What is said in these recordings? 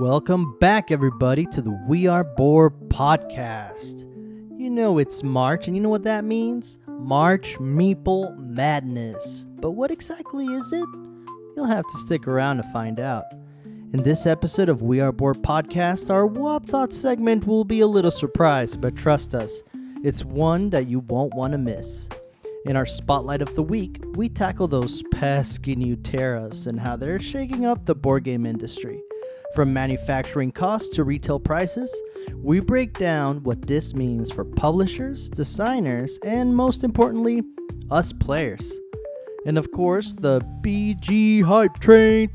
Welcome back, everybody, to the WeAreBoard Podcast. You know it's March, and you know what that means? March Meeple Madness. But what exactly is it? You'll have to stick around to find out. In this episode of WeAreBoard Podcast, our WAB THOUGHTS segment will be a little surprise, but trust us, it's one that you won't want to miss. In our Spotlight of the Week, we tackle those pesky new tariffs and how they're shaking up the board game industry. From manufacturing costs to retail prices, we break down what this means for publishers, designers, and most importantly, us players. And of course, the BG hype train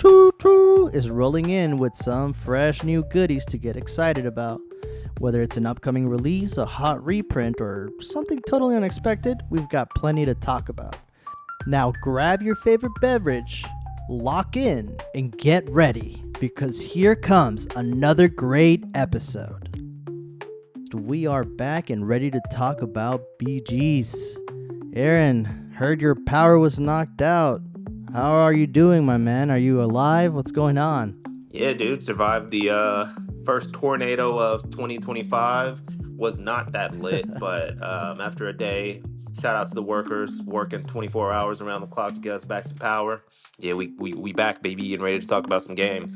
is rolling in with some fresh new goodies to get excited about. Whether it's an upcoming release, a hot reprint, or something totally unexpected, we've got plenty to talk about. Now grab your favorite beverage, lock in, and get ready, because here comes another great episode. We are back and ready to talk about BGs. Aaron, heard your power was knocked out. How are you doing, my man? Are you alive? What's going on? Yeah, dude, survived the first tornado of 2025. Was not that lit, but after a day, shout out to the workers working 24 hours around the clock to get us back some power. Yeah, we back, baby, and ready to talk about some games.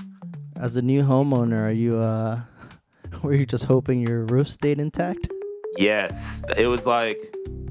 As a new homeowner, are you were you just hoping your roof stayed intact? Yes, it was like,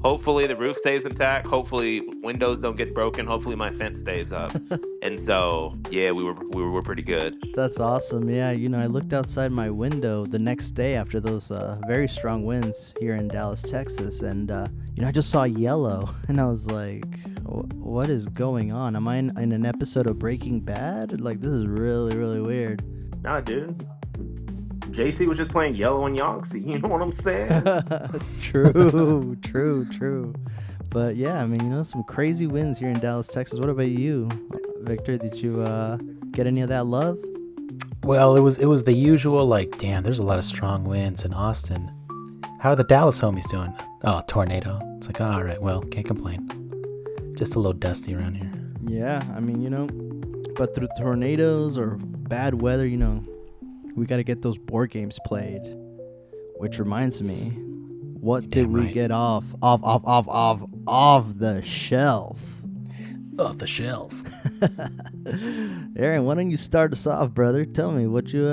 hopefully the roof stays intact. Hopefully windows don't get broken. Hopefully my fence stays up. And so, yeah, we were pretty good. That's awesome. Yeah, I looked outside my window the next day after those very strong winds here in Dallas, Texas, and I just saw yellow, and I was like, "What is going on? Am I in an episode of Breaking Bad? Like, this is really, really weird." Nah, dude. JC was just playing yellow and Yonksy. You know what I'm saying? True. But yeah, I mean, some crazy winds here in Dallas, Texas. What about you, Victor? Did you get any of that love? Well, it was the usual, like, damn, there's a lot of strong winds in Austin. How are the Dallas homies doing? Oh, tornado. It's like, all right, well, can't complain. Just a little dusty around here. Yeah, I mean, but through tornadoes or bad weather, we got to get those board games played. Which reminds me, what did we get off the shelf? Off the shelf. Aaron, why don't you start us off, brother? Tell me what you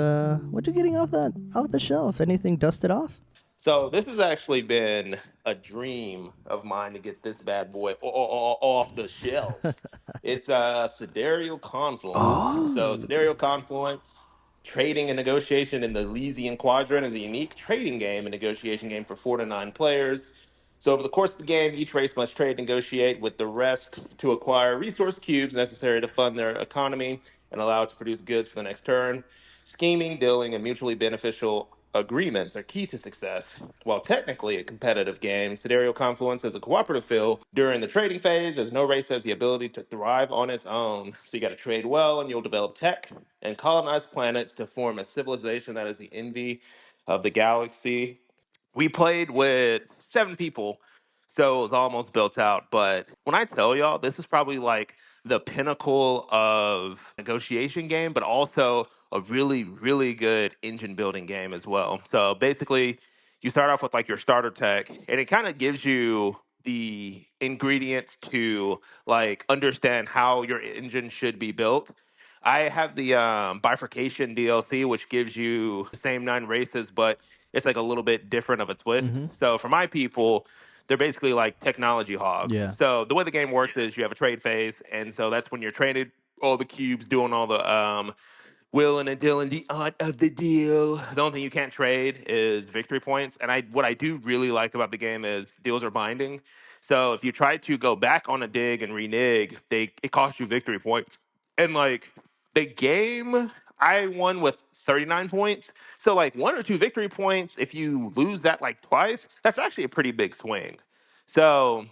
getting off the shelf? Anything dusted off? So this has actually been a dream of mine to get this bad boy off the shelf. It's Sidereal Confluence. So Oh, Sidereal Confluence, trading and negotiation in the Elysian Quadrant, is a unique trading game and negotiation game for 4 to 9 players. So over the course of the game, each race must trade and negotiate with the rest to acquire resource cubes necessary to fund their economy and allow it to produce goods for the next turn. Scheming, dealing, and mutually beneficial agreements are key to success. While technically a competitive game, Sidereal Confluence has a cooperative feel during the trading phase, as no race has the ability to thrive on its own. So you got to trade well, and you'll develop tech and colonize planets to form a civilization that is the envy of the galaxy. We played with 7 people, so it was almost built out. But when I tell y'all, this is probably like the pinnacle of negotiation game, but also a really, really good engine building game as well. So basically, you start off with like your starter tech, and it kind of gives you the ingredients to like understand how your engine should be built. I have the bifurcation DLC, which gives you the same 9 races, but it's like a little bit different of a twist. mm-hmm. So for my people, they're basically like technology hogs. Yeah. So the way the game works is you have a trade phase, and so that's when you're trading all the cubes, doing all the willing and dealing the art of the deal. The only thing you can't trade is victory points. And what I do really like about the game is deals are binding. So if you try to go back on a dig and renege, it costs you victory points. And like the game, I won with 39 points. So like 1 or 2 victory points, if you lose that like twice, that's actually a pretty big swing. So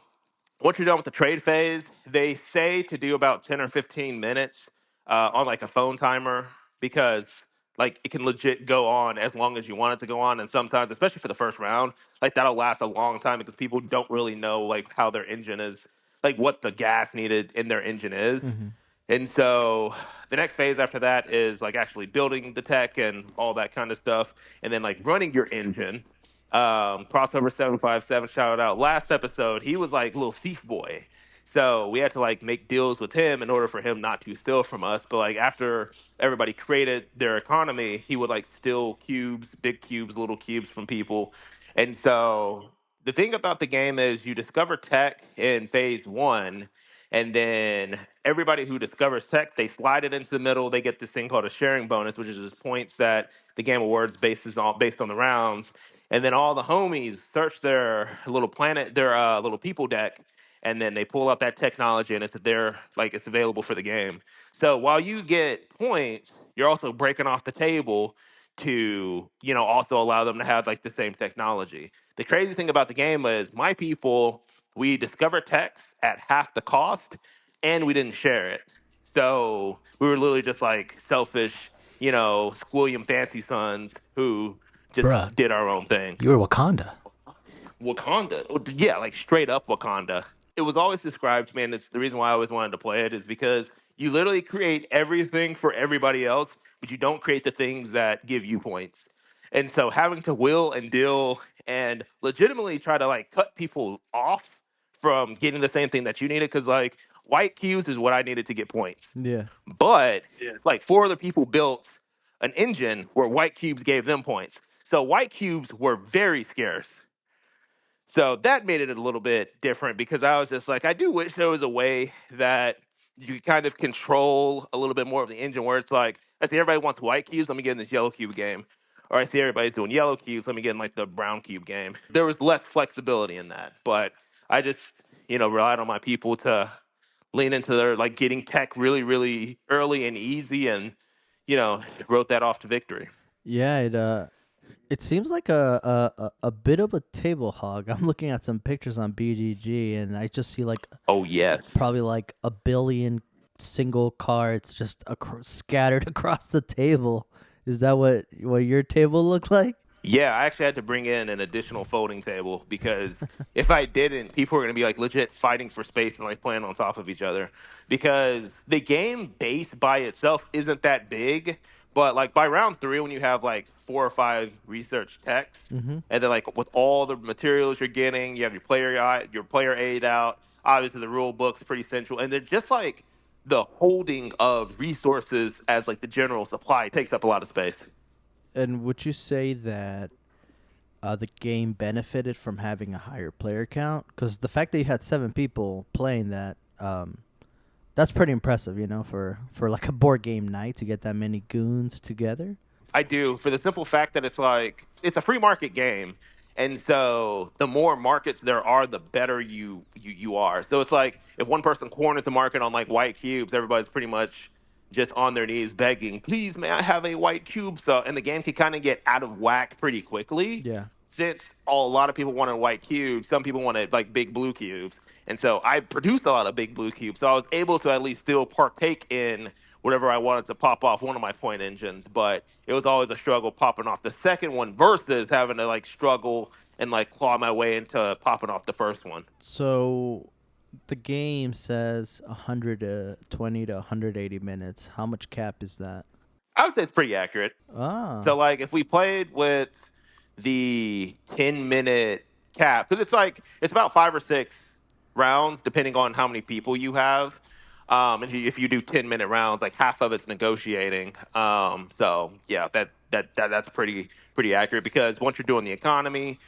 once you're done with the trade phase, they say to do about 10 or 15 minutes on like a phone timer, because like it can legit go on as long as you want it to go on. And sometimes, especially for the first round, like that'll last a long time because people don't really know like how their engine is, like what the gas needed in their engine is. Mm-hmm. And so The next phase after that is like actually building the tech and all that kind of stuff, and then like running your engine. Crossover 757, shout out last episode. He was like little thief boy. So we had to like make deals with him in order for him not to steal from us. But like after everybody created their economy, he would like steal cubes, big cubes, little cubes from people. And so the thing about the game is you discover tech in phase one, and then everybody who discovers tech, they slide it into the middle. They get this thing called a sharing bonus, which is just points that the game awards based on the rounds. And then all the homies search their little planet, their little people deck, and then they pull out that technology, and it's there, like it's available for the game. So while you get points, you're also breaking off the table to also allow them to have like the same technology. The crazy thing about the game is my people, we discovered techs at half the cost, and we didn't share it. So we were literally just like selfish, squilliam fancy sons who just Bruh, did our own thing. you were Wakanda. Wakanda, yeah, like straight up Wakanda. It was always described to me, and it's the reason why I always wanted to play it is because you literally create everything for everybody else, but you don't create the things that give you points. And so having to will and deal and legitimately try to like cut people off from getting the same thing that you needed, because like white cubes is what I needed to get points. Yeah. But like four other people built an engine where white cubes gave them points. So white cubes were very scarce. So that made it a little bit different because I was just like, I do wish there was a way that you could kind of control a little bit more of the engine where it's like, I see everybody wants white cubes, let me get in this yellow cube game. Or I see everybody's doing yellow cubes, let me get in like the brown cube game. There was less flexibility in that. But I just, relied on my people to lean into their like getting tech really, really early and easy and, wrote that off to victory. Yeah, it seems like a bit of a table hog. I'm looking at some pictures on BGG, and I just see like Oh, yes. probably like a billion single cards just scattered across the table. Is that what your table looked like? Yeah, I actually had to bring in an additional folding table because if I didn't, people were going to be like legit fighting for space and like playing on top of each other. Because the game base by itself isn't that big, but like by round three, when you have like 4 or 5 research texts, Mm-hmm. and then like with all the materials you're getting, you have your player aid out. Obviously, the rule book's pretty central, and they're just like the holding of resources as like the general supply takes up a lot of space. And would you say that the game benefited from having a higher player count? Because the fact that you had 7 people playing that, that's pretty impressive, for like a board game night to get that many goons together. I do, for the simple fact that it's a free market game. And so the more markets there are, the better you are. So it's like if one person cornered the market on like white cubes, everybody's pretty much just on their knees begging, please may I have a white cube? So and the game can kind of get out of whack pretty quickly. Yeah. Since a lot of people wanted white cubes, some people wanted like big blue cubes. And so I produced a lot of big blue cubes. So I was able to at least still partake in whatever I wanted to pop off one of my point engines, but it was always a struggle popping off the second one versus having to like struggle and like claw my way into popping off the first one. So the game says 120 to 180 minutes. How much cap is that? I would say it's pretty accurate. Ah. So like if we played with the 10-minute cap, because it's about 5 or 6 rounds depending on how many people you have. If you do 10-minute rounds, like half of it's negotiating. So yeah, that's pretty accurate because once you're doing the economy,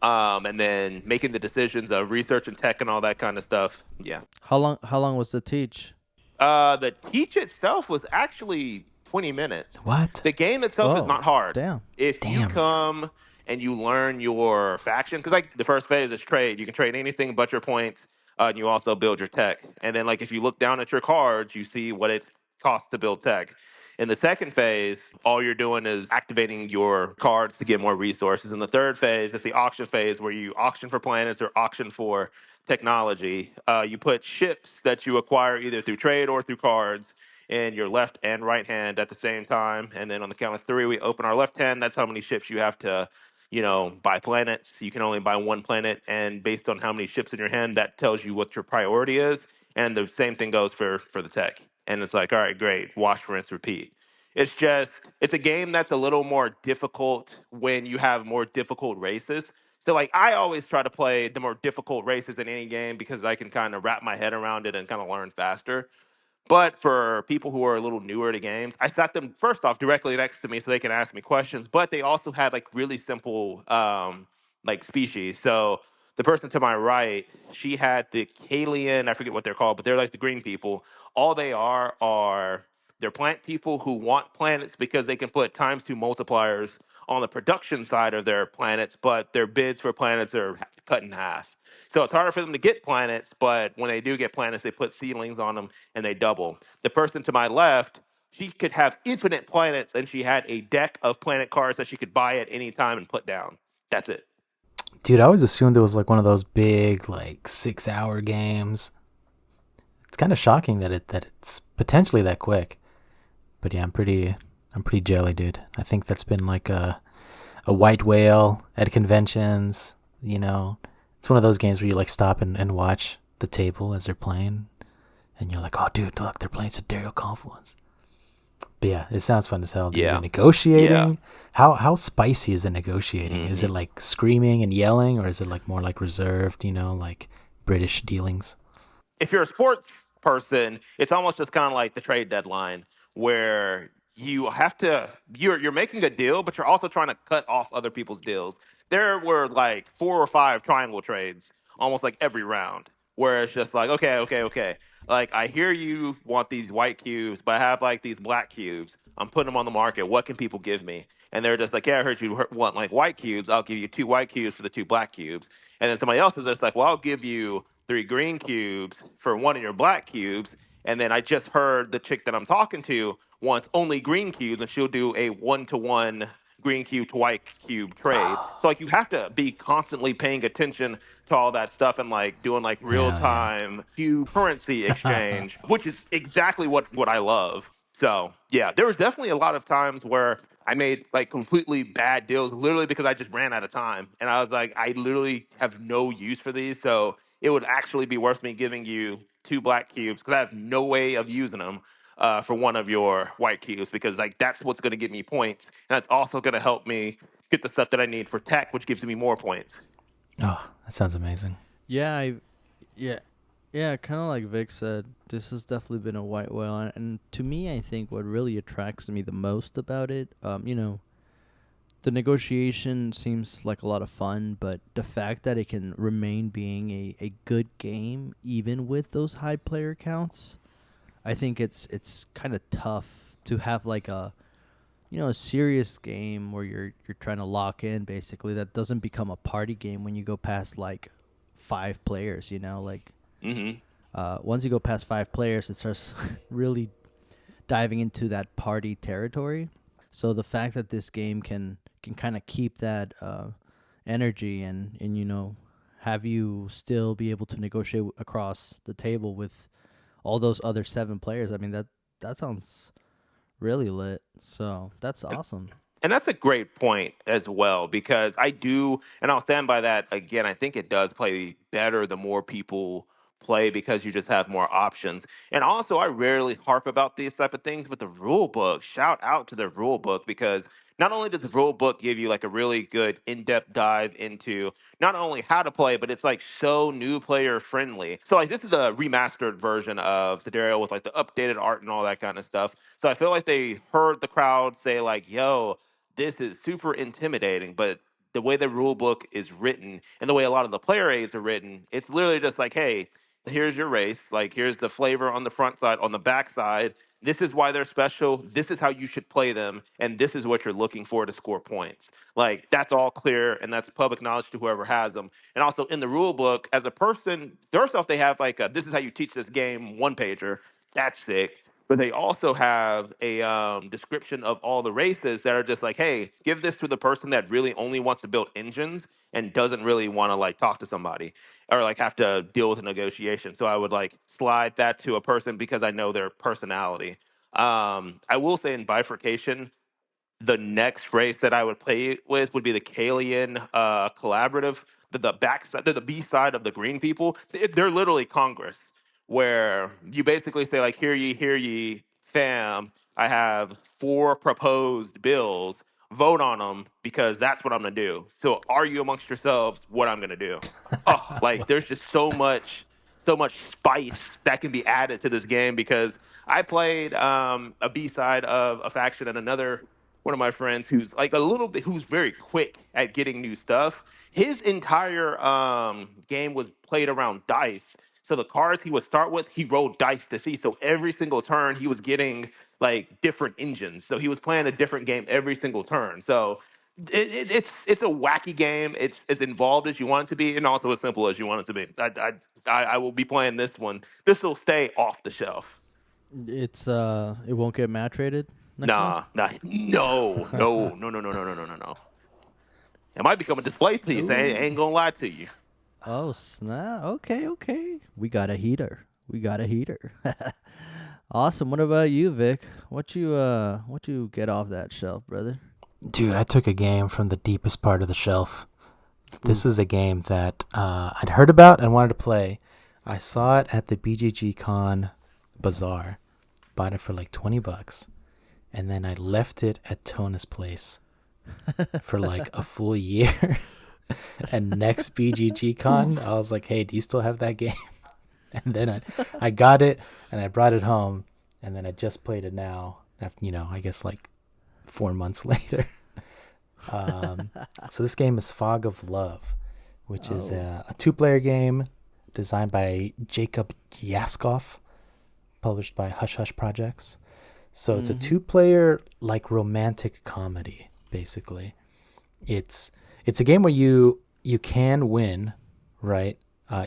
and then making the decisions of research and tech and all that kind of stuff, yeah. How long was the teach? The teach itself was actually 20 minutes. What? The game itself is Oh, not hard. damn. If you Damn. come and you learn your faction, because like the first phase is trade, you can trade anything but your points, and you also build your tech. And then like if you look down at your cards, you see what it costs to build tech. In the second phase, all you're doing is activating your cards to get more resources. In the third phase, it's the auction phase where you auction for planets or auction for technology. You put ships that you acquire either through trade or through cards in your left and right hand at the same time. And then on the count of three, we open our left hand. That's how many ships you have to, buy planets. You can only buy one planet. And based on how many ships in your hand, that tells you what your priority is. And the same thing goes for the tech. and it's like, all right, great, wash, rinse, repeat. It's a game that's a little more difficult when you have more difficult races. So like I always try to play the more difficult races in any game because I can kind of wrap my head around it and kind of learn faster. But for people who are a little newer to games, I sat them first off directly next to me so they can ask me questions. But they also had like really simple like species. So the person to my right, she had the Kalian, I forget what they're called, but they're like the green people. All they are they're plant people who want planets because they can put times two multipliers on the production side of their planets, but their bids for planets are cut in half. So it's harder for them to get planets, but when they do get planets, they put ceilings on them and they double. The person to my left, she could have infinite planets, and she had a deck of planet cards that she could buy at any time and put down. That's it. Dude, I always assumed it was like one of those big, like 6-hour games. It's kind of shocking that it's potentially that quick. But yeah, I'm pretty jelly, dude. I think that's been like a white whale at conventions. You know, it's one of those games where you like stop and watch the table as they're playing, and you're like, oh, dude, look, they're playing Sidereal Confluence. But yeah, it sounds fun as hell. Dude. Yeah. Negotiating. How spicy is the negotiating? Mm-hmm. Is it like screaming and yelling, or is it like more like reserved? You know, like British dealings. If you're a sports person, it's almost just kind of like the trade deadline where you're making a deal, but you're also trying to cut off other people's deals. There were like 4 or 5 triangle trades almost like every round where it's just like, okay. Like I hear you want these white cubes, but I have like these black cubes. I'm putting them on the market. What can people give me? And they're just like, yeah, I heard you want like white cubes. I'll give you 2 white cubes for the 2 black cubes. And then somebody else is just like, well, I'll give you 3 green cubes for 1 of your black cubes. And then I just heard the chick that I'm talking to wants only green cubes, and she'll do a 1-to-1 green cube to white cube trade. So like you have to be constantly paying attention to all that stuff and like doing like real Yeah. time cube currency exchange, which is exactly what I love. So yeah, there was definitely a lot of times where I made like completely bad deals literally because I just ran out of time. And I was like, I literally have no use for these. So it would actually be worth me giving you 2 black cubes because I have no way of using them for 1 of your white cubes because like that's what's going to give me points. And that's also going to help me get the stuff that I need for tech, which gives me more points. Oh, that sounds amazing. Yeah, yeah, kind of like Vic said, this has definitely been a white whale, and to me, I think what really attracts me the most about it, the negotiation seems like a lot of fun, but the fact that it can remain being a good game even with those high player counts, I think it's kind of tough to have like a serious game where you're trying to lock in basically that doesn't become a party game when you go past like 5 players, like once you go past 5 players it starts really diving into that party territory. So the fact that this game can kind of keep that energy and have you still be able to negotiate across the table with all those other 7 players, I mean that sounds really lit. So that's awesome. And that's a great point as well, because I do, and I'll stand by that again. I think it does play better the more people play because you just have more options. And also, I rarely harp about these type of things, but the rule book, shout out to the rule book, because not only does the rule book give you like a really good in-depth dive into not only how to play, but it's like so new player friendly. So like this is a remastered version of Sidereal with like the updated art and all that kind of stuff. So I feel like they heard the crowd say like, yo, this is super intimidating, but the way the rule book is written and the way a lot of the player aids are written, it's literally just like, hey, here's your race. Like, here's the flavor on the front side, on the back side. This is why they're special. This is how you should play them. And this is what you're looking for to score points. Like, that's all clear and that's public knowledge to whoever has them. And also in the rule book, as a person, first off, they have like this is how you teach this game 1-pager. That's sick. But they also have a description of all the races that are just like, hey, give this to the person that really only wants to build engines and doesn't really want to like talk to somebody or like have to deal with a negotiation. So I would like slide that to a person because I know their personality. I will say in bifurcation, the next race that I would play with would be the Kalian collaborative. The back side, the B side of the green people. They're literally Congress, where you basically say like, hear ye, fam. I have 4 proposed bills. Vote on them because that's what I'm gonna do. So argue amongst yourselves what I'm gonna do. Oh, like there's just so much spice that can be added to this game because I played a B side of a faction and another one of my friends who's like a little bit who's very quick at getting new stuff. His entire game was played around dice. So the cards he would start with, he rolled dice to see. So every single turn he was getting like different engines. So he was playing a different game every single turn. So it's a wacky game. It's as involved as you want it to be, and also as simple as you want it to be. I will be playing this one. This will stay off the shelf. It won't get match rated next month. No. It might become a display piece. I ain't gonna lie to you. Oh snap! Okay. We got a heater. Awesome. What about you, Vic? What you get off that shelf, brother? Dude, I took a game from the deepest part of the shelf. This is a game that I'd heard about and wanted to play. I saw it at the BGG Con Bazaar. Bought it for like $20. And then I left it at Tona's place for like a full year. And next BGG Con, I was like, hey, do you still have that game? And then I got it and I brought it home. And then I just played it now. After, I guess like 4 months later. So this game is Fog of Love, which is a 2-player game designed by Jacob Yaskoff, published by Hush Hush Projects. So it's a 2-player like romantic comedy, basically. It's a game where you can win, right?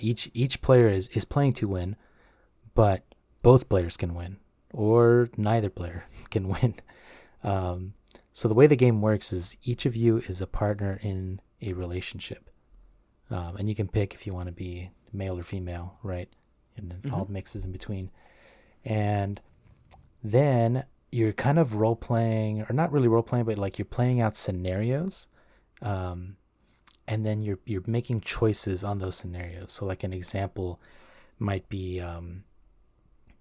Each player is playing to win, but both players can win, or neither player can win. So the way the game works is each of you is a partner in a relationship. And you can pick if you want to be male or female, right? And then all mixes in between. And then you're kind of role-playing, or not really role-playing, but like you're playing out scenarios. And then you're making choices on those scenarios. So like an example might be,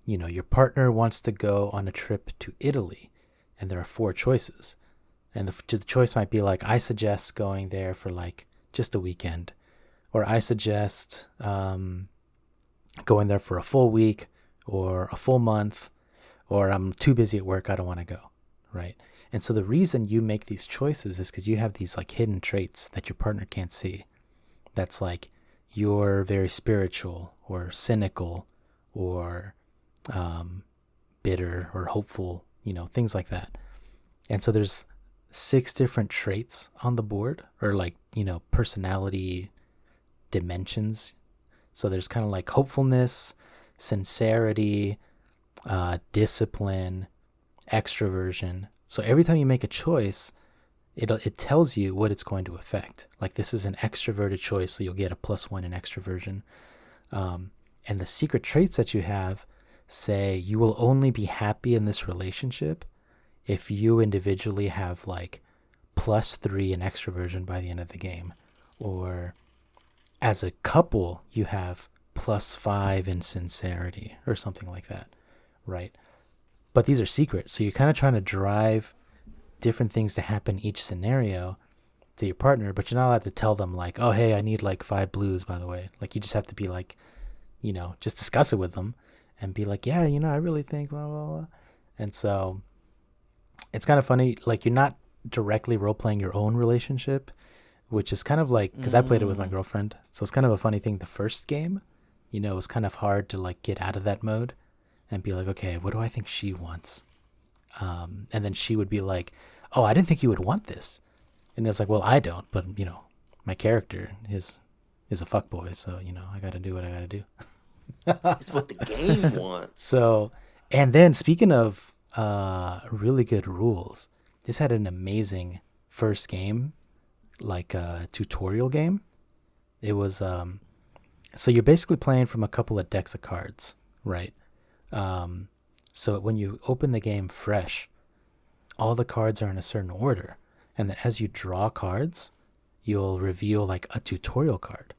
your partner wants to go on a trip to Italy, and there are 4 choices. And the choice might be like, I suggest going there for like just a weekend, or I suggest going there for a full week or a full month, or I'm too busy at work, I don't want to go, right? And so the reason you make these choices is because you have these like hidden traits that your partner can't see. That's like you're very spiritual or cynical or bitter or hopeful, things like that. And so there's 6 different traits on the board, or like, personality dimensions. So there's kind of like hopefulness, sincerity, discipline, extroversion. So every time you make a choice, it tells you what it's going to affect. Like this is an extroverted choice, so you'll get a +1 in extroversion. And the secret traits that you have say you will only be happy in this relationship if you individually have like +3 in extroversion by the end of the game, or as a couple you have +5 in sincerity or something like that, right? But these are secrets, so you're kind of trying to drive different things to happen each scenario to your partner, but you're not allowed to tell them like, oh hey, I need like 5 blues, by the way. Like you just have to be like, just discuss it with them and be like, yeah, I really think blah blah blah. And so it's kind of funny, like you're not directly role-playing your own relationship, which is kind of like, because I played it with my girlfriend, so it's kind of a funny thing. The first game, it was kind of hard to like get out of that mode and be like, okay, what do I think she wants? And then she would be like, oh, I didn't think you would want this. And it's like, well, I don't, but my character is a fuckboy, so I gotta do what I gotta do. It's what the game wants. So, and then speaking of really good rules, this had an amazing first game, like a tutorial game. It was so you're basically playing from a couple of decks of cards, right? So when you open the game fresh, all the cards are in a certain order, and then as you draw cards, you'll reveal like a tutorial card,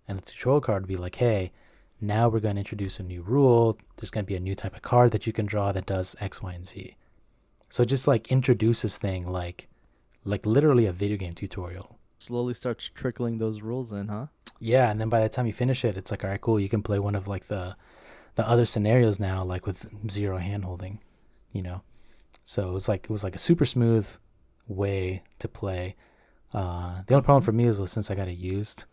and the tutorial card would be like, hey, now we're going to introduce a new rule. There's going to be a new type of card that you can draw that does X, Y, and Z. So it just like introduces thing like literally a video game tutorial. Slowly starts trickling those rules in, huh? Yeah, and then by the time you finish it, it's like, all right, cool. You can play one of like the other scenarios now, like with zero hand holding, you know. So it was like a super smooth way to play. The only problem for me was since I got it used,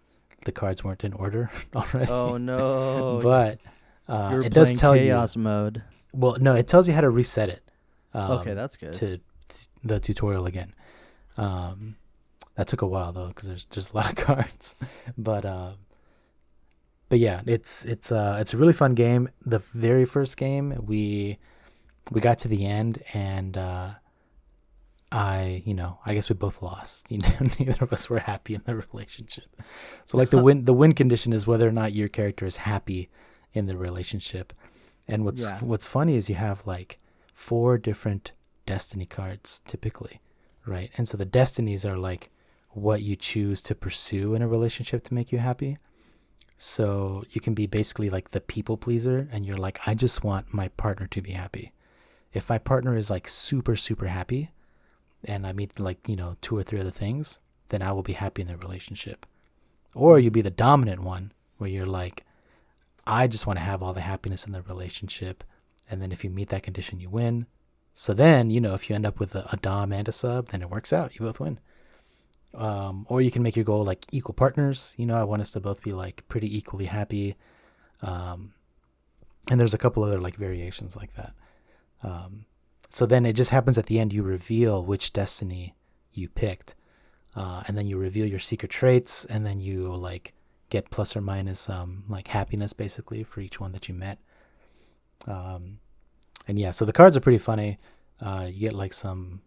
the cards weren't in order already. Oh no! But You're it playing does tell chaos you. mode. Well, no, it tells you how to reset it. Okay, that's good. To the tutorial again. That took a while though because there's a lot of cards, but yeah, it's a really fun game. The very first game we got to the end and I guess we both lost. Neither of us were happy in the relationship. So like the win condition is whether or not your character is happy in the relationship. And what's funny is you have like 4 different destiny cards typically, right? And so the destinies are like what you choose to pursue in a relationship to make you happy. So you can be basically like the people pleaser and you're like, I just want my partner to be happy. If my partner is like super, super happy and I meet like, 2 or 3 other things, then I will be happy in the relationship. Or you be the dominant one where you're like, I just want to have all the happiness in the relationship. And then if you meet that condition, you win. So then, if you end up with a dom and a sub, then it works out. You both win. Or you can make your goal like equal partners. I want us to both be like pretty equally happy. And there's a couple other like variations like that. So then it just happens at the end, you reveal which destiny you picked. And then you reveal your secret traits and then you like get plus or minus like happiness basically for each one that you met. And yeah, so the cards are pretty funny. You get like some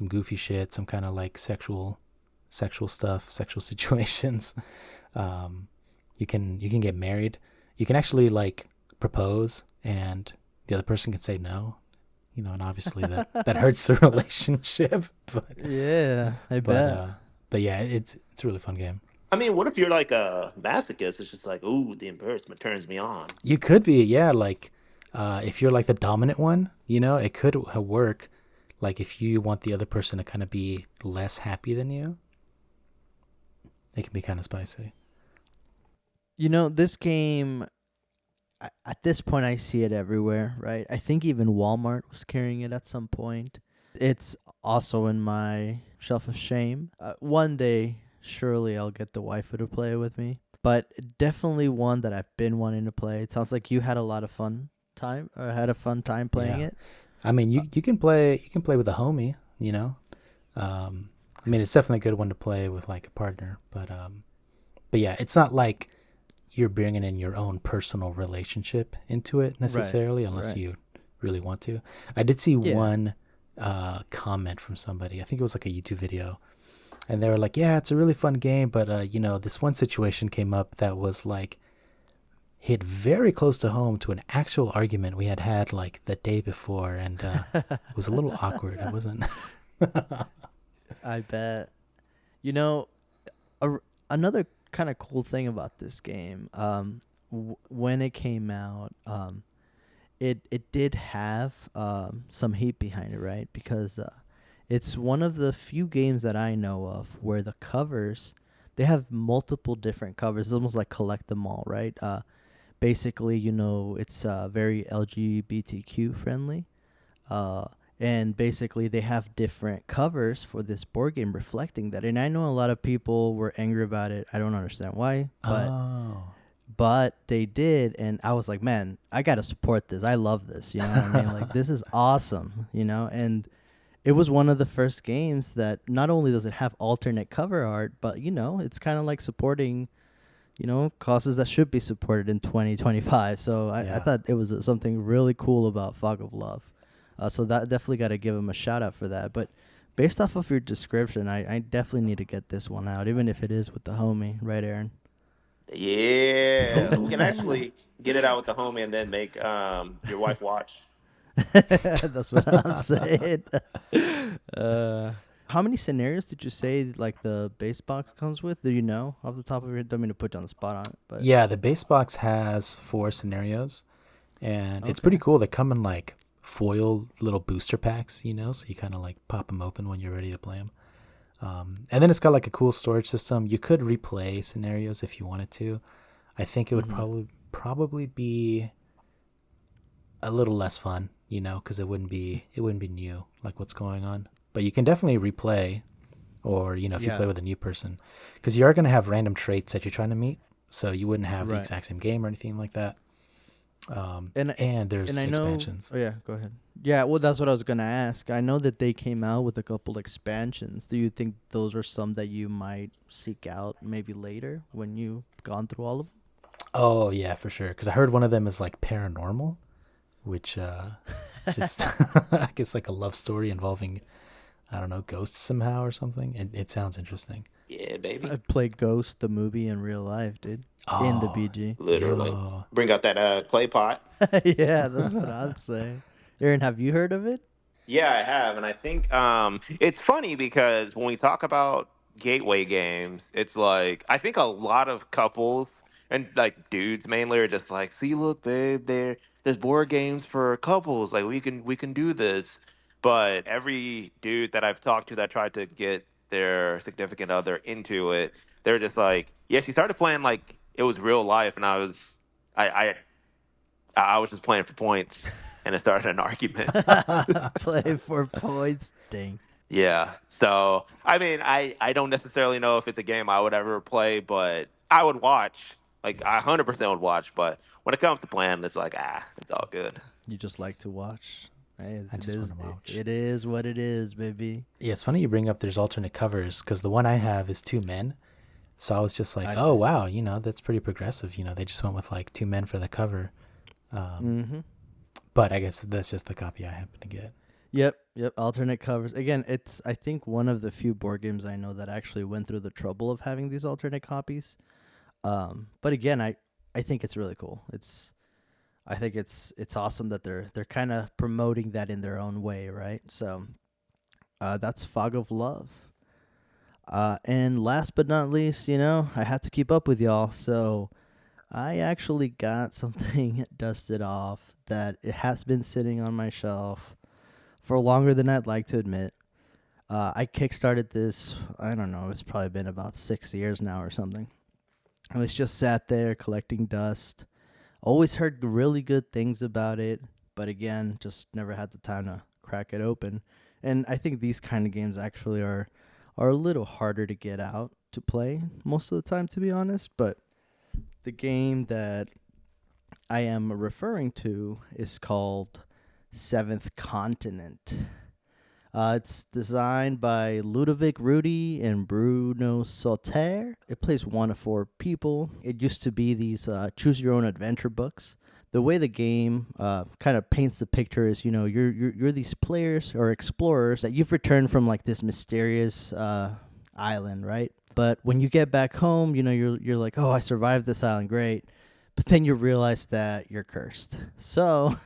goofy shit, some kind of like sexual stuff, sexual situations. You can get married. You can actually like propose and the other person can say no, and obviously that hurts the relationship. But yeah, I bet. But yeah, it's a really fun game. I mean, what if you're like a masochist? It's just like, ooh, the embarrassment turns me on. You could be, yeah, like if you're like the dominant one, it could work. Like if you want the other person to kind of be less happy than you, it can be kind of spicy. This game, at this point, I see it everywhere, right? I think even Walmart was carrying it at some point. It's also in my shelf of shame. One day, surely I'll get the waifu to play with me. But definitely one that I've been wanting to play. It sounds like you had a lot of fun time playing it. I mean, you can play with a homie, I mean, it's definitely a good one to play with like a partner, but yeah, it's not like you're bringing in your own personal relationship into it necessarily, right, unless you really want to. I did see one comment from somebody. I think it was like a YouTube video. And they were like, yeah, it's a really fun game, but, this one situation came up that was like hit very close to home to an actual argument we had like the day before. And it was a little awkward. It wasn't. I bet. Another kind of cool thing about this game, when it came out, it did have some heat behind it, right? Because it's one of the few games that I know of where the covers, they have multiple different covers. It's almost like collect them all, right? Basically, it's very LGBTQ friendly. And basically they have different covers for this board game reflecting that. And I know a lot of people were angry about it. I don't understand why, but they did. And I was like, man, I got to support this. I love this. You know what I mean? Like, this is awesome, and it was one of the first games that not only does it have alternate cover art, but, it's kind of like supporting, causes that should be supported in 2025. So I thought it was something really cool about Fog of Love. So that definitely got to give him a shout out for that. But based off of your description, I definitely need to get this one out, even if it is with the homie, right, Aaron? Yeah, we can actually get it out with the homie and then make your wife watch. That's what I'm saying. How many scenarios did you say like the base box comes with? Do you know off the top of your head? Don't mean to put you on the spot on it, but Yeah, the base box has 4 scenarios, and it's pretty okay. cool. They come in like foil little booster packs, so you kind of like pop them open when you're ready to play them. And then it's got like a cool storage system. You could replay scenarios if you wanted to. I think it would Mm-hmm. probably be a little less fun, because it wouldn't be new like what's going on. But you can definitely replay, or if you Yeah. play with a new person, because you are going to have random traits that you're trying to meet, so you wouldn't have the Right. exact same game or anything like that. And And and there's I know. expansions. Oh yeah, go ahead. Yeah, well, that's what I was gonna ask. I know that they came out with a couple expansions. Do you think those are some that you might seek out maybe later when you've gone through all of them? Oh yeah, for sure. Because I heard one of them is like paranormal, which just I guess like a love story involving, I don't know, ghosts somehow or something. It sounds interesting. Yeah, baby. I played Ghost the movie in real life, dude. In the Oh, BG. Literally. yo, Bring out that clay pot. Yeah, that's what I'm saying. Aaron, have you heard of it? Yeah, I have, and I think it's funny because when we talk about gateway games, it's like I think a lot of couples and like dudes mainly are just like, "See, look, babe, there's board games for couples. Like we can do this." But every dude that I've talked to that tried to get their significant other into it, they're just like, "Yeah, she started playing like it was real life," and I I was just playing for points, and it started an argument. Play for points. Dang. Yeah. So, I mean, I don't necessarily know if it's a game I would ever play, but I would watch. Like, I 100% would watch. But when it comes to playing, it's like, it's all good. You just like to watch. Hey, I just want to watch. it is what it is, baby. Yeah, it's funny you bring up there's alternate covers, because the one I have is 2 men. So I was just like, I oh see. wow, that's pretty progressive. They just went with like 2 men for the cover. Mm-hmm. But I guess that's just the copy I happen to get. Yep. Alternate covers. Again, it's I think one of the few board games I know that actually went through the trouble of having these alternate copies. But again, I think it's really cool. I think it's awesome that they're kind of promoting that in their own way, right? So, that's Fog of Love. And last but not least, I had to keep up with y'all, so I actually got something dusted off that it has been sitting on my shelf for longer than I'd like to admit. I kickstarted this, I don't know, it's probably been about 6 years now or something. And it's just sat there collecting dust. Always heard really good things about it, but again, just never had the time to crack it open. And I think these kind of games actually are a little harder to get out to play most of the time, to be honest. But the game that I am referring to is called Seventh Continent. It's designed by Ludovic Rudy and Bruno Sauter. It plays 1 of 4 people. It used to be these choose your own adventure books. The way the game kind of paints the picture is, you're these players or explorers that you've returned from like this mysterious island, right? But when you get back home, you're like, oh, I survived this island, great. But then you realize that you're cursed. So,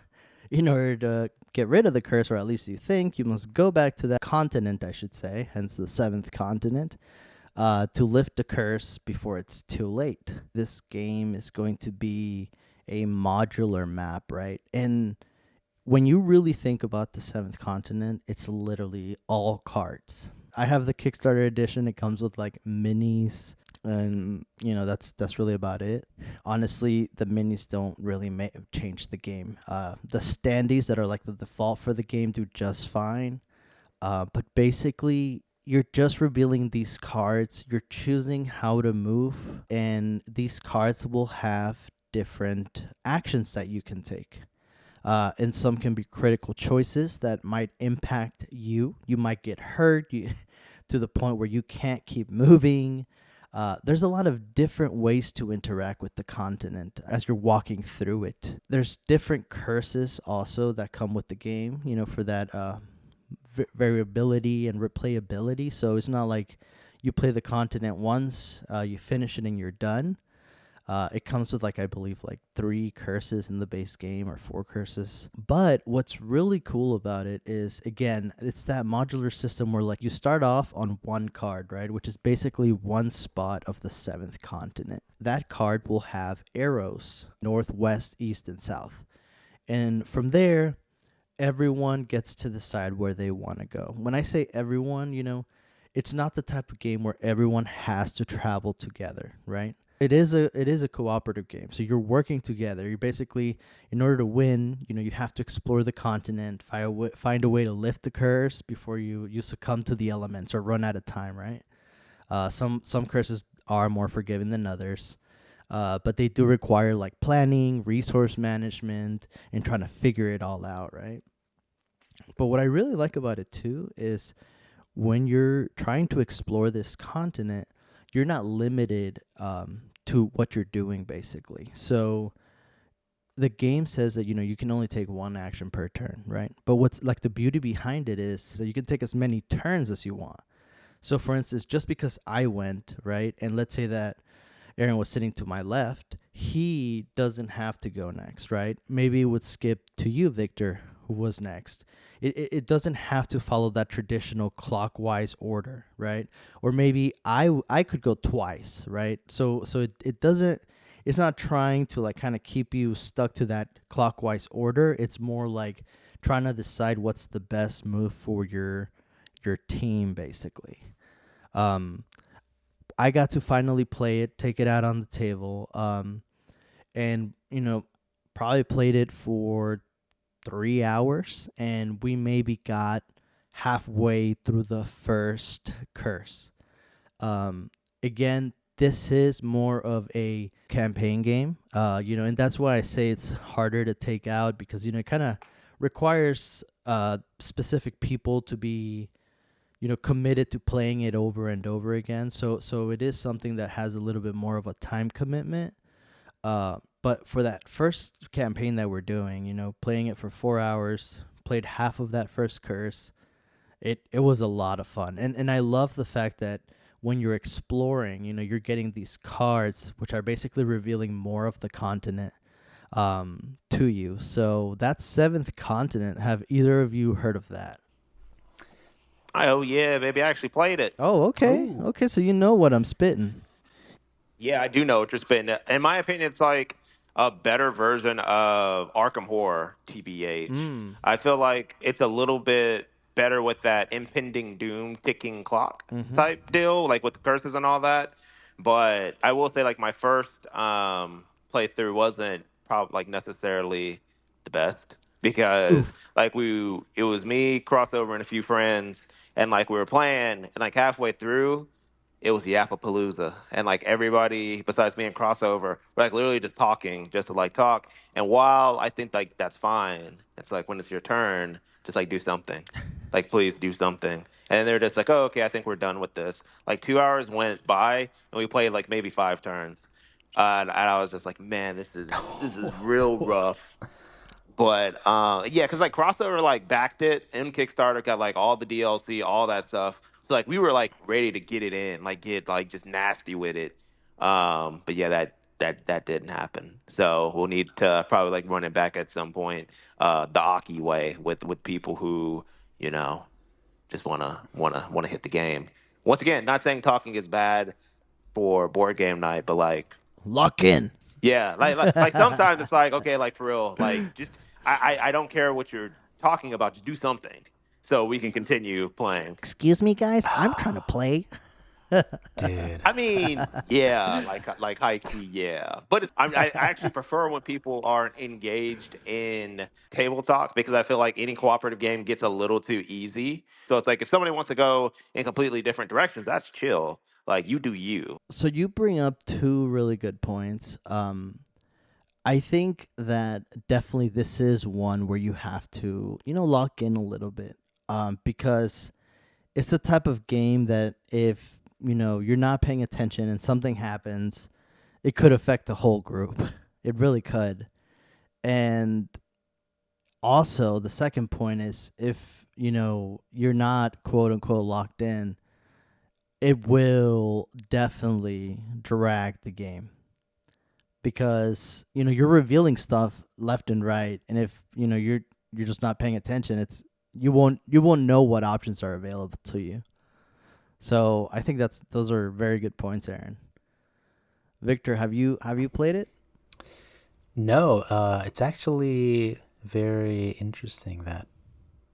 in order to get rid of the curse, or at least you think, you must go back to that continent, I should say, hence the 7th continent, to lift the curse before it's too late. This game is going to be a modular map, right? And when you really think about the 7th continent, it's literally all cards. I have the Kickstarter edition. It comes with like minis, and that's really about it. Honestly, the minis don't really change the game. The standees that are like the default for the game do just fine. But basically, you're just revealing these cards. You're choosing how to move, and these cards will have different actions that you can take. And some can be critical choices that might impact you. You might get hurt to the point where you can't keep moving. There's a lot of different ways to interact with the continent as you're walking through it. There's different curses also that come with the game, for that variability and replayability. So it's not like you play the continent once, you finish it and you're done. It comes with, like, I believe, like 3 curses in the base game or 4 curses. But what's really cool about it is, again, it's that modular system where, like, you start off on one card, right? Which is basically one spot of the 7th continent. That card will have arrows north, west, east, and south. And from there, everyone gets to decide where they want to go. When I say everyone, it's not the type of game where everyone has to travel together, right? It is a cooperative game. So you're working together. You're basically, in order to win, you have to explore the continent, find a way to lift the curse before you succumb to the elements or run out of time, right? Some curses are more forgiving than others. But they do require, like, planning, resource management, and trying to figure it all out, right? But what I really like about it too is when you're trying to explore this continent, you're not limited to what you're doing, basically. So the game says that you can only take one action per turn, right? But what's, like, the beauty behind it is that you can take as many turns as you want. So, for instance, just because I went, right, and let's say that Aaron was sitting to my left, he doesn't have to go next, right? Maybe it would skip to you, Victor, who was next. It doesn't have to follow that traditional clockwise order, right? Or maybe I could go twice, right? So it doesn't, it's not trying to, like, kind of keep you stuck to that clockwise order. It's more like trying to decide what's the best move for your team, basically. I got to finally play it, take it out on the table, and probably played it for 3 hours, and we maybe got halfway through the first curse. Again, this is more of a campaign game, and that's why I say it's harder to take out, because it kind of requires specific people to be committed to playing it over and over again. So it is something that has a little bit more of a time commitment. But for that first campaign that we're doing, playing it for 4 hours, played half of that first curse, it was a lot of fun. And I love the fact that when you're exploring, you're getting these cards, which are basically revealing more of the continent to you. So that 7th continent, have either of you heard of that? Oh yeah, baby, I actually played it. Oh, okay. Ooh. Okay, so you know what I'm spitting. Yeah, I do know what you're spitting. In my opinion, it's like a better version of Arkham Horror, TBH. Mm. I feel like it's a little bit better with that impending doom ticking clock Mm-hmm. type deal, like with the curses and all that. But I will say, like, my first playthrough wasn't probably like necessarily the best because Oof. like it was me, crossover, and a few friends, and like we were playing, and like halfway through it was Yapapalooza, and like everybody besides me and crossover were like literally just talking, just to like talk. And while I think like that's fine, it's like when it's your turn, just like do something, like please do something. And they're just like, oh, okay, I think we're done with this. Like 2 hours went by, and we played like maybe 5 turns, and I was just like, man, this is real rough. But yeah, because like crossover like backed it and Kickstarter got like all the DLC, all that stuff. So like we were like ready to get it in, like get like just nasty with it. But yeah, that didn't happen. So we'll need to probably like run it back at some point, the Aki way with people who you know just wanna hit the game. Once again, not saying talking is bad for board game night, but like Lock in. yeah, like sometimes it's like okay, like for real, like just I don't care what you're talking about, just do something so we can continue playing. Excuse me, guys. I'm trying to play. Dude. I mean, yeah, like high key, yeah, but I actually prefer when people aren't engaged in table talk because I feel like any cooperative game gets a little too easy. So it's like if somebody wants to go in completely different directions, that's chill. Like you do you. So you bring up 2 really good points. I think that definitely this is one where you have to, lock in a little bit, because it's the type of game that if, you're not paying attention and something happens, it could affect the whole group. It really could. And also, the second point is if, you're not quote unquote locked in, it will definitely drag the game. because you're revealing stuff left and right, and if you're just not paying attention, it's you won't know what options are available to you. So I think those are very good points, Aaron. Victor, have you played it? No, it's actually very interesting that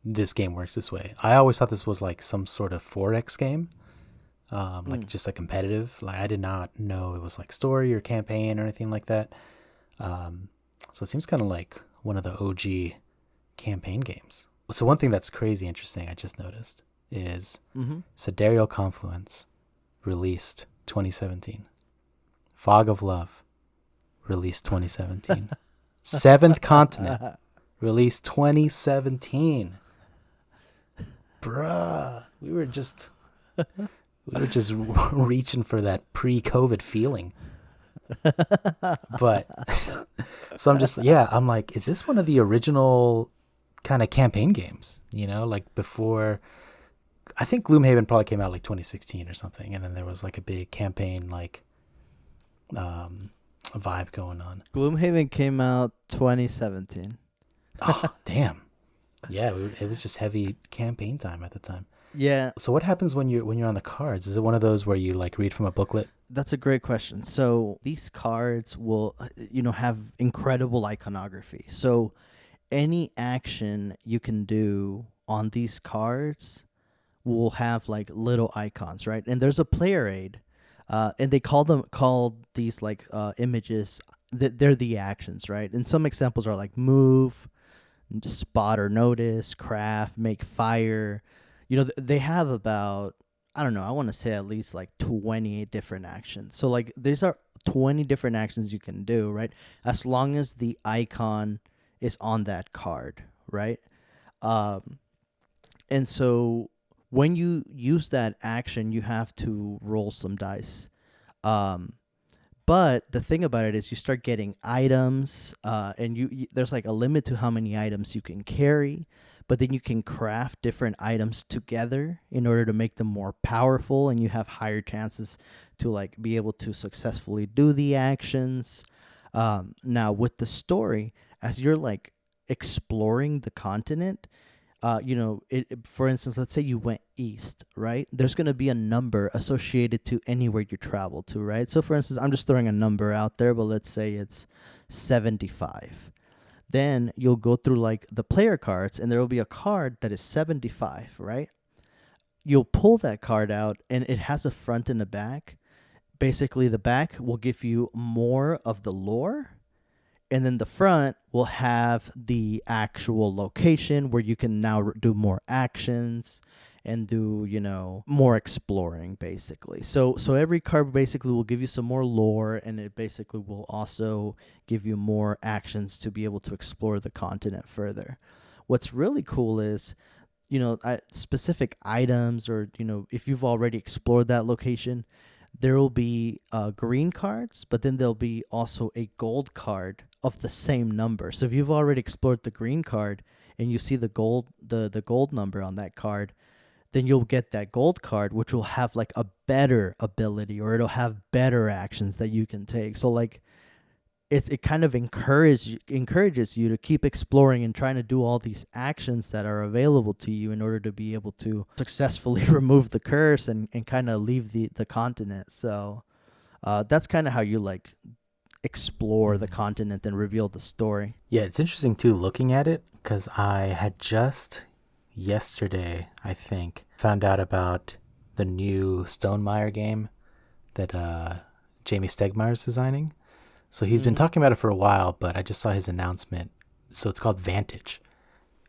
this game works this way. I always thought this was like some sort of 4X game, like just a competitive. Like I did not know it was like story or campaign or anything like that. So it seems kind of like one of the OG campaign games. So one thing that's crazy interesting I just noticed is Sidereal Confluence, released 2017. Fog of Love, released 2017. Seventh Continent, released 2017. Bruh, we were just reaching for that pre-COVID feeling. But so I'm like, is this one of the original kind of campaign games? Like before, I think Gloomhaven probably came out like 2016 or something, and then there was like a big campaign like vibe going on. Gloomhaven came out 2017. Oh, damn. Yeah, it was just heavy campaign time at the time. Yeah. So what happens when you're on the cards? Is it one of those where you like read from a booklet? That's a great question. So these cards will, have incredible iconography. So any action you can do on these cards will have like little icons, right? And there's a player aid, and they call these like images. They're the actions, right? And some examples are like move, spot or notice, craft, make fire. They have about, I don't know, I want to say at least like 20 different actions. So like these are 20 different actions you can do, right? As long as the icon is on that card, right? And so when you use that action, you have to roll some dice. But the thing about it is you start getting items, and you there's like a limit to how many items you can carry, but then you can craft different items together in order to make them more powerful, and you have higher chances to like be able to successfully do the actions. Now with the story, as you're like exploring the continent, for instance, let's say you went east, right? There's going to be a number associated to anywhere you travel to, right? So for instance, I'm just throwing a number out there, but let's say it's 75. Then you'll go through like the player cards, and there will be a card that is 75, right? You'll pull that card out, and it has a front and a back. Basically, the back will give you more of the lore, and then the front will have the actual location where you can now do more actions and do, more exploring, basically. So every card basically will give you some more lore, and it basically will also give you more actions to be able to explore the continent further. What's really cool is, specific items, or, if you've already explored that location, there will be green cards, but then there'll be also a gold card of the same number. So if you've already explored the green card and you see the gold number on that card, then you'll get that gold card, which will have like a better ability, or it'll have better actions that you can take. So like it kind of encourages you to keep exploring and trying to do all these actions that are available to you in order to be able to successfully remove the curse and kind of leave the continent. So that's kind of how you like explore the continent and reveal the story. Yeah, it's interesting too looking at it, because I had just yesterday, I think, found out about the new Stonemaier game that Jamie Stegmaier's designing. So he's been talking about it for a while, but I just saw his announcement. So it's called Vantage.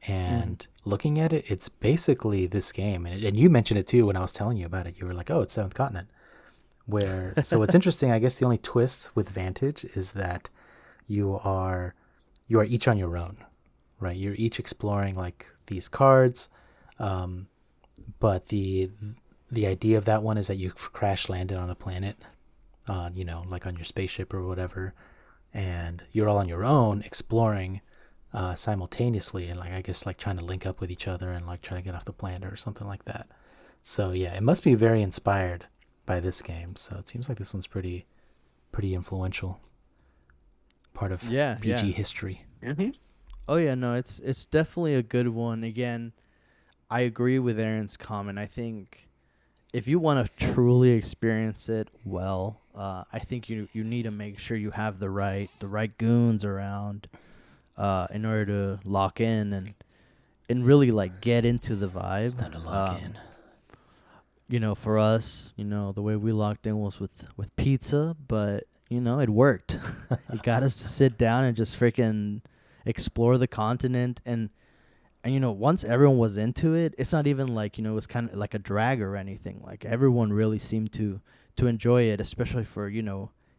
And looking at it, it's basically this game. And you mentioned it too when I was telling you about it. You were like, oh, it's Seventh Continent. So it's interesting. I guess the only twist with Vantage is that you are each on your own, right? You're each exploring like these cards. But the idea of that one is that you crash landed on a planet, like on your spaceship or whatever, and you're all on your own exploring simultaneously, and like I guess like trying to link up with each other and like trying to get off the planet or something like that. So yeah, it must be very inspired by this game. So it seems like this one's pretty influential. part of Yeah, BG yeah. history. Mm-hmm. Oh yeah, no, it's definitely a good one. Again, I agree with Aaron's comment. I think if you want to truly experience it well, I think you need to make sure you have the right goons around in order to lock in and really like get into the vibe. It's time to lock in. For us, the way we locked in was with pizza, but it worked. It got us to sit down and just freaking explore the continent and once everyone was into it, it's not even like, it was kind of like a drag or anything. Like everyone really seemed to enjoy it, especially for,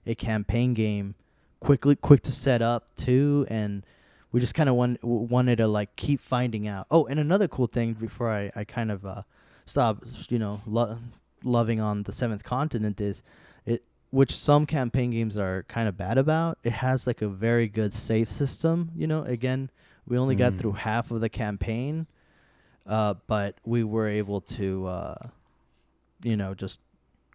a campaign game, quick to set up too. And we just kind of wanted to like keep finding out. Oh, and another cool thing before I kind of stop, loving on the Seventh Continent is which some campaign games are kind of bad about. It has like a very good save system, again. We only got through half of the campaign, but we were able to, just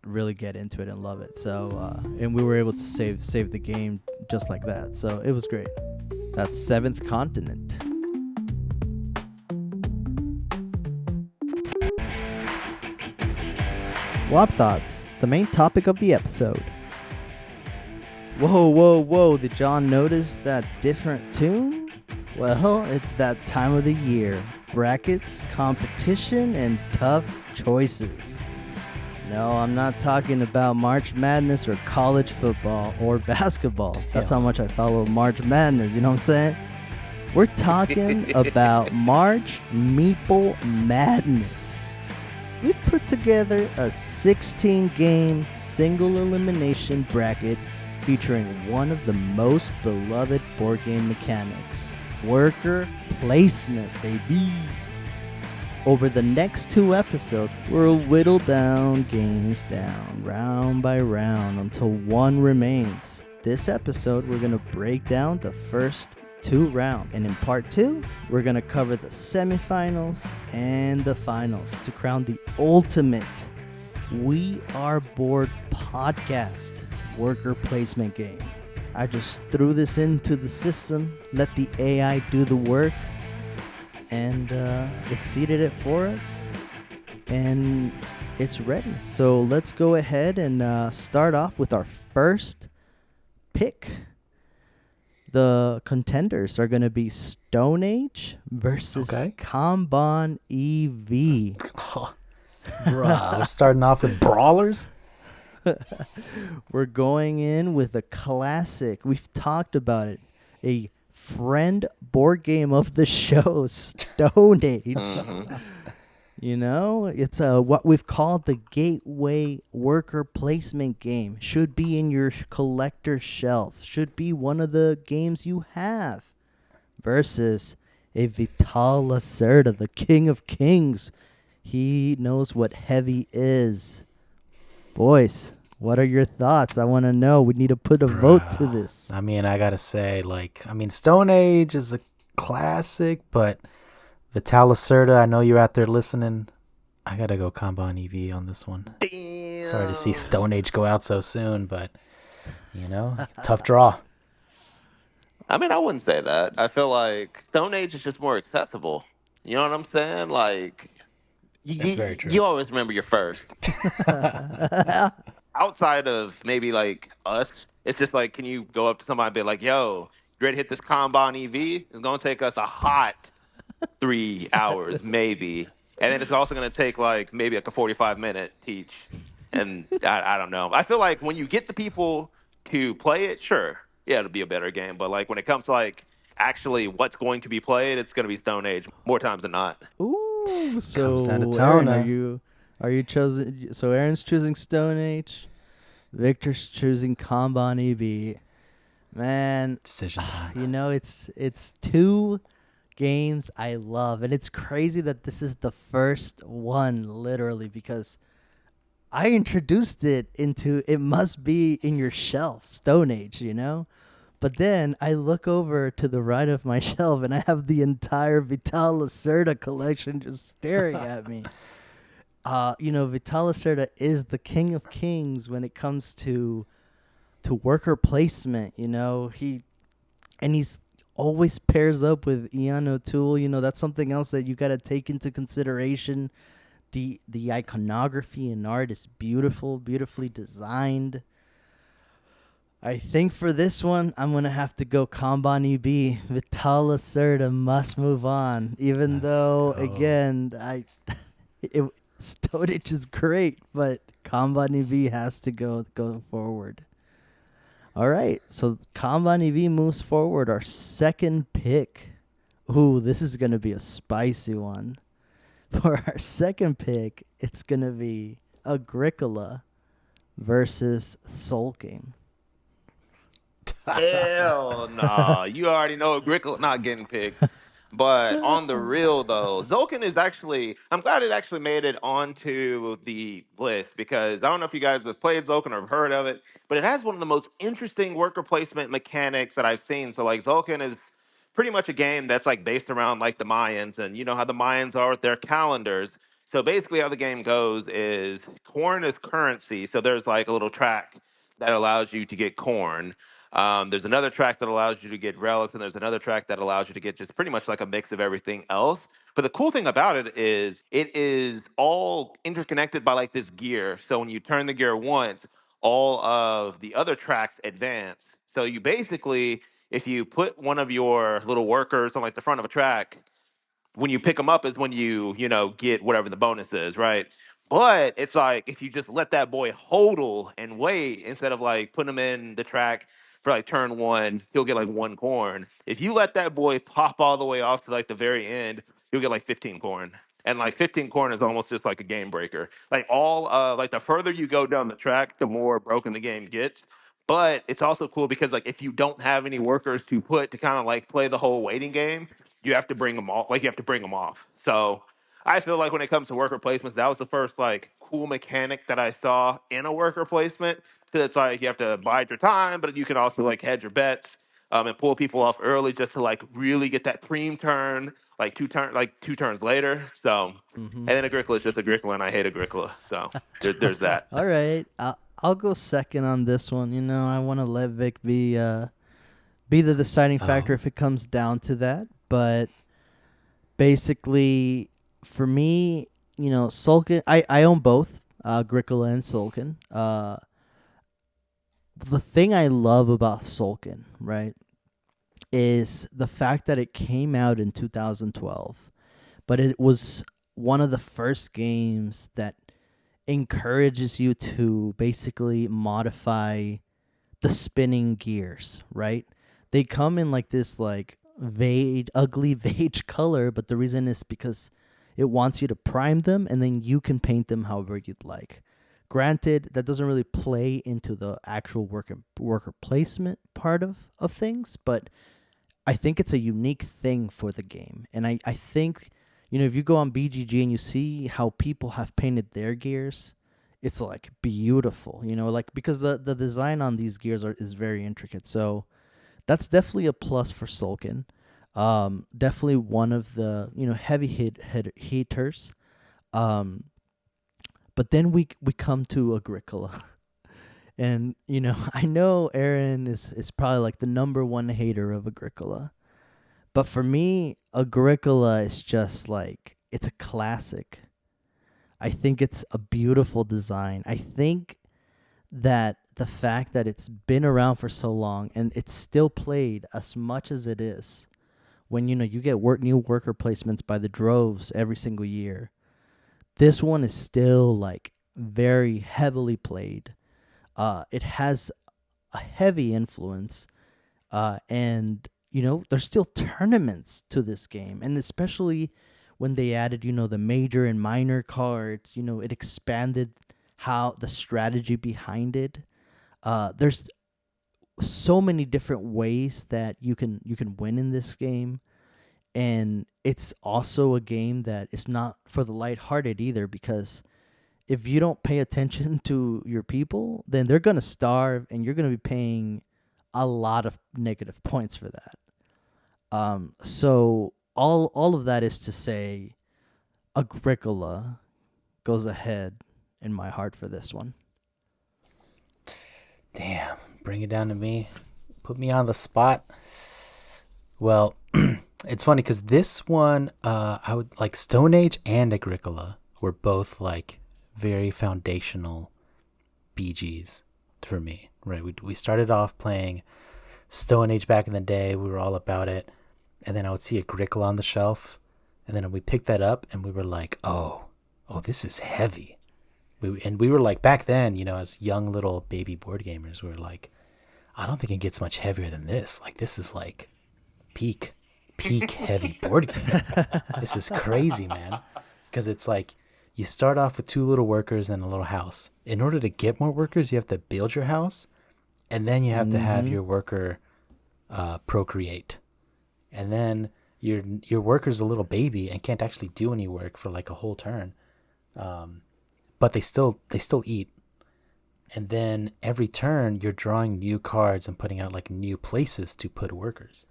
really get into it and love it. So, and we were able to save the game just like that. So it was great. That's Seventh Continent. WAB Thoughts, the main topic of the episode. Whoa, whoa, whoa, did John notice that different tune? Well, it's that time of the year. Brackets, competition, and tough choices. No, I'm not talking about March Madness or college football or basketball. That's how much I follow March Madness, you know what I'm saying? We're talking about March Meeple Madness. We've put together a 16-game single elimination bracket featuring one of the most beloved board game mechanics. Worker placement, baby. Over the next 2 episodes, we'll whittle down games down round by round until one remains. This episode, we're going to break down the first 2 rounds. And in part 2, we're going to cover the semifinals and the finals to crown the ultimate WeAreBoard Podcast worker placement game. I just threw this into the system, let the AI do the work, and it seeded it for us, and it's ready. So let's go ahead and start off with our first pick. The contenders are going to be Stone Age versus Kanban EV. Bruh, we're starting off with brawlers? We're going in with a classic. We've talked about it. A friend board game of the show, Stone Age. It's what we've called the gateway worker placement game. Should be in your collector shelf. Should be one of the games you have. Versus a Vital Lacerda, the king of kings. He knows what heavy is. Boys, what are your thoughts? I want to know. We need to put a vote to this. I mean, I got to say, Stone Age is a classic, but Vital Lacerda, I know you're out there listening. I got to go Kanban EV on this one. Damn. Sorry to see Stone Age go out so soon, but, tough draw. I mean, I wouldn't say that. I feel like Stone Age is just more accessible. You know what I'm saying? Like, That's very true. you always remember your first. Outside of maybe like us, it's just like, can you go up to somebody and be like, yo, you ready to hit this Kanban EV? It's going to take us a hot 3 hours, maybe. And then it's also going to take maybe a 45-minute teach. And I don't know. I feel like when you get the people to play it, sure, yeah, it'll be a better game. But when it comes to actually what's going to be played, it's going to be Stone Age more times than not. Ooh, so Comes down to Aaron, tone, are you choosing? So Aaron's choosing Stone Age, Victor's choosing Kanban EV. Man, Decision time. it's 2 games I love, and it's crazy that this is the first one, literally, because I introduced it into it must be in your shelf, Stone Age, But then I look over to the right of my shelf, and I have the entire Vital Lacerda collection just staring at me. Vital Lacerda is the king of kings when it comes to worker placement. He and he's always pairs up with Ian O'Toole. That's something else that you got to take into consideration. The iconography and art is beautifully designed. I think for this one, I'm going to have to go Kanban EB. Vital Lacerda must move on. Even Let's though, go. again, Stodich is great, but Kanban EB has to go forward. All right, so Kanban EV moves forward. Our second pick. Ooh, this is going to be a spicy one. For our second pick, it's going to be Agricola versus Sulking. Hell no. You already know Agricola not getting picked. But on the real though, Zolkin is actually I'm glad it actually made it onto the list because I don't know if you guys have played Zolkin or have heard of it, but it has one of the most interesting worker placement mechanics that I've seen. So like Zolkin is pretty much a game that's like based around like the Mayans, and you know how the Mayans are with their calendars. So basically how the game goes is corn is currency. So there's like a little track that allows you to get corn. There's another track that allows you to get relics, and there's another track that allows you to get just pretty much like a mix of everything else. But the cool thing about it is all interconnected by like this gear. So when you turn the gear once, all of the other tracks advance. So you basically, if you put one of your little workers on like the front of a track, when you pick them up is when you get whatever the bonus is, right? But it's like if you just let that boy hodl and wait instead of like putting him in the track for like turn one, he'll get like one corn. If you let that boy pop all the way off to like the very end, you'll get like 15 corn. And like 15 corn is almost just like a game breaker. Like like the further you go down the track, the more broken the game gets. But it's also cool because like if you don't have any workers to put to kind of like play the whole waiting game, you have to bring them off. Like you have to bring them off. So I feel like when it comes to worker placements, that was the first like cool mechanic that I saw in a worker placement. Because it's like you have to bide your time, but you can also like hedge your bets and pull people off early just to like really get that preem turn, like two turns later. So Mm-hmm. and then Agricola is just Agricola, and I hate Agricola. So there's that. All right, I'll go second on this one. I want to let Vic be the deciding factor Oh, if it comes down to that. But basically, for me, Sulkin, I own both Agricola and Sulkin. The thing I love about Sulkin, right, is the fact that it came out in 2012, but it was one of the first games that encourages you to basically modify the spinning gears, right? They come in like this like ugly beige color, but the reason is because it wants you to prime them and then you can paint them however you'd like. Granted, that doesn't really play into the actual worker placement part of things, but I think it's a unique thing for the game. And I think, if you go on BGG and you see how people have painted their gears, it's like beautiful, like because the design on these gears is very intricate. So that's definitely a plus for Sulkin. Definitely one of the, heavy hitters. Um, but then we come to Agricola. And, I know Aaron is probably like the number one hater of Agricola. But for me, Agricola is just like, it's a classic. I think it's a beautiful design. I think that the fact that it's been around for so long and it's still played as much as it is, when, you get new worker placements by the droves every single year, this one is still like very heavily played. It has a heavy influence, and there's still tournaments to this game, and especially when they added the major and minor cards, it expanded how the strategy behind it. There's so many different ways that you can win in this game, and it's also a game that is not for the lighthearted either, because if you don't pay attention to your people, then they're going to starve and you're going to be paying a lot of negative points for that. So all of that is to say Agricola goes ahead in my heart for this one. damn. Bring it down to me. Put me on the spot. Well, it's funny because this one, I would like Stone Age and Agricola were both like very foundational BGs for me, right? We started off playing Stone Age back in the day. We were all about it. And then I would see Agricola on the shelf. And then we picked that up and we were like, oh, this is heavy. We were like, back then, as young little baby board gamers, we were like, I don't think it gets much heavier than this. Like, this is like peak heavy board game. This is crazy, man. Because it's like, you start off with 2 little workers and a little house. In order to get more workers, you have to build your house. And then you have to have your worker procreate. And then your worker's a little baby and can't actually do any work for like a whole turn. But they still eat. And then every turn you're drawing new cards and putting out like new places to put workers.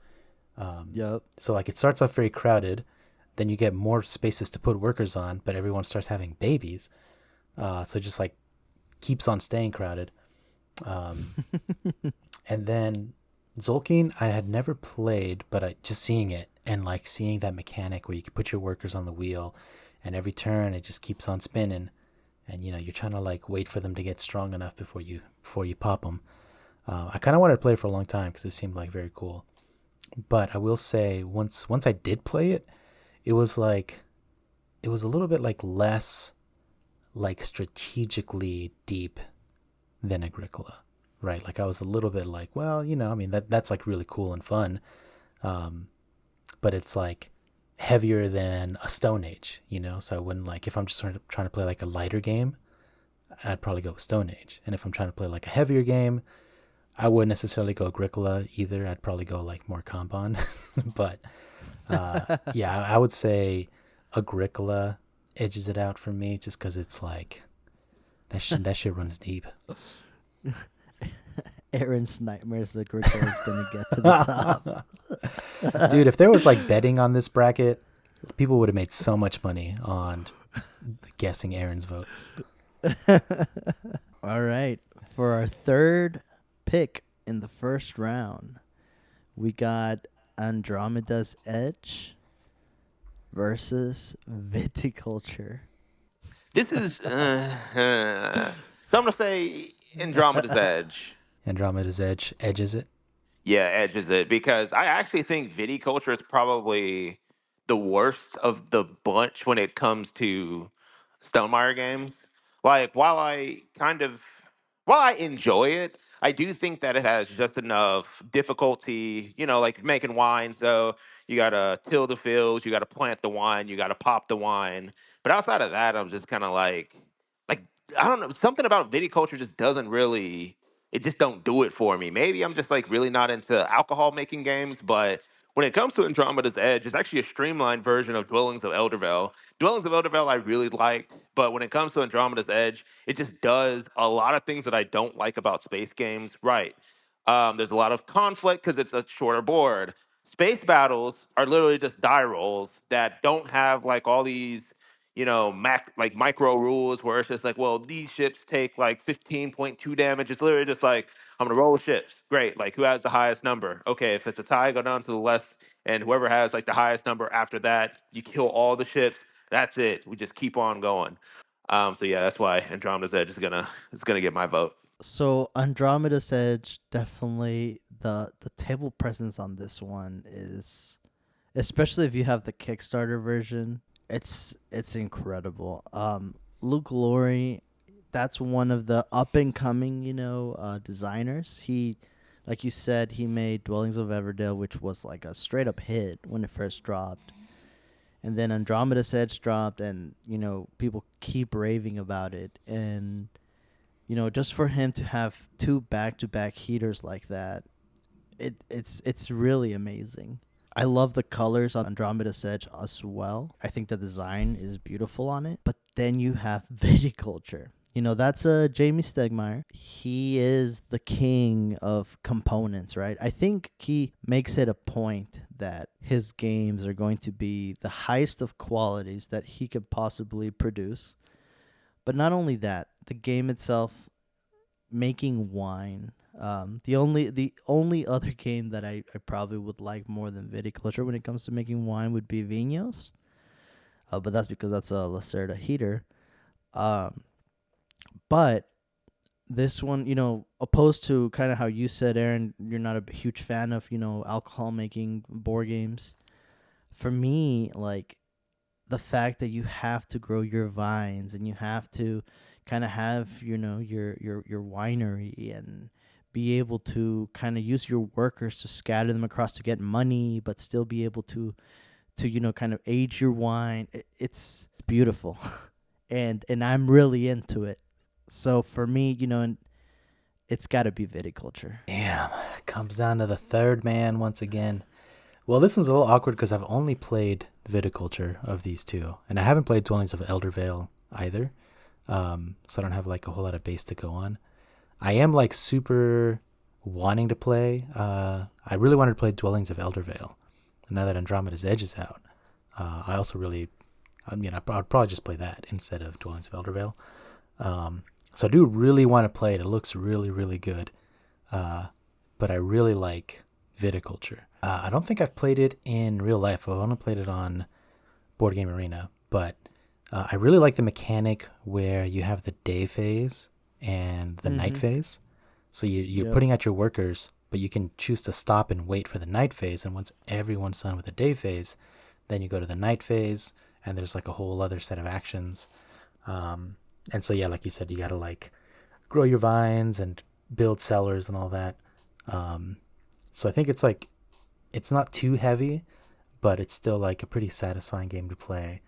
Yep. So like it starts off very crowded, then you get more spaces to put workers on, but everyone starts having babies. So it just like keeps on staying crowded. And then Zolkeen, I had never played, but I just seeing it and like seeing that mechanic where you can put your workers on the wheel, and every turn it just keeps on spinning, and you're trying to like wait for them to get strong enough before you pop them. I kind of wanted to play it for a long time because it seemed like very cool. But I will say once I did play it, it was a little bit like less like strategically deep than Agricola. Right, like I was a little bit like, well, I mean that's like really cool and fun, but it's like heavier than a Stone Age, So I wouldn't like, if I'm just sort of trying to play like a lighter game, I'd probably go with Stone Age, and if I'm trying to play like a heavier game, I wouldn't necessarily go Agricola either. I'd probably go like more Compound, but yeah, I would say Agricola edges it out for me just because it's like that shit runs deep. Aaron's nightmares Agricola is going to get to the top. Dude, if there was like betting on this bracket, people would have made so much money on guessing Aaron's vote. All right. For our third pick in the first round, we got Andromeda's Edge versus Viticulture. This is so I'm gonna say Andromeda's Edge. Andromeda's Edge edges it. Yeah, edges it because I actually think viticulture is probably the worst of the bunch when it comes to Stonemaier games. Like while I enjoy it, I do think that it has just enough difficulty, like making wine. So you gotta till the fields, you gotta plant the wine, you gotta pop the wine. But outside of that, I'm just kind of like I don't know, something about viticulture just doesn't really it just don't do it for me. Maybe I'm just like really not into alcohol making games, but when it comes to Andromeda's Edge, it's actually a streamlined version of Dwellings of Eldervale. Dwellings of Eldervale I really liked, but when it comes to Andromeda's Edge, it just does a lot of things that I don't like about space games. Right. There's a lot of conflict because it's a shorter board. Space battles are literally just die rolls that don't have like all these like micro rules where it's just like, well, these ships take like 15.2 damage. It's literally just like, I'm gonna roll ships. Great. Like, who has the highest number? Okay, if it's a tie, go down to the left, and whoever has like the highest number after that, you kill all the ships. That's it. We just keep on going. So yeah, that's why Andromeda's Edge is gonna get my vote. So Andromeda's Edge, definitely the table presence on this one is, especially if you have the Kickstarter version, it's incredible. Luke Laurie, that's one of the up and coming, designers. He, like you said, he made Dwellings of Everdale, which was like a straight up hit when it first dropped. And then Andromeda's Edge dropped, and people keep raving about it. And just for him to have 2 back-to-back heaters like that, it's really amazing. I love the colors on Andromeda's Edge as well. I think the design is beautiful on it. But then you have viticulture. That's Jamie Stegmaier. He is the king of components, right? I think he makes it a point that his games are going to be the highest of qualities that he could possibly produce. But not only that, the game itself, making wine, The only other game that I probably would like more than viticulture when it comes to making wine would be vinos. But that's because that's a Lacerda heater. Um, but this one, opposed to kind of how you said, Aaron, you're not a huge fan of, alcohol making board games. For me, like the fact that you have to grow your vines and you have to kind of have, your winery and be able to kind of use your workers to scatter them across to get money, but still be able to kind of age your wine. It's beautiful. and I'm really into it. So for me, and it's got to be viticulture. Damn, comes down to the third man once again. Well, this one's a little awkward because I've only played viticulture of these two, and I haven't played Dwellings of Eldervale either. So I don't have like a whole lot of base to go on. I am like super wanting to play. I really wanted to play Dwellings of Eldervale. Now that Andromeda's Edge is out, I also really, I'd probably just play that instead of Dwellings of Eldervale. So I do really want to play it. It looks really, really good. But I really like viticulture. I don't think I've played it in real life. I've only played it on Board Game Arena. But I really like the mechanic where you have the day phase and the night phase. So you're putting out your workers, but you can choose to stop and wait for the night phase. And once everyone's done with the day phase, then you go to the night phase, and there's like a whole other set of actions. And so, yeah, like you said, you got to like grow your vines and build cellars and all that. So I think it's like, it's not too heavy, but it's still like a pretty satisfying game to play.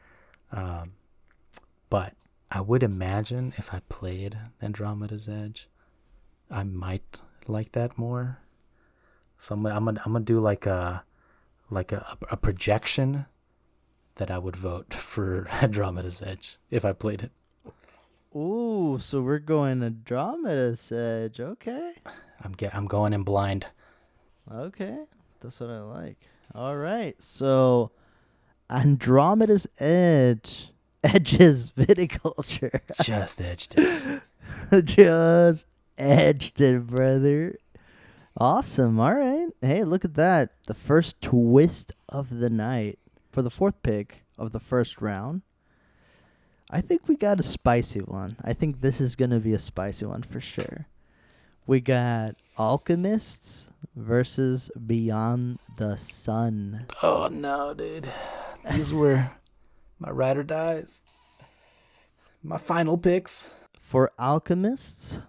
But I would imagine if I played Andromeda's Edge, I might like that more. So I'm gonna do like a projection that I would vote for Andromeda's Edge if I played it. Ooh, so we're going Andromeda's Edge. Okay. I'm going in blind. Okay. That's what I like. All right. So Andromeda's Edge edges viticulture. Just edged it. Just edged it, brother. Awesome. All right. Hey, look at that. The first twist of the night for the fourth pick of the first round. I think we got a spicy one. I think this is going to be a spicy one for sure. We got Alchemists versus Beyond the Sun. Oh, no, dude. These were my ride or dies. My final picks. For Alchemists,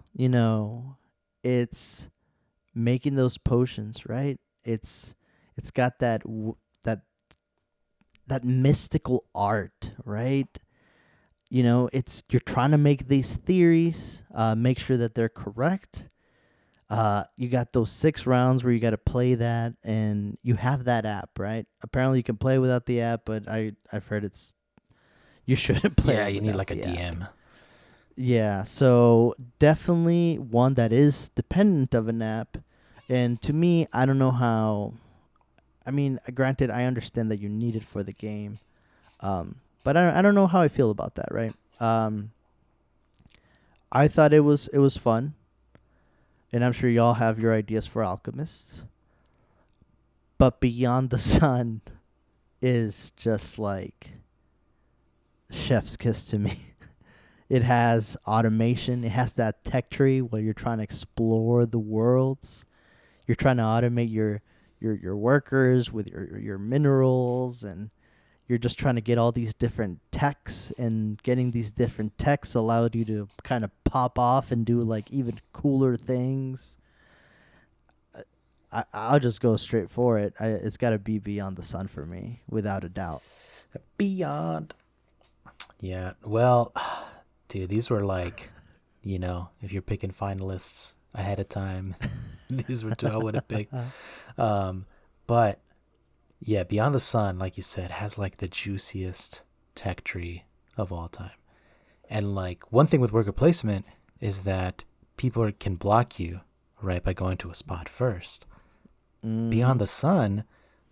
it's making those potions, right? It's got that mystical art, right? You're trying to make these theories, make sure that they're correct. You got those 6 rounds where you got to play that, and you have that app, right? Apparently you can play without the app, but I've heard you shouldn't play. Yeah, you need like a app. DM. Yeah, so definitely one that is dependent of an app. And to me, I don't know how. I mean, granted, I understand that you need it for the game, but I don't know how I feel about that. Right? I thought it was fun, and I'm sure y'all have your ideas for Alchemists. But Beyond the Sun is just like chef's kiss to me. It has automation. It has that tech tree where you're trying to explore the worlds. You're trying to automate your workers with your minerals, and you're just trying to get all these different techs, and getting these different techs allowed you to kind of pop off and do like even cooler things. I'll just go straight for it. It's got to be Beyond the Sun for me, without a doubt. Beyond. Yeah, well, dude, these were like, if you're picking finalists ahead of time, these were 2 I would have picked. But yeah, Beyond the Sun, like you said, has like the juiciest tech tree of all time. And like one thing with worker placement is that people can block you, right, by going to a spot first. Beyond the Sun,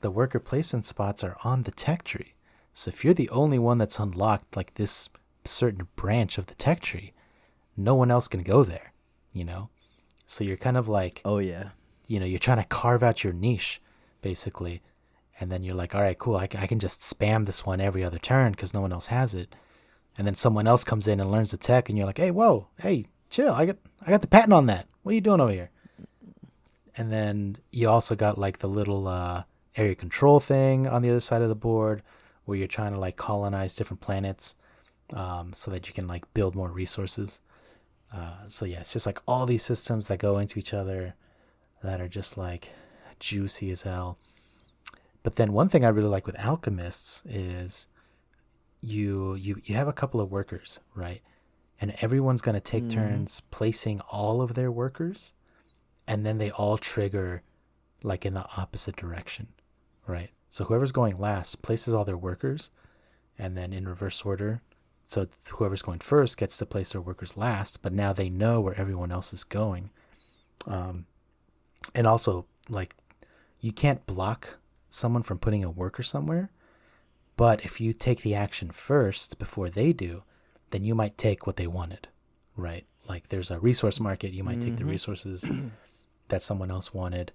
the worker placement spots are on the tech tree. So if you're the only one that's unlocked like this certain branch of the tech tree, no one else can go there, So you're kind of like, Oh yeah. you're trying to carve out your niche, basically. And then you're like, all right, cool. I can just spam this one every other turn because no one else has it. And then someone else comes in and learns the tech, and you're like, hey, whoa, hey, chill. I got the patent on that. What are you doing over here? And then you also got like the little area control thing on the other side of the board where you're trying to like colonize different planets so that you can like build more resources. So yeah, it's just like all these systems that go into each other that are just like juicy as hell. But then one thing I really like with alchemists is you have a couple of workers, right? And everyone's going to take turns placing all of their workers, and then they all trigger like in the opposite direction, right? So whoever's going last places all their workers, and then in reverse order. So whoever's going first gets to place their workers last, but now they know where everyone else is going. And also, like, you can't block someone from putting a worker somewhere, but if you take the action first before they do, then you might take what they wanted, right? Like there's a resource market, you might take the resources that someone else wanted.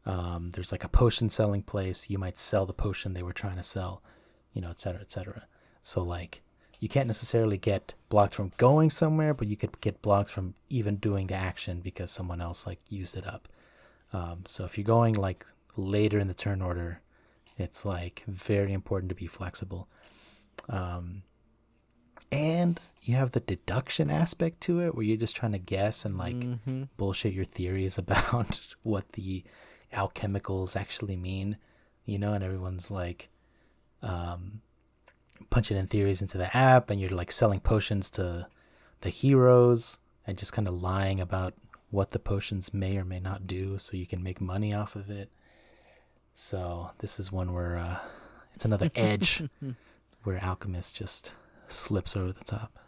There's like a potion selling place, you might sell the potion they were trying to sell, et cetera, et cetera. So like you can't necessarily get blocked from going somewhere, but you could get blocked from even doing the action because someone else like used it up. So if you're going like later in the turn order, it's like very important to be flexible. And you have the deduction aspect to it where you're just trying to guess and like bullshit your theories about what the alchemicals actually mean, and everyone's like punching in theories into the app, and you're like selling potions to the heroes and just kind of lying about what the potions may or may not do so you can make money off of it. So this is one where it's another edge where Alchemist just slips over the top.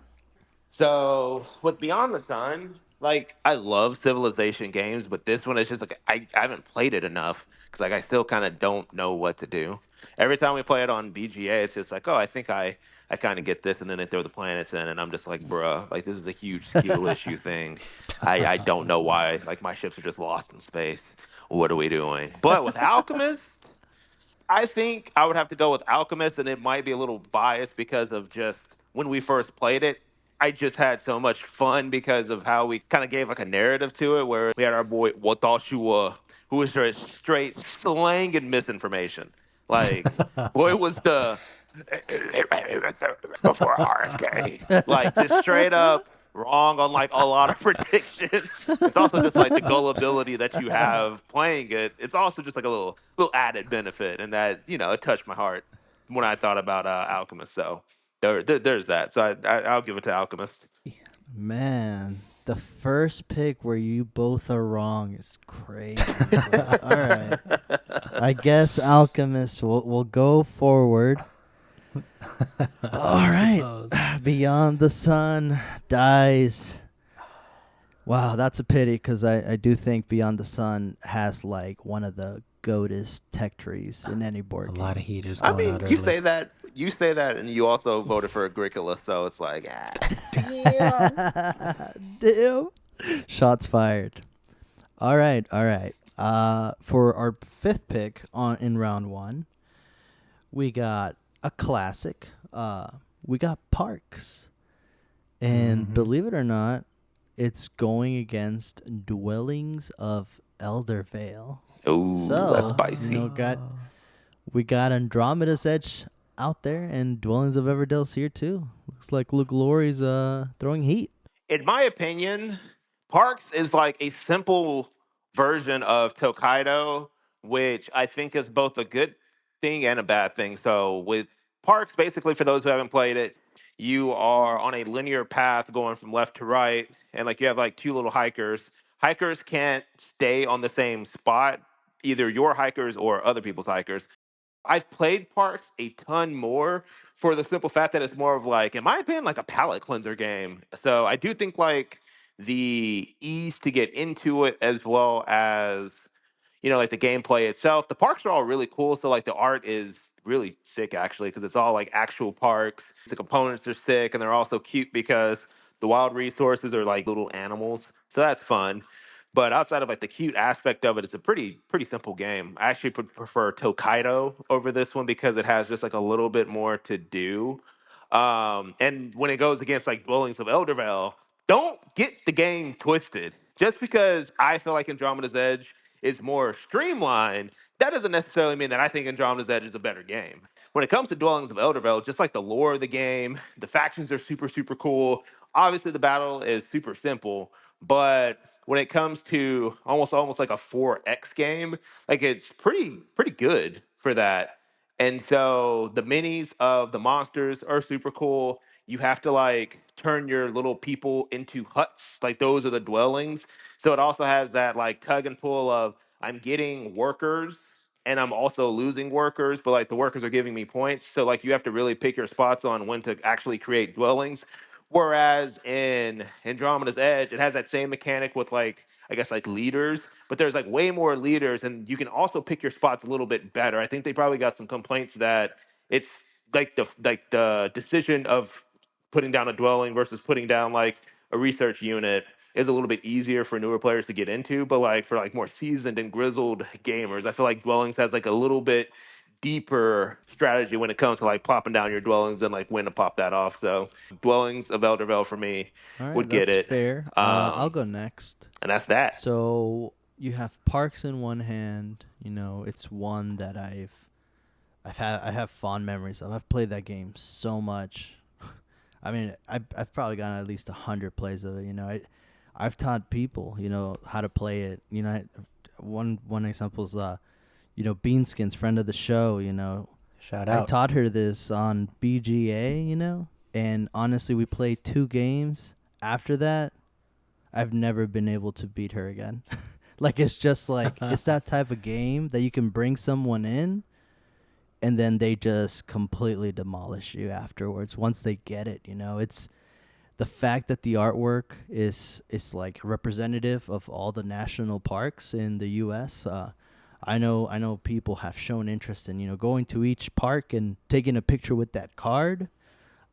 So with Beyond the Sun, like I love Civilization games, but this one is just like I haven't played it enough because like I still kind of don't know what to do. Every time we play it on BGA, it's just like, oh, I think I kind of get this, and then they throw the planets in, and I'm just like, bruh, like this is a huge skill issue thing. I don't know why. Like my ships are just lost in space. What are we doing? But with Alchemist, I think I would have to go with Alchemist, and it might be a little biased because of just when we first played it. I just had so much fun because of how we kind of gave like a narrative to it, where we had our boy Watashi, who was just straight slang and misinformation. Like, boy, was the before RFK, like just straight up wrong on like a lot of predictions. It's also just like the gullibility that you have playing it. It's also just like a little added benefit, and that it touched my heart when I thought about Alchemist. So there's that. So I'll give it to Alchemist. Man, the first pick where you both are wrong is crazy. All right. I guess Alchemist will go forward. All right. Beyond the Sun dies. Wow, that's a pity because I do think Beyond the Sun has like one of the goatest tech trees in any board game. A lot of heaters I going mean, out you early. say that, and you also voted for Agricola, so it's like, damn. Damn. Shots fired. All right. For our fifth pick in round one, we got a classic. We got Parks. And believe it or not, it's going against Dwellings of Eldervale. Ooh, that's spicy. We got Andromeda's Edge out there, and Dwellings of Everdale's here too. Looks like Luke Laurie's throwing heat. In my opinion, Parks is like a simple version of Tokaido, which I think is both a good thing and a bad thing. So with Parks, basically for those who haven't played it, you are on a linear path going from left to right, and like you have like two little hikers. Hikers can't stay on the same spot, either your hikers or other people's hikers. I've played Parks a ton more for the simple fact that it's more of like, in my opinion, like a palate cleanser game. So I do think like the ease to get into it as well as, like the gameplay itself. The parks are all really cool. So like the art is really sick actually, because it's all like actual parks. The components are sick, and they're also cute because the wild resources are like little animals. So that's fun. But outside of like the cute aspect of it, it's a pretty simple game. I actually prefer Tokaido over this one because it has just like a little bit more to do. And when it goes against like Dwellings of Eldervale, don't get the game twisted. Just because I feel like Andromeda's Edge is more streamlined, that doesn't necessarily mean that I think Andromeda's Edge is a better game. When it comes to Dwellings of Eldervale, just like the lore of the game, the factions are super cool. Obviously, the battle is super simple, but when it comes to almost like a 4X game, like it's pretty good for that. And so the minis of the monsters are super cool. You have to like turn your little people into huts. Like those are the dwellings. So it also has that like tug and pull of I'm getting workers and I'm also losing workers, but like the workers are giving me points. So like you have to really pick your spots on when to actually create dwellings. Whereas in Andromeda's Edge, it has that same mechanic with like I guess like leaders, but there's like way more leaders, and you can also pick your spots a little bit better. I think they probably got some complaints that it's like the decision of putting down a dwelling versus putting down like a research unit is a little bit easier for newer players to get into, but like for like more seasoned and grizzled gamers, I feel like dwellings has like a little bit deeper strategy when it comes to like popping down your dwellings and like when to pop that off. So dwellings of Eldervale for me All right, would get that's it. fair. I'll Um, go next. and that's that. So you have Parks in one hand. It's one that I have fond memories of. I've played that game so much. I mean, I've probably gotten at least 100 plays of it. I've taught people, how to play it. One example is, Beanskin's friend of the show. Shout I out. taught her this on BGA. And honestly, we played 2 games. After that, I've never been able to beat her again. Like it's just like it's that type of game that you can bring someone in and then they just completely demolish you afterwards once they get it. It's the fact that the artwork is like representative of all the national parks in the US. I know people have shown interest in going to each park and taking a picture with that card.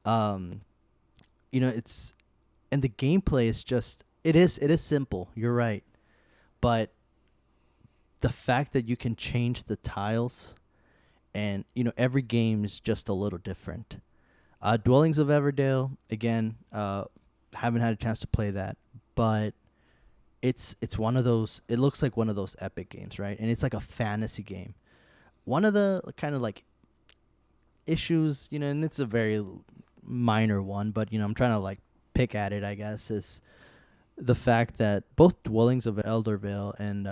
um it's and the gameplay is just it is simple, you're right, but the fact that you can change the tiles and every game is just a little different. Dwellings of Everdale, again, haven't had a chance to play that, but it's one of those, it looks like one of those epic games, right? And it's like a fantasy game. One of the kind of like issues, and it's a very minor one, but I'm trying to like pick at it, I guess, is the fact that both Dwellings of Eldervale and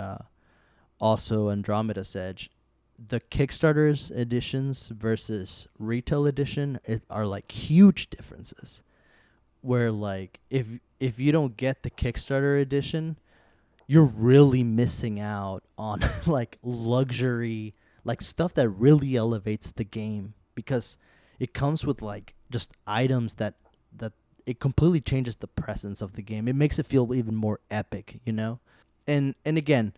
also Andromeda's Edge, the Kickstarter's editions versus retail edition are like huge differences. Where like if you don't get the Kickstarter edition, you're really missing out on like luxury, like stuff that really elevates the game, because it comes with like just items that it completely changes the presence of the game. It makes it feel even more epic, And again,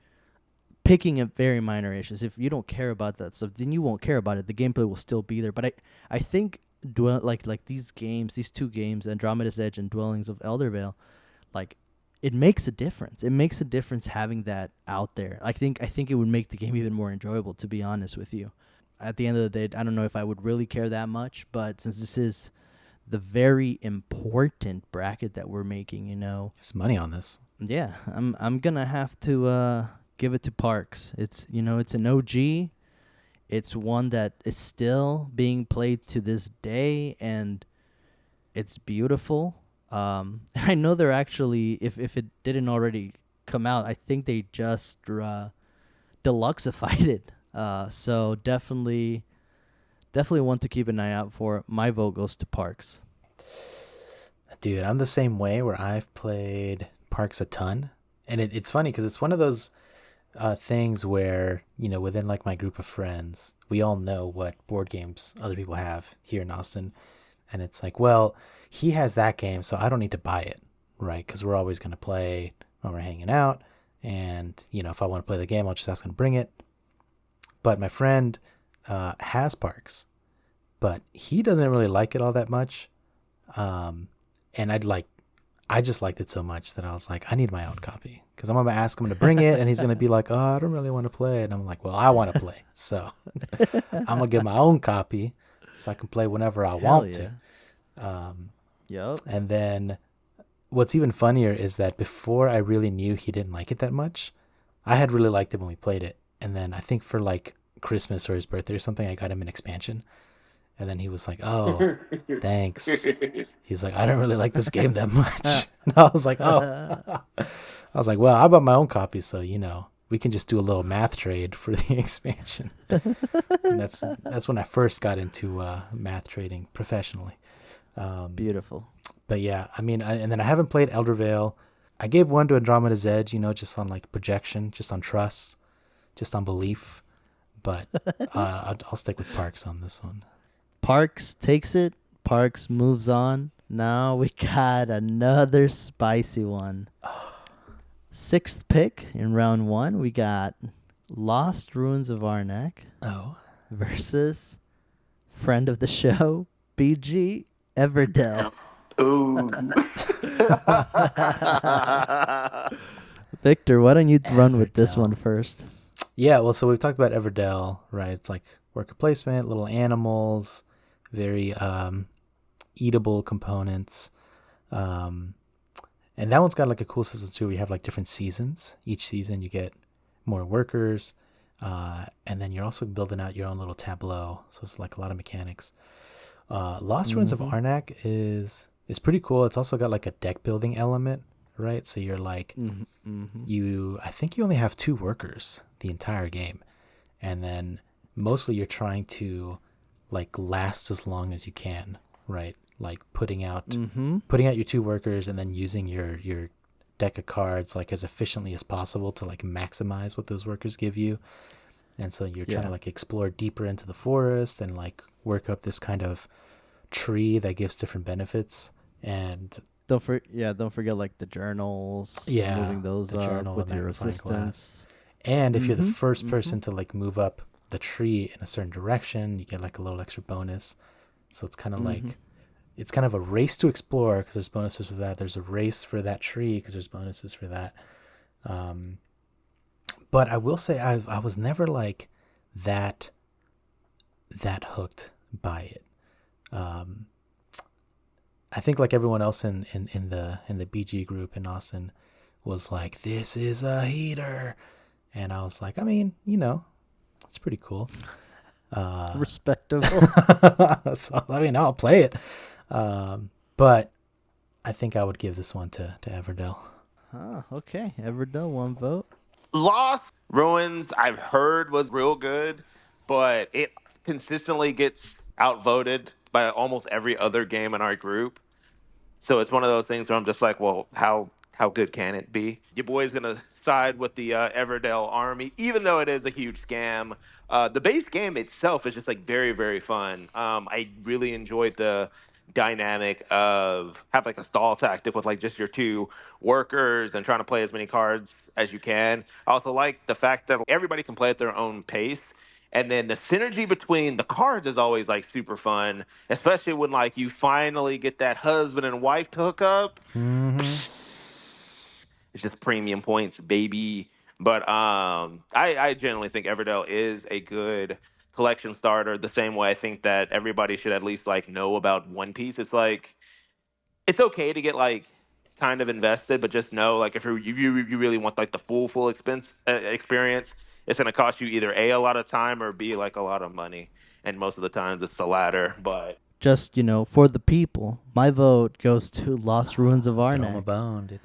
picking at very minor issues. If you don't care about that stuff, then you won't care about it. The gameplay will still be there. But I think like these games, these 2 games, Andromeda's Edge and Dwellings of Eldervale, like it makes a difference. It makes a difference having that out there. I think it would make the game even more enjoyable, to be honest with you. At the end of the day, I don't know if I would really care that much, but since this is the very important bracket that we're making, There's money on this. yeah, I'm gonna have to give it to Parks. It's it's an OG. It's one that is still being played to this day, and it's beautiful. I know they're actually, if it didn't already come out, I think they just deluxeified it. So definitely one to keep an eye out for. My vote goes to Parks. Dude, I'm the same way, where I've played Parks a ton. And it's funny because it's one of those things where, within like my group of friends, we all know what board games other people have here in Austin. And it's like, well, he has that game, so I don't need to buy it, right? Because we're always going to play when we're hanging out. And, if I want to play the game, I'll just ask him to bring it. But my friend has Parks, but he doesn't really like it all that much. And I just liked it so much that I was like, I need my own copy because I'm gonna ask him to bring it, and he's gonna be like, "Oh, I don't really want to play," and I'm like, "Well, I want to play, so I'm gonna get my own copy so I can play whenever I Hell want yeah. to." Yep. And then what's even funnier is that before I really knew he didn't like it that much, I had really liked it when we played it, and then I think for like Christmas or his birthday or something, I got him an expansion. And then he was like, "Oh, thanks." He's like, "I don't really like this game that much." And I was like, "Oh." I was like, "Well, I bought my own copy, so we can just do a little math trade for the expansion." And that's when I first got into math trading professionally. Beautiful. But yeah, I mean, and then I haven't played Elder Vale. I gave one to Andromeda's Edge, just on like projection, just on trust, just on belief. But I'll stick with Parks on this one. Parks takes it. Parks moves on. Now we got another spicy one. Sixth pick in round 1, we got Lost Ruins of Arnak Oh. versus friend of the show, BG Everdell. Ooh. Victor, why don't you run with this one first? Yeah, well, so we've talked about Everdell, right? It's like worker placement, little animals, very eatable components. And that one's got like a cool system too, where you have like different seasons. Each season you get more workers, and then you're also building out your own little tableau. So it's like a lot of mechanics. Lost Ruins of Arnak is pretty cool. It's also got like a deck building element, right? So you're like, I think you only have 2 workers the entire game, and then mostly you're trying to like last as long as you can, right? Like putting out your 2 workers and then using your deck of cards like as efficiently as possible to like maximize what those workers give you. And so you're trying to like explore deeper into the forest and like work up this kind of tree that gives different benefits. And don't forget like the journals. Moving those up with your assistants. And if you're the first person to like move up the tree in a certain direction, you get like a little extra bonus. So it's kind of like, it's kind of a race to explore because there's bonuses for that. There's a race for that tree because there's bonuses for that. But I will say I was never like that hooked by it. I think like everyone else in the BG group in Austin was like, "This is a heater," and I was like, I mean, it's pretty cool. Respectable. So, I mean, I'll play it. But I think I would give this one to Everdell. Okay. Everdell, 1 vote. Lost Ruins, I've heard was real good, but it consistently gets outvoted by almost every other game in our group. So it's one of those things where I'm just like, well, how good can it be? Your boy's gonna side with the Everdell army, even though it is a huge scam. The base game itself is just like very, very fun. I really enjoyed the dynamic of have like a stall tactic with like just your 2 workers and trying to play as many cards as you can. I also like the fact that everybody can play at their own pace. And then the synergy between the cards is always like super fun, especially when like you finally get that husband and wife to hook up. It's just premium points, baby. But I genuinely think Everdell is a good collection starter. The same way I think that everybody should at least like know about One Piece. It's like it's okay to get like kind of invested, but just know like if you really want like the full experience, it's gonna cost you either a lot of time or b like a lot of money, and most of the times it's the latter. But Just, for the people, my vote goes to Lost Ruins of Throw 'em a Arnak. bone, dude.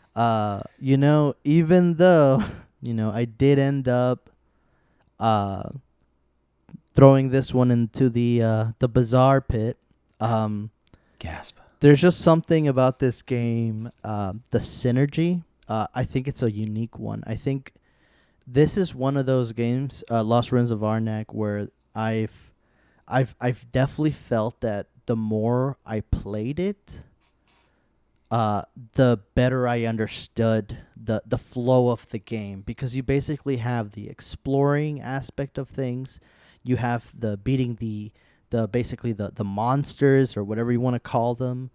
Even though, I did end up throwing this one into the bizarre pit. Gasp. There's just something about this game, the synergy. I think it's a unique one. I think this is one of those games, Lost Ruins of Arnak, where I've definitely felt that the more I played it, the better I understood the flow of the game, because you basically have the exploring aspect of things, you have the beating the basically the monsters or whatever you want to call them,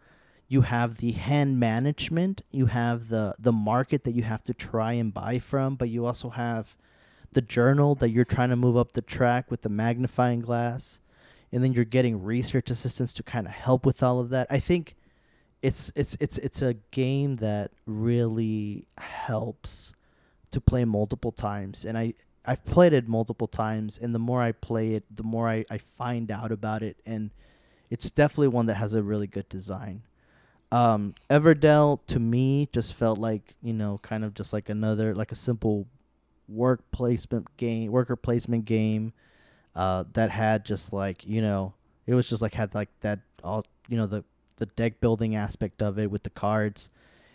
you have the hand management, you have the market that you have to try and buy from, but you also have the journal that you're trying to move up the track with the magnifying glass, and then you're getting research assistants to kind of help with all of that. I think it's a game that really helps to play multiple times, and I've played it multiple times, and the more I play it, the more I find out about it, and it's definitely one that has a really good design. Everdell to me just felt like, kind of just like another, like a simple worker placement game that had just like, it was just like had like that all, the deck building aspect of it with the cards,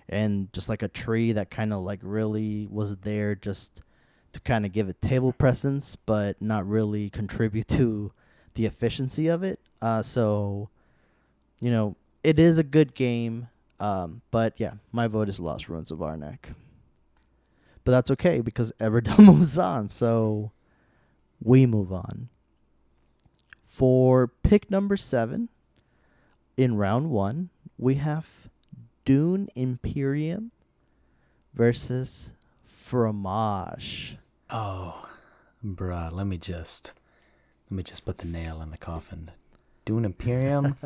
and just like a tree that kind of like really was there just to kind of give it table presence, but not really contribute to the efficiency of it. So, it is a good game. But yeah, my vote is Lost Ruins of Arnak. But that's okay because Everdell moves on, so we move on. For pick number 7, in round 1, we have Dune Imperium versus Fromage. Oh, bruh, let me just put the nail in the coffin. Dune Imperium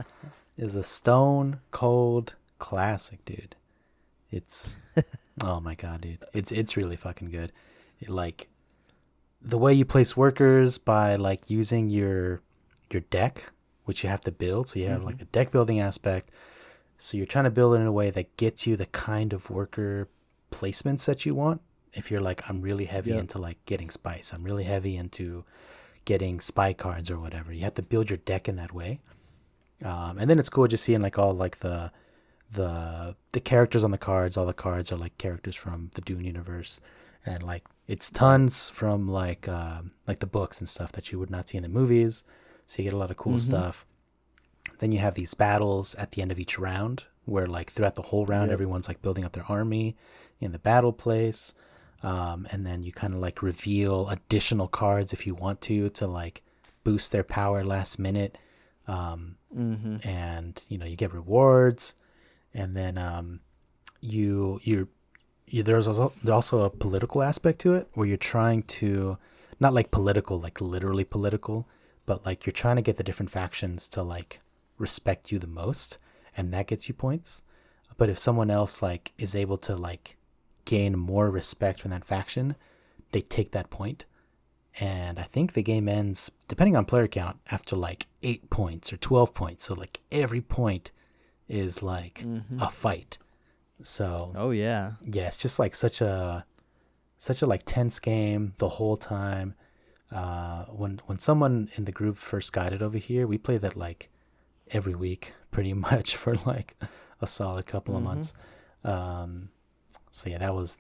is a stone cold classic, dude. It's oh my god, dude. It's really fucking good. Like the way you place workers by like using your deck, which you have to build. So you have like the deck building aspect. So you're trying to build it in a way that gets you the kind of worker placements that you want. If you're like, I'm really heavy into like getting spice, I'm really heavy into getting spy cards or whatever. You have to build your deck in that way. And then it's cool just seeing like all like the characters on the cards. All the cards are like characters from the Dune universe, and like it's tons from like the books and stuff that you would not see in the movies. So you get a lot of cool stuff. Then you have these battles at the end of each round where like throughout the whole round, everyone's like building up their army in the battle place. And then you kind of like reveal additional cards if you want to like boost their power last minute. And you get rewards, and then there's also a political aspect to it where you're trying to, not like political, like literally political, but like you're trying to get the different factions to like respect you the most, and that gets you points. But if someone else like is able to like gain more respect from that faction, they take that point. And I think the game ends, depending on player count, after like 8 points or 12 points. So like every point is like a fight. So yeah, it's just like such a like tense game the whole time. When someone in the group first got it over here, we played that like every week pretty much for like a solid couple of months. So yeah, that was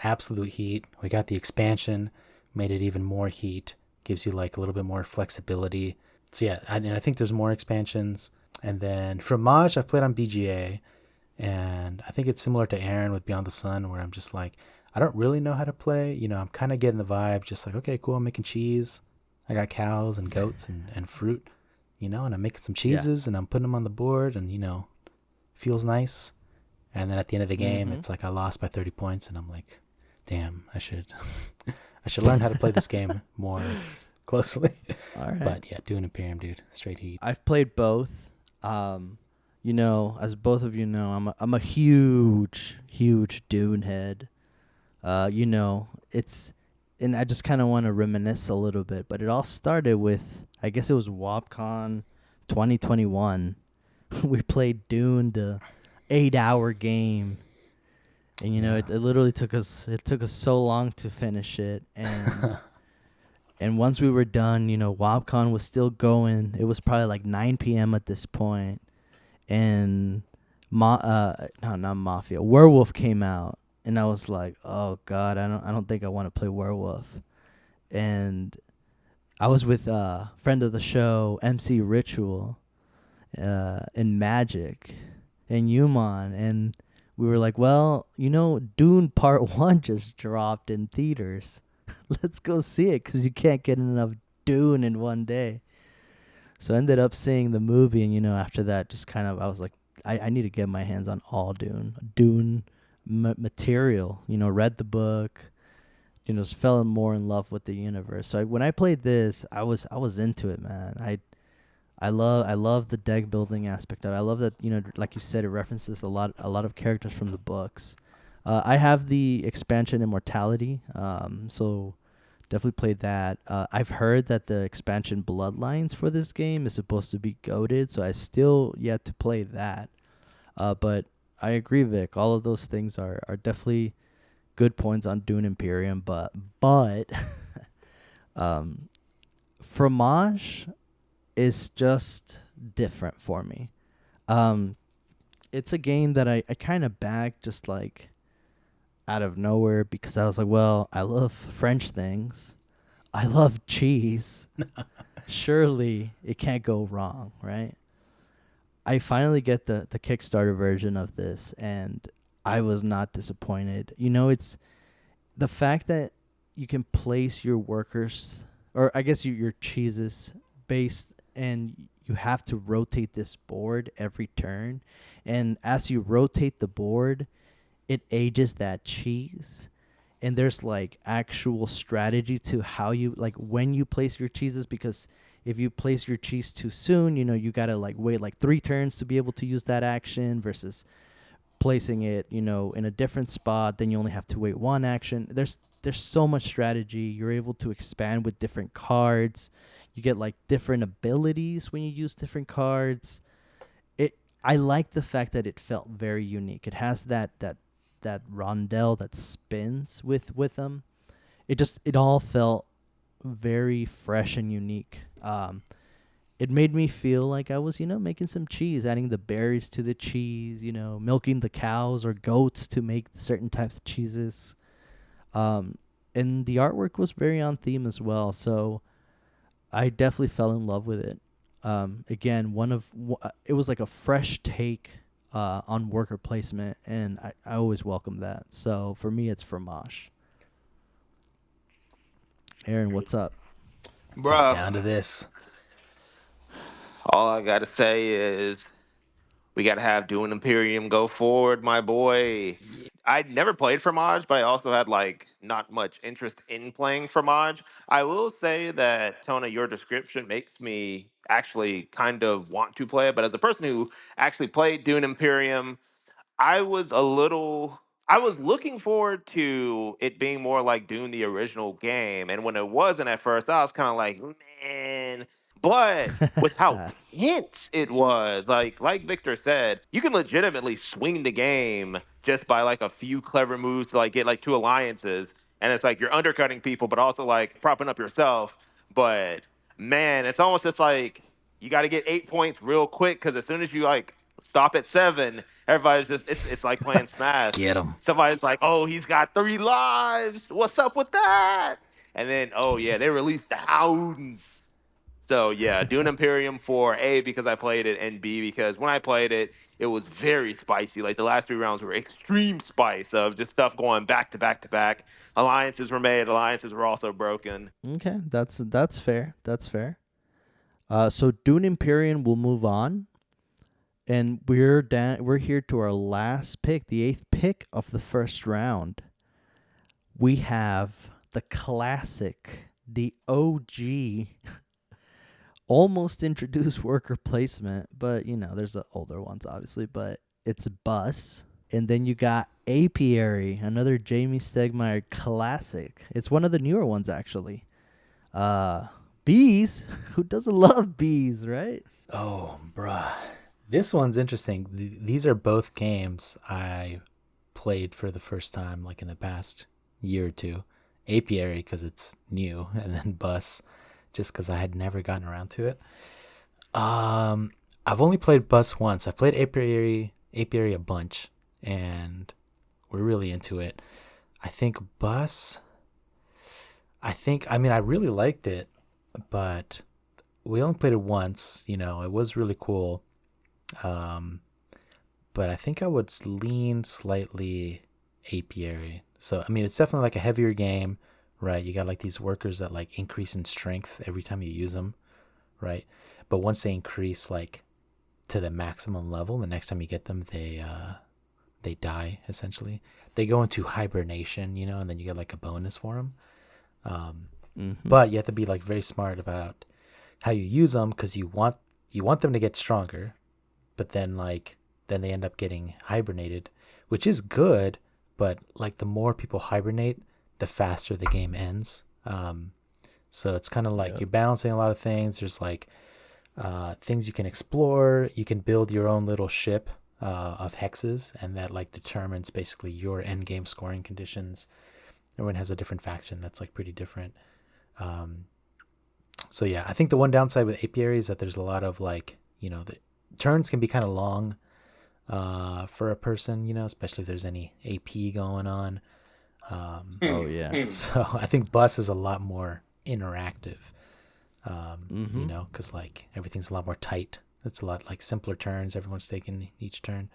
absolute heat. We got the expansion, made it even more heat, gives you like a little bit more flexibility. So yeah, and I think there's more expansions. And then Fromage, I've played on BGA, and I think it's similar to Aaron with Beyond the Sun, where I'm just like, I don't really know how to play. I'm kind of getting the vibe, just like, okay, cool, I'm making cheese. I got cows and goats and fruit, and I'm making some cheeses and I'm putting them on the board, and, feels nice. And then at the end of the game, it's like I lost by 30 points, and I'm like, damn, I should learn how to play this game more closely. All right. But yeah, Dune Imperium, dude, straight heat. I've played both. As both of you know, I'm a huge Dune head. And I just kind of want to reminisce a little bit, but it all started with, I guess it was WABCon 2021. We played Dune, the 8-hour game, and it literally took us so long to finish it, and and once we were done, WABCon was still going. It was probably like 9 p.m. at this point, and not Mafia, Werewolf came out, and I was like, oh god, I don't think I want to play Werewolf. And I was with friend of the show, MC Ritual, and Magic and Yuman, and we were like, well, Dune Part 1 just dropped in theaters. Let's go see it, because you can't get enough Dune in one day. So I ended up seeing the movie, and after that, just kind of, I was like, I need to get my hands on all Dune material. Read the book. Just fell more in love with the universe. So when I played this, I was into it, man. I love the deck building aspect of it. I love that, like you said, it references a lot of characters from the books. I have the expansion Immortality, so definitely played that. I've heard that the expansion Bloodlines for this game is supposed to be goated, so I still yet to play that. But I agree, Vic. All of those things are definitely good points on Dune Imperium, but Fromage is just different for me. It's a game that I kind of bagged just like out of nowhere because I was like, well, I love French things. I love cheese. Surely it can't go wrong, right? I finally get the Kickstarter version of this, and I was not disappointed. It's the fact that you can place your workers, or I guess your cheeses based, and you have to rotate this board every turn. And as you rotate the board, it ages that cheese. And there's like actual strategy to how you, like when you place your cheeses, because if you place your cheese too soon, you got to like wait like 3 turns to be able to use that action versus placing it, in a different spot. Then you only have to wait 1 action. There's so much strategy. You're able to expand with different cards. You get like different abilities when you use different cards. I like the fact that it felt very unique. It has that rondelle that spins with them. It all felt very fresh and unique. It made me feel like I was, making some cheese, adding the berries to the cheese, milking the cows or goats to make certain types of cheeses. And the artwork was very on theme as well. So I definitely fell in love with it. Again, it was like a fresh take on worker placement, and I always welcome that. So for me, it's Fromage. Aaron, what's up? Comes Bruh, down to this. all I gotta say is we gotta have Dune Imperium go forward, my boy. I'd never played Fromage, but I also had like not much interest in playing Fromage. I will say that Tona, your description makes me actually kind of want to play it. But as a person who actually played Dune Imperium, I was a little. I was looking forward to it being more like Dune the original game, and when it wasn't at first, I was kind of like, man. But with how tense it was, like Victor said, you can legitimately swing the game just by like a few clever moves to like get like 2 alliances, and it's like you're undercutting people, but also like propping up yourself. But man, it's almost just like you got to get 8 points real quick because as soon as you like stop at 7, everybody's just it's like playing Smash. Get him. Somebody's like, oh, he's got 3 lives. What's up with that? And then, oh yeah, they released the hounds. So yeah, Dune Imperium for A because I played it, and B because when I played it, it was very spicy. Like the last 3 rounds were extreme spice of just stuff going back to back to back. Alliances were made, alliances were also broken. Okay, that's fair. That's fair. So Dune Imperium will move on, and we're here to our last pick, the 8th pick of the first round. We have the classic, the OG, almost introduced worker placement, but there's the older ones obviously, but it's Bus. And then you got Apiary, another Jamie Stegmaier classic. It's one of the newer ones actually. Bees, who doesn't love bees, right? Oh, bruh. This one's interesting. These are both games I played for the first time like in the past year or two. Apiary because it's new, and then Bus just because I had never gotten around to it. I've only played Bus once. I've played Apiary a bunch, and we're really into it. I mean, I really liked it, but we only played it once. It was really cool. But I think I would lean slightly Apiary. So, I mean, it's definitely like a heavier game, right? You got like these workers that like increase in strength every time you use them, right? But once they increase like to the maximum level. The next time you get them, they die essentially. They go into hibernation, and then you get like a bonus for them. But you have to be like very smart about how you use them, because you want them to get stronger, but then they end up getting hibernated, which is good, but like the more people hibernate, the faster the game ends. So it's kind of like you're balancing a lot of things. There's like things you can explore. You can build your own little ship of hexes, and that like determines basically your end game scoring conditions. Everyone has a different faction that's like pretty different. So yeah, I think the one downside with apiary is that there's a lot of like, the turns can be kind of long for a person, especially if there's any AP going on. Oh yeah. So I think bus is a lot more interactive, because like everything's a lot more tight. It's a lot like simpler turns. Everyone's taking each turn.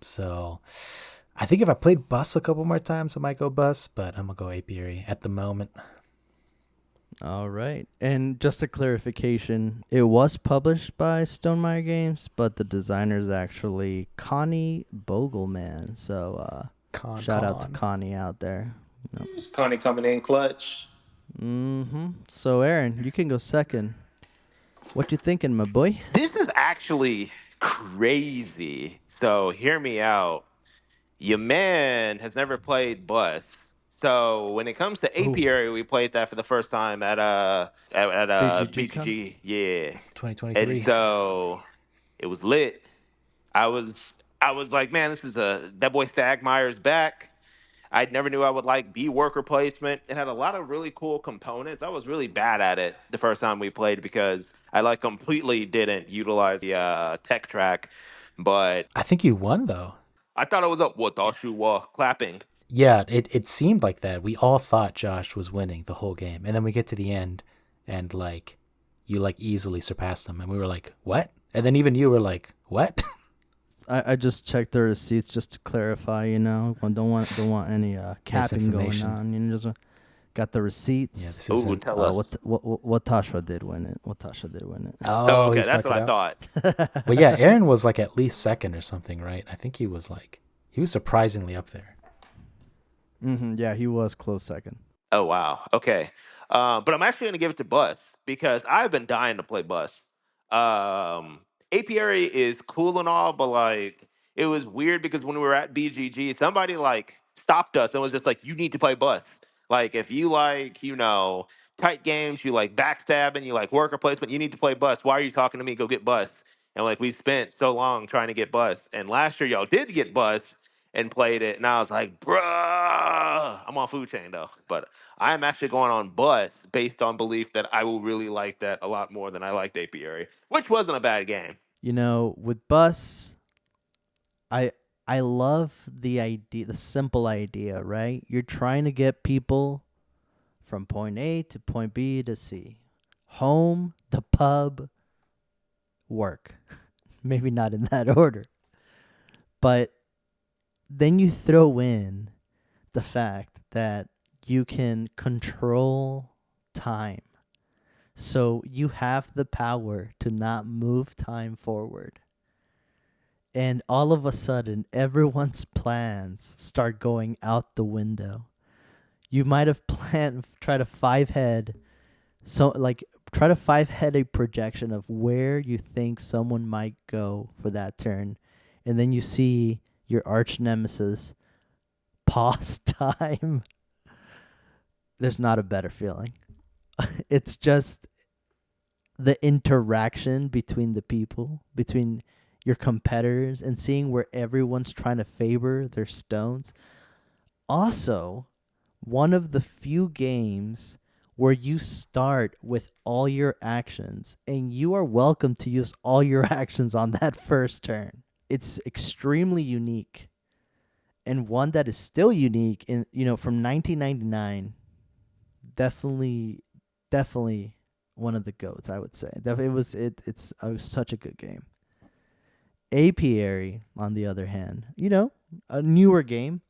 So I think if I played bus a couple more times, I might go bus, but I'm gonna go apiary at the moment. All right. And just a clarification, it was published by Stonemaier Games, but the designer is actually Connie Bogelman. So shout out to Connie out there. It's Connie coming in clutch. So Aaron, you can go second. What you thinking, my boy? This is actually crazy. So hear me out. Your man has never played bus. So when it comes to apiary, we played that for the first time at BGG Con? BGG, yeah. 2023. And so it was lit. I was like, man, that boy Stagmeyer's back. I never knew I would like B worker placement. It had a lot of really cool components. I was really bad at it the first time we played because I like completely didn't utilize the tech track. But I think you won though. I thought it was up. What thought you were clapping? Yeah, it seemed like that. We all thought Josh was winning the whole game, and then we get to the end, and like you like easily surpassed him, and we were like, "What?" And then even you were like, "What?" I just checked the receipts just to clarify. Don't want any capping going on. Just got the receipts. Yeah, this Ooh, tell us. What Tasha did win it. Oh, okay, that's what I thought. But yeah, Aaron was like at least second or something, right? I think he was surprisingly up there. Yeah, he was close second. Oh wow. Okay. But I'm actually gonna give it to Bus because I've been dying to play Bus. Apiary is cool and all, but like it was weird because when we were at BGG, somebody like stopped us and was just like, "You need to play Bus. Like if you like, tight games, you like backstabbing, you like worker placement, you need to play Bus. Why are you talking to me? Go get Bus." And like we spent so long trying to get Bus, and last year y'all did get Bus and played it, and I was like, bruh, I'm on food chain though, but I'm actually going on Bus based on belief that I will really like that a lot more than I liked Apiary, which wasn't a bad game. With Bus, I love the idea, the simple idea, right? You're trying to get people from point A to point B to C. Home, the pub, work. Maybe not in that order. But then you throw in the fact that you can control time. So you have the power to not move time forward. And all of a sudden, everyone's plans start going out the window. You might have try to five-head a projection of where you think someone might go for that turn. And then you see your arch nemesis pause time. There's not a better feeling. It's just the interaction between the people, between your competitors, and seeing where everyone's trying to favor their stones. Also, one of the few games where you start with all your actions and you are welcome to use all your actions on that first turn. It's extremely unique, and one that is still unique in from 1999. Definitely one of the GOATs, I would say. It's such a good game. Apiary, on the other hand, a newer game,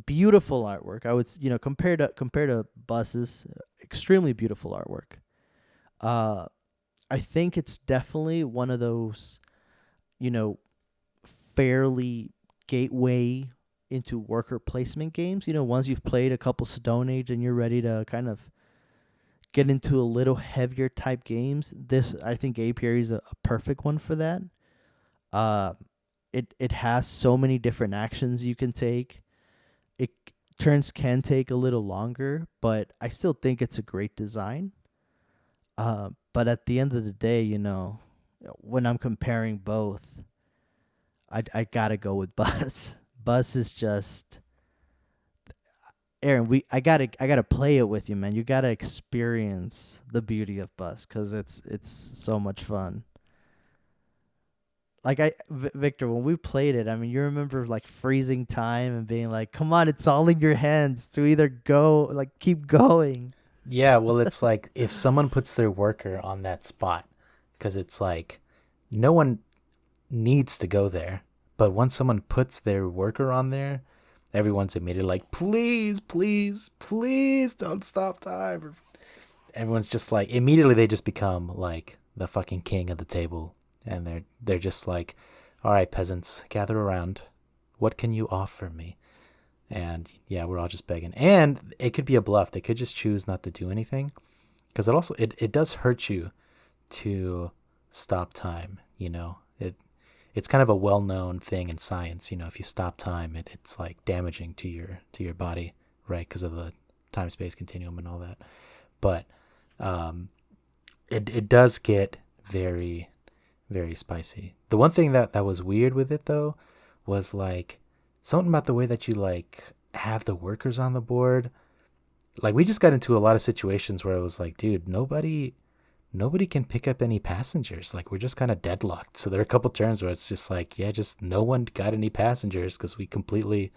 beautiful artwork. I would, compared to Buses, extremely beautiful artwork. I think it's definitely one of those, you know, fairly gateway into worker placement games. Once you've played a couple Stone Age and you're ready to kind of get into a little heavier type games, this I think Apiary is a perfect one for that. Uh, it has so many different actions you can take. It turns can take a little longer, but I still think it's a great design. But at the end of the day, when I'm comparing both, I gotta go with Bus. Bus is just Aaron. I gotta play it with you, man. You gotta experience the beauty of Bus because it's so much fun. Like Victor, when we played it, I mean, you remember like freezing time and being like, "Come on, it's all in your hands to either go, like, keep going." Yeah, well, it's like if someone puts their worker on that spot, because it's like no one needs to go there, but once someone puts their worker on there, everyone's immediately like, please, please, please don't stop time. Everyone's just like, immediately they just become like the fucking king of the table, and they're just like, all right, peasants, gather around. What can you offer me? And yeah, we're all just begging. And it could be a bluff. They could just choose not to do anything, because it does hurt you to stop time. It's kind of a well-known thing in science. If you stop time, it's like damaging to your body, right? Because of the time-space continuum and all that. But it does get very, very spicy. The one thing that was weird with it though was like something about the way that you like have the workers on the board. Like we just got into a lot of situations where it was like, dude, nobody can pick up any passengers. Like we're just kind of deadlocked. So there are a couple turns where it's just like, yeah, just no one got any passengers because we completely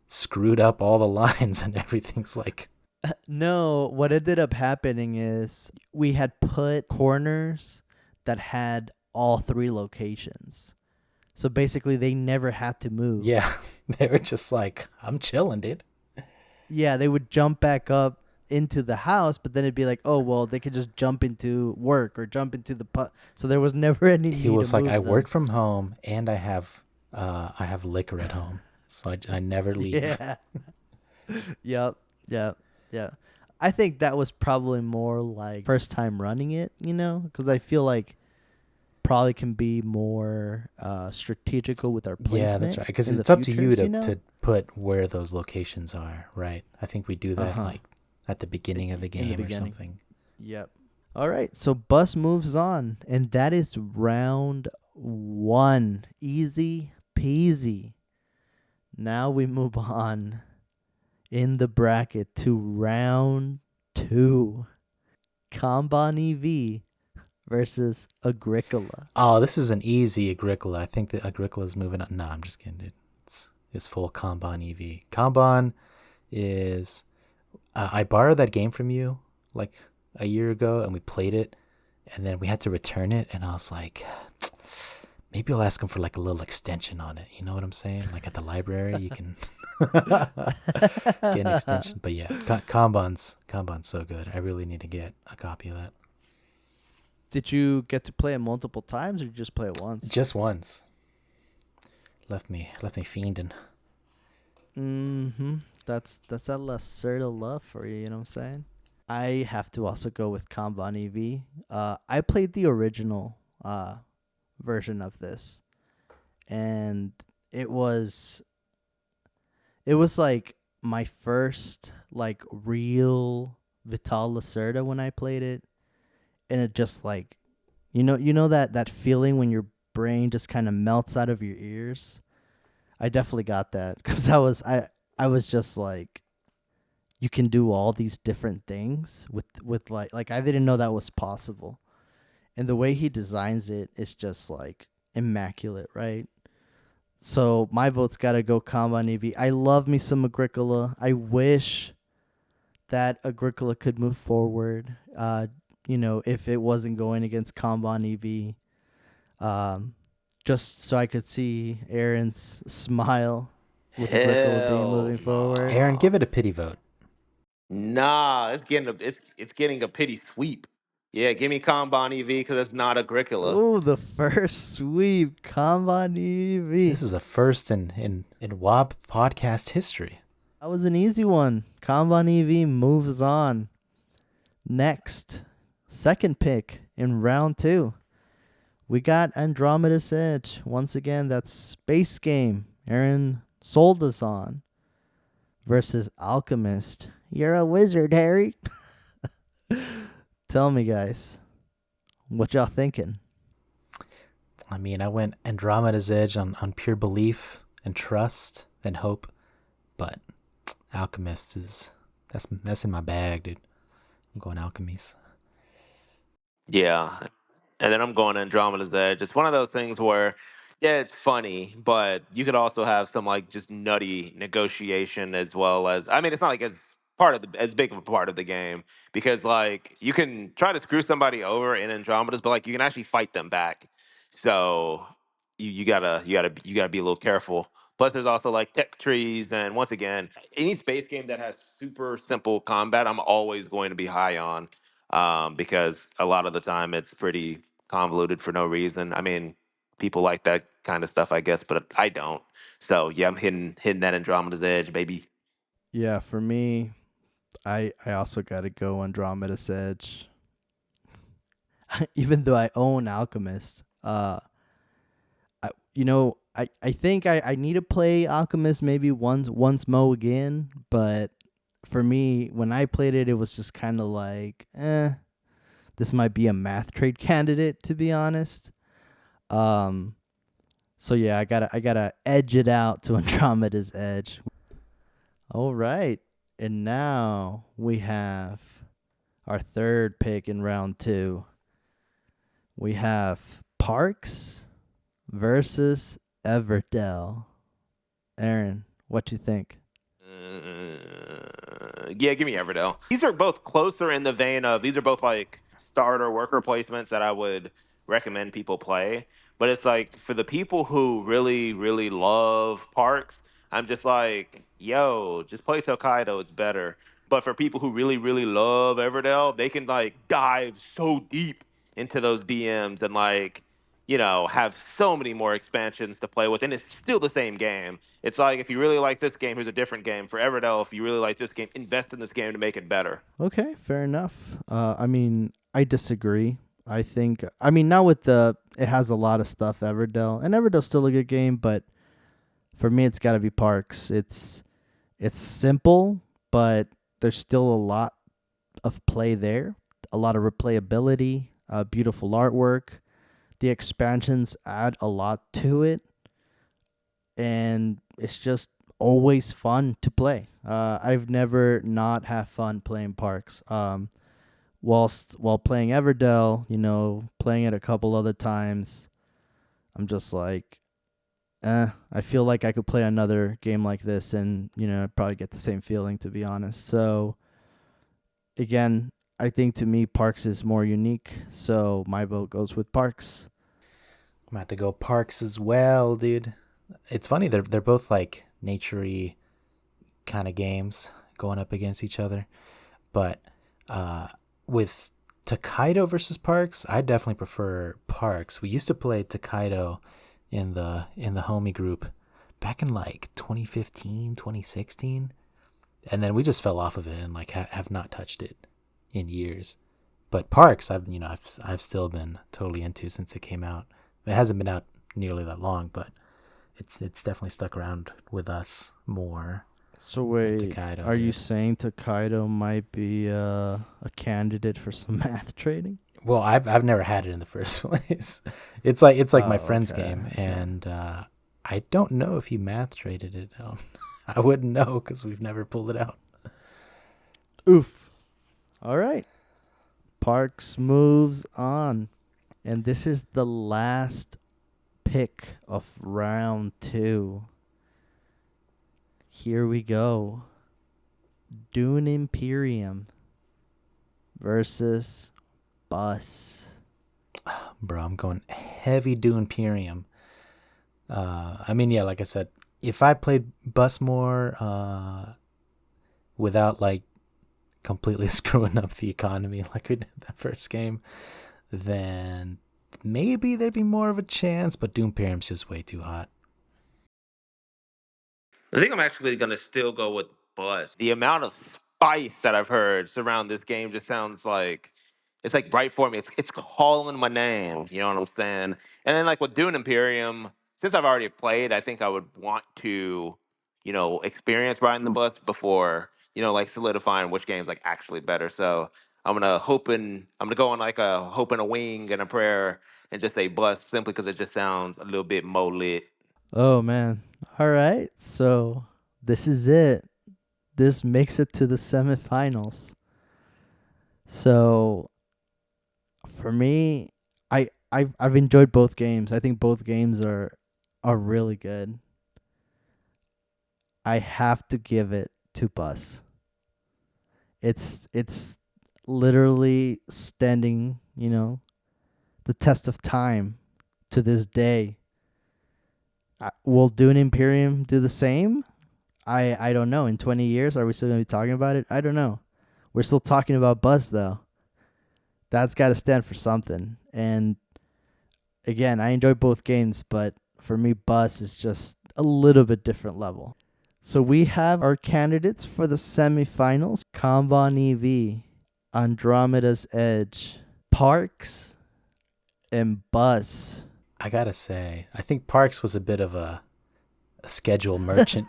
screwed up all the lines and everything's like. No, what ended up happening is we had put corners that had all three locations. So basically they never had to move. Yeah, they were just like, I'm chilling, dude. Yeah, they would jump back up into the house, but then it'd be like, oh, well, they could just jump into work or jump into the so there was never any need. He was to like, move I them. work from home and I have liquor at home, so I never leave. Yeah. Yep. I think that was probably more like first time running it, because I feel like probably can be more strategical with our placement. Yeah, that's right. Because it's up to you to put where those locations are, right? I think we do that like at the beginning of the game or something. Yep. All right, so Bus moves on, and that is round 1. Easy peasy. Now we move on in the bracket to round 2. Kanban EV versus Agricola. Oh, this is an easy Agricola. I think that Agricola is moving on. No, I'm just kidding, dude. It's full Kanban EV. Kanban is... I borrowed that game from you like a year ago, and we played it, and then we had to return it, and I was like, maybe I'll ask him for like a little extension on it. You know what I'm saying? Like at the library, you can get an extension. But yeah, Kanban's so good. I really need to get a copy of that. Did you get to play it multiple times, or did you just play it once? Just once. Left me fiending. Mm-hmm. That's that Lacerda love for you, you know what I'm saying? I have to also go with Kanban EV. I played the original version of this, and it was like my first like real Vital Lacerda when I played it, and it just like you know that feeling when your brain just kind of melts out of your ears. I definitely got that because I was just like, you can do all these different things with like I didn't know that was possible. And the way he designs it is just like immaculate, right? So my vote's got to go Kanban EV. I love me some Agricola. I wish that Agricola could move forward, if it wasn't going against Kanban EV. Just so I could see Aaron's smile with Agricola being moving forward. Aaron, give it a pity vote. Nah, it's getting a pity sweep. Yeah, give me Kanban EV because it's not Agricola. Oh, the first sweep, Kanban This EV. is a first in WAB podcast history. That was an easy one. Kanban EV moves on. Next, second pick in round 2. We got Andromeda's Edge. Once again, that's space game. Aaron sold us on. Versus Alchemist. You're a wizard, Harry. Tell me, guys, what y'all thinking? I mean, I went Andromeda's Edge on pure belief and trust and hope, but Alchemist that's in my bag, dude. I'm going Alchemies. Yeah. And then I'm going Andromeda's Edge. It's one of those things where, yeah, it's funny, but you could also have some like just nutty negotiation as well as. I mean, it's not like as big of a part of the game because like you can try to screw somebody over in Andromeda's, but like you can actually fight them back. So you gotta be a little careful. Plus, there's also like tech trees, and once again, any space game that has super simple combat, I'm always going to be high on because a lot of the time it's pretty convoluted for no reason. I mean, people like that kind of stuff, I guess, but I don't. So yeah, I'm hitting that Andromeda's Edge, baby. Yeah, for me, I also got to go Andromeda's Edge. Even though I own Alchemist, I think I need to play Alchemist maybe once mo again, but for me, when I played it, it was just kind of like, this might be a math trade candidate, to be honest. So yeah, I gotta edge it out to Andromeda's Edge. All right, and now we have our third pick in round 2. We have Parks versus Everdell. Aaron, what you think? Yeah, give me Everdell. These are both closer in the vein of these are both like starter worker placements that I would recommend people play. But it's like for the people who really, really love Parks, I'm just like, yo, just play Tokaido. It's better. But for people who really, really love Everdell, they can like dive so deep into those DMs and like have so many more expansions to play with, and it's still the same game. It's like if you really like this game, here's a different game. For Everdell, if you really like this game, invest in this game to make it better. Okay, fair enough. I mean, I disagree. I mean, now with it has a lot of stuff, Everdell, and Everdell's still a good game, but for me, it's got to be Parks. It's simple, but there's still a lot of play there, a lot of replayability, beautiful artwork. The expansions add a lot to it, and it's just always fun to play. I've never not have fun playing Parks. While playing Everdell, playing it a couple other times, I'm just like, I feel like I could play another game like this and, probably get the same feeling, to be honest. So, again, I think to me, Parks is more unique. So, my vote goes with Parks. I'm about to go Parks as well, dude. It's funny, they're both like nature-y kind of games going up against each other. But with Tokaido versus Parks, I definitely prefer Parks. We used to play Tokaido in the homie group back in like 2015, 2016, and then we just fell off of it and like have not touched it in years. But Parks, I've still been totally into since it came out. It hasn't been out nearly that long, but it's definitely stuck around with us more. So wait, Tokaido, are you dude. saying Tokaido might be a candidate for some math trading? Well, I've never had it in the first place. It's like my friend's okay, game, okay. and I don't know if he math traded it. I wouldn't know because we've never pulled it out. Oof. All right. Parks moves on. And this is the last pick of round 2. Here we go. Dune Imperium versus Bus. Bro, I'm going heavy Dune Imperium. I mean, yeah, like I said, if I played Bus more without like completely screwing up the economy like we did that first game, then maybe there'd be more of a chance, but Doom Imperium's just way too hot. I think I'm actually going to still go with Buzz. The amount of spice that I've heard surround this game just sounds like it's like right for me. It's calling my name. You know what I'm saying? And then like with Dune Imperium, since I've already played, I think I would want to, experience riding the bus before, like solidifying which game's like actually better. So I'm gonna go on like a hope and a wing and a prayer and just say bus simply because it just sounds a little bit more lit. Oh man. All right. So this is it. This makes it to the semifinals. So for me, I've enjoyed both games. I think both games are really good. I have to give it to Bus. It's literally standing, the test of time to this day. Will Dune Imperium do the same? I don't know. In 20 years, are we still going to be talking about it? I don't know. We're still talking about Buzz, though. That's got to stand for something. And again, I enjoy both games, but for me, Buzz is just a little bit different level. So we have our candidates for the semifinals. Kanban EV, Andromeda's Edge, Parks, and Buzz. I gotta say, I think Parks was a bit of a schedule merchant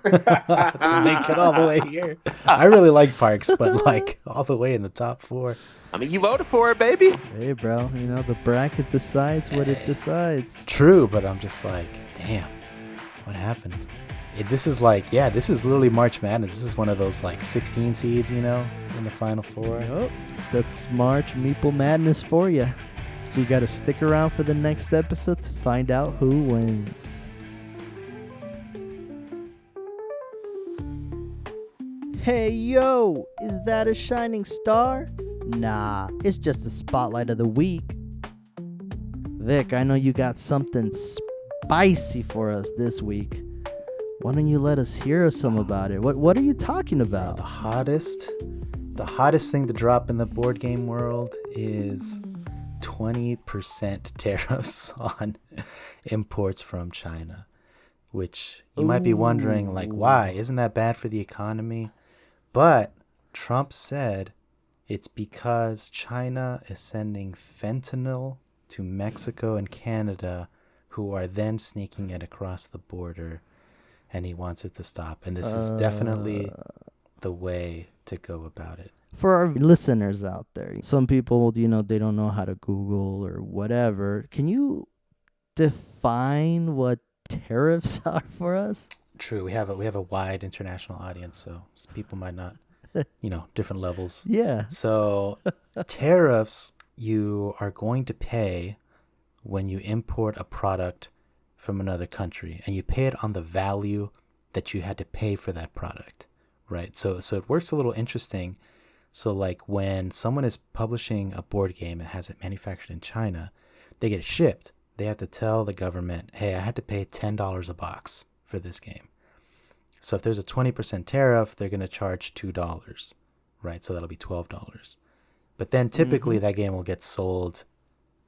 to make it all the way here. I really like Parks, but like all the way in the top 4. I mean, you voted for it, baby. Hey, bro, the bracket decides what it decides. True, but I'm just like, damn, what happened? This is literally March Madness. This is one of those like 16 seeds, in the Final 4. Oh, that's March Meeple Madness for you. So you got to stick around for the next episode to find out who wins. Hey, yo, is that a shining star? Nah, it's just a spotlight of the week. Vic, I know you got something spicy for us this week. Why don't you let us hear some about it? What are you talking about? The hottest thing to drop in the board game world is 20% tariffs on imports from China, which you might be wondering, like, why? Isn't that bad for the economy? But Trump said it's because China is sending fentanyl to Mexico and Canada, who are then sneaking it across the border, and he wants it to stop. And this is definitely the way to go about it. For our listeners out there, some people, they don't know how to Google or whatever. Can you define what tariffs are for us? True. We have a wide international audience, so people might not, different levels. Yeah. So tariffs you are going to pay when you import a product from another country, and you pay it on the value that you had to pay for that product, right? So it works a little interesting. So like when someone is publishing a board game and has it manufactured in China, they get it shipped. They have to tell the government, hey, I had to pay $10 a box for this game. So if there's a 20% tariff, they're going to charge $2, right? So that'll be $12. But then typically that game will get sold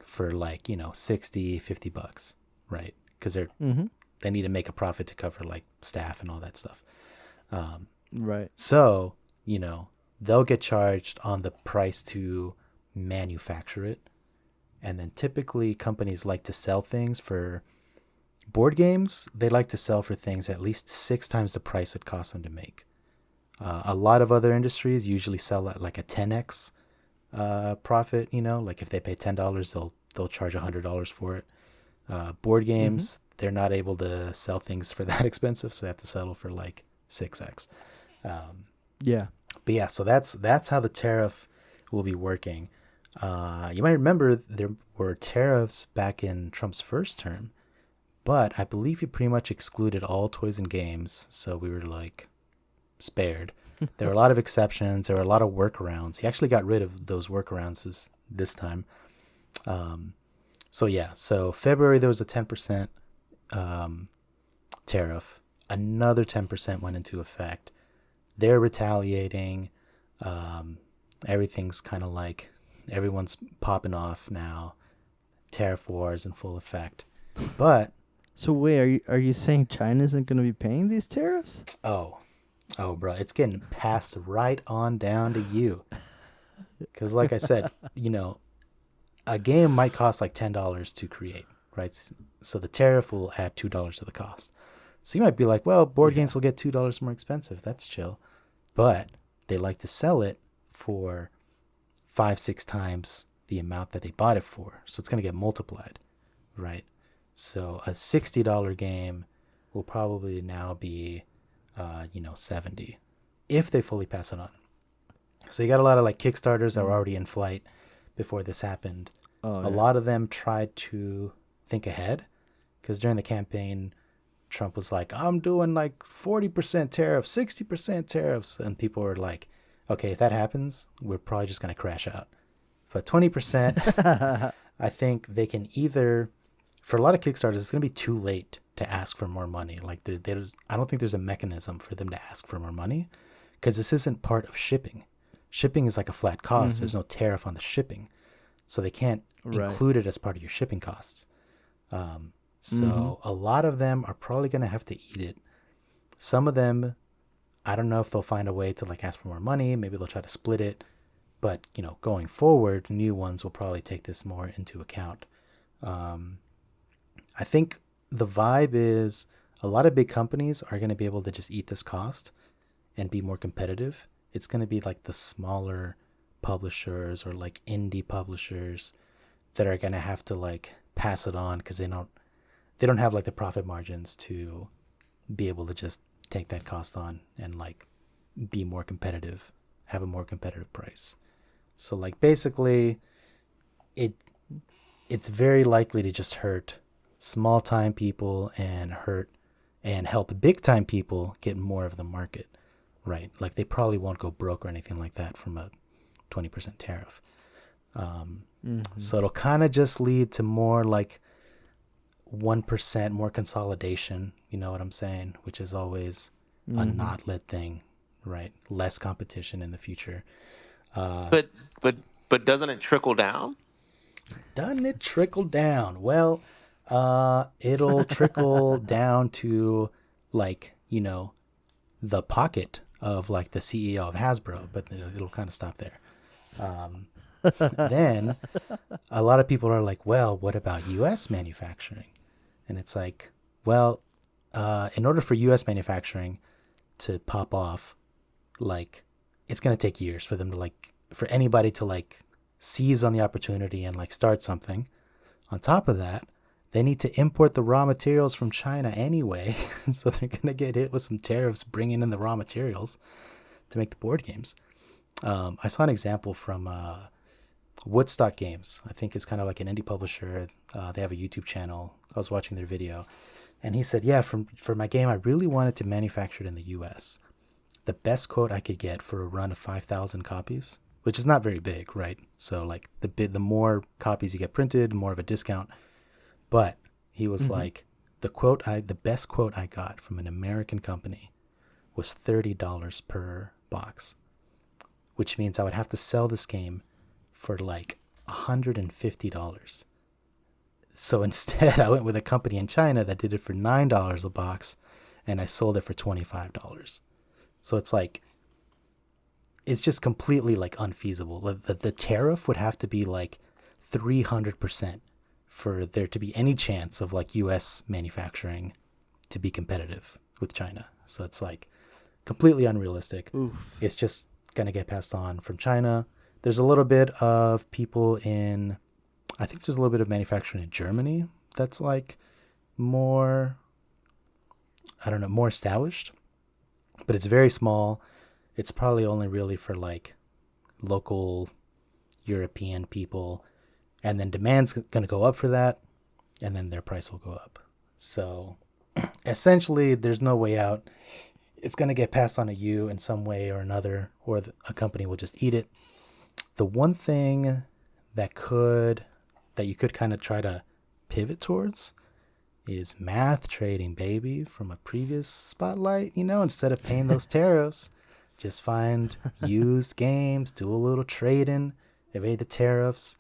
for like, $60-$50, right? Because they need to make a profit to cover like staff and all that stuff. Right. So, they'll get charged on the price to manufacture it. And then typically companies like to sell things for board games. They like to sell for things at least 6 times the price it costs them to make. A lot of other industries usually sell at like a 10x profit, like if they pay $10, they'll charge $100 for it. Board games, they're not able to sell things for that expensive, so they have to settle for like 6x. Yeah. But yeah, so that's how the tariff will be working. You might remember there were tariffs back in Trump's first term, but I believe he pretty much excluded all toys and games, so we were like spared. There were a lot of exceptions. There were a lot of workarounds. He actually got rid of those workarounds this time. So February there was a 10% tariff. Another 10% went into effect. They're retaliating. Everything's kind of like everyone's popping off now. Tariff wars in full effect. But So wait, are you saying China isn't going to be paying these tariffs? oh, bro, it's getting passed right on down to you. Because like I said, a game might cost like $10 to create, right? So the tariff will add $2 to the cost. So you might be like, well, board games will get $2 more expensive. That's chill. But they like to sell it for 5-6 times the amount that they bought it for. So it's going to get multiplied, right? So a $60 game will probably now be, $70 if they fully pass it on. So you got a lot of like Kickstarters that were already in flight before this happened. A lot of them tried to think ahead because during the campaign, Trump was like, I'm doing like 40% tariffs, 60% tariffs. And people were like, okay, if that happens, we're probably just going to crash out. But 20%, I think they can either, for a lot of Kickstarters, it's going to be too late to ask for more money. Like, I don't think there's a mechanism for them to ask for more money because this isn't part of shipping. Shipping is like a flat cost. There's no tariff on the shipping. So they can't include it as part of your shipping costs. So a lot of them are probably going to have to eat it. Some of them, I don't know if they'll find a way to like ask for more money. Maybe they'll try to split it. But, going forward, new ones will probably take this more into account. I think the vibe is a lot of big companies are going to be able to just eat this cost and be more competitive. It's going to be like the smaller publishers or like indie publishers that are going to have to like pass it on because they don't have like the profit margins to be able to just take that cost on and like be more competitive, have a more competitive price. So like basically it's very likely to just hurt small time people and help big time people get more of the market, right? Like they probably won't go broke or anything like that from a 20% tariff. So it'll kind of just lead to more like 1% more consolidation, you know what I'm saying? Which is always a not lit thing, right? Less competition in the future. But doesn't it trickle down? Doesn't it trickle down? Well, it'll trickle down to like, the pocket of like the CEO of Hasbro, but it'll kind of stop there. Then a lot of people are like, well, what about US manufacturing? And it's like, well, in order for US manufacturing to pop off, like it's going to take years for them to like, for anybody to like seize on the opportunity and like start something. On top of that, they need to import the raw materials from China anyway. So they're going to get hit with some tariffs bringing in the raw materials to make the board games. I saw an example from Woodstock Games. I think it's kind of like an indie publisher. They have a YouTube channel. I was watching their video. And he said, yeah, for my game, I really wanted to manufacture it in the US. The best quote I could get for a run of 5,000 copies, which is not very big, right? So like the more copies you get printed, the more of a discount. But he was like, the best quote I got from an American company was $30 per box, which means I would have to sell this game for like $150. So instead, I went with a company in China that did it for $9 a box, and I sold it for $25. So it's like, it's just completely like unfeasible. The tariff would have to be like 300% for there to be any chance of like US manufacturing to be competitive with China. So it's like completely unrealistic. Oof. It's just going to get passed on from China. There's a little bit of people I think there's a little bit of manufacturing in Germany that's like more established, but it's very small. It's probably only really for like local European people, and then demand's going to go up for that, and then their price will go up. So essentially there's no way out. It's going to get passed on to you in some way or another, or a company will just eat it. The one thing that you could kind of try to pivot towards is math trading, baby, from a previous spotlight. Instead of paying those tariffs, Just find used games, do a little trading, evade the tariffs.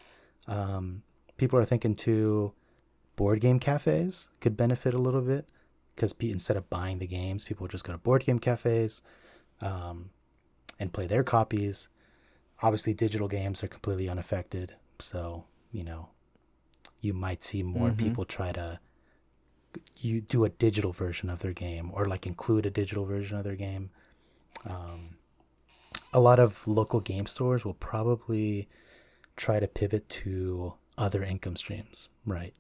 Um, People are thinking too, board game cafes could benefit a little bit because instead of buying the games, people would just go to board game cafes um, and play their copies. Obviously, digital games are completely unaffected. So, you might see more Mm-hmm. people try to you do a digital version of their game or like include a digital version of their game. Um, a lot of local game stores will probably try to pivot to other income streams, right?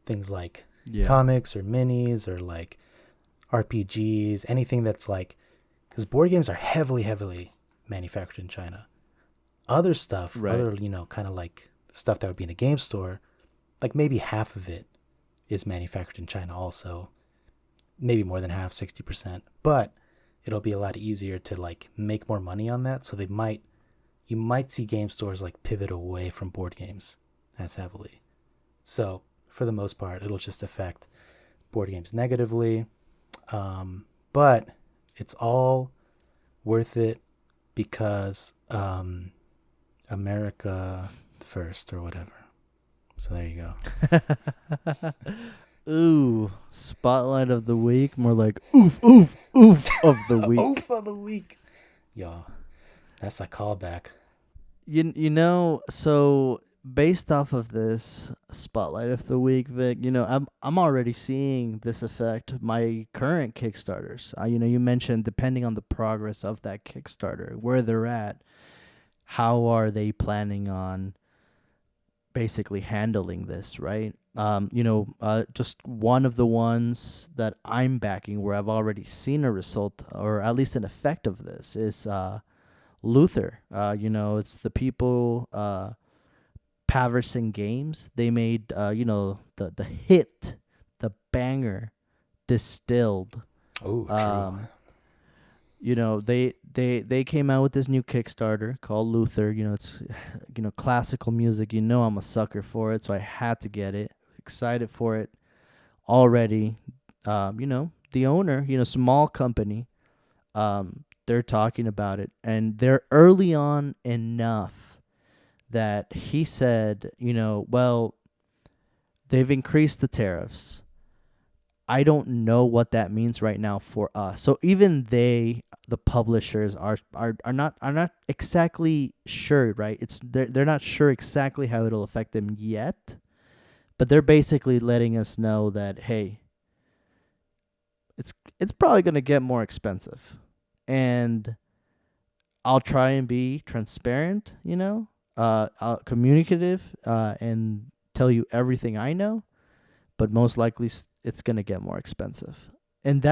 Things like Yeah. comics or minis or like RPGs, anything that's like, because board games are heavily, heavily manufactured in China. Other stuff, Right. other, kind of like stuff that would be in a game store, like maybe half of it is manufactured in China also. Maybe more than half, 60%. But it'll be a lot easier to like make more money on that. So you might see game stores like pivot away from board games as heavily. So for the most part, it'll just affect board games negatively. But it's all worth it because America first or whatever. So there you go. Ooh, spotlight of the week. More like oof, oof, oof of the week. Oof of the week. Yo, that's a callback. So based off of this spotlight of the week, Vic, I'm already seeing this affect my current Kickstarters. You mentioned depending on the progress of that Kickstarter, where they're at, how are they planning on basically handling this, right? Just one of the ones that I'm backing where I've already seen a result or at least an effect of this is Luther. It's the people Paverson Games. They made the hit, the banger, Distilled. Oh, true. They came out with this new Kickstarter called Luther. It's classical music. I'm a sucker for it, so I had to get it. Excited for it already. The owner, small company. They're talking about it, and they're early on enough that he said, well, they've increased the tariffs. I don't know what that means right now for us. So even the publishers are not exactly sure, right? They're not sure exactly how it'll affect them yet, but they're basically letting us know that hey, it's probably gonna get more expensive, and I'll try and be transparent, communicative, and tell you everything I know, but most likely it's going to get more expensive. And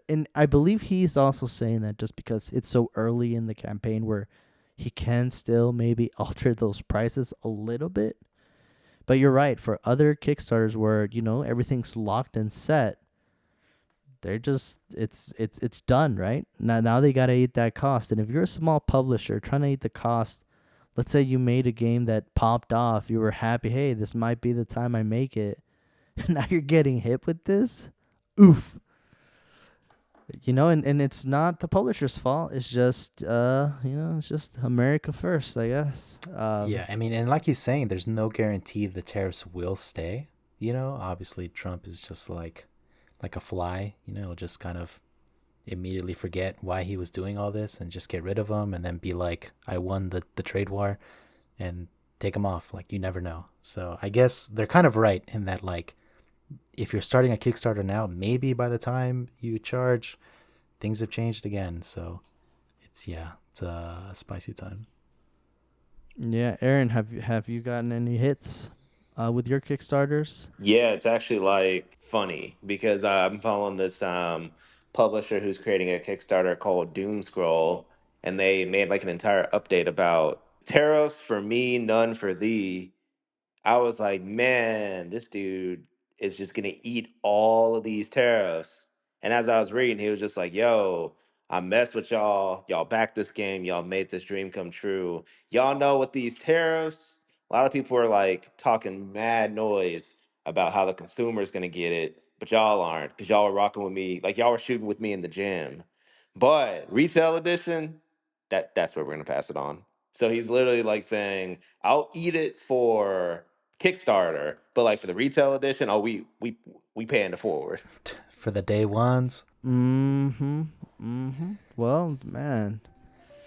and I believe he's also saying that just because it's so early in the campaign where he can still maybe alter those prices a little bit. But you're right, for other Kickstarters where, everything's locked and set, they're just it's done, right? Now they got to eat that cost. And if you're a small publisher trying to eat the cost, let's say you made a game that popped off, you were happy, hey, this might be the time I make it. Now you're getting hit with this. Oof. And it's not the publisher's fault. It's just it's just America first, I guess. Yeah, I mean, and like he's saying, there's no guarantee the tariffs will stay. Obviously Trump is just like a fly. Just kind of immediately forget why he was doing all this and just get rid of them and then be like, I won the trade war, and take them off. Like, you never know. So I guess they're kind of right in that, like, if you're starting a Kickstarter now, maybe by the time you charge, things have changed again. So it's a spicy time. Yeah, Aaron, have you gotten any hits with your Kickstarters? Yeah, it's actually like funny because I'm following this publisher who's creating a Kickstarter called Doom Scroll, and they made like an entire update about tariffs for me, none for thee. I was like, man, this dude is just gonna eat all of these tariffs. And as I was reading, he was just like, yo, I messed with y'all. Y'all backed this game. Y'all made this dream come true. Y'all know with these tariffs, a lot of people are like talking mad noise about how the consumer is gonna get it, but y'all aren't, because y'all were rocking with me, like y'all were shooting with me in the gym. But retail edition. that's where we're gonna pass it on. So he's literally like saying, I'll eat it for Kickstarter, but like for the retail edition, oh we paying it forward. For the day ones. Mm-hmm. Mm-hmm. Well, man.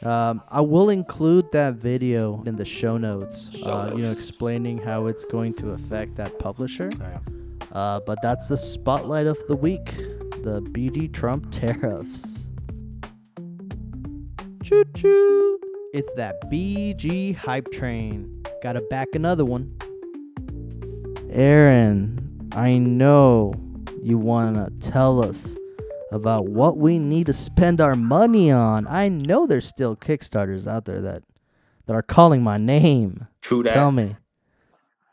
I will include that video in the show notes, explaining how it's going to affect that publisher. Oh, yeah. But that's the spotlight of the week, the BD Trump tariffs. Choo-choo! It's that BG hype train. Gotta back another one. Aaron, I know you wanna tell us about what we need to spend our money on. I know there's still Kickstarters out there that are calling my name. True Tell that. me.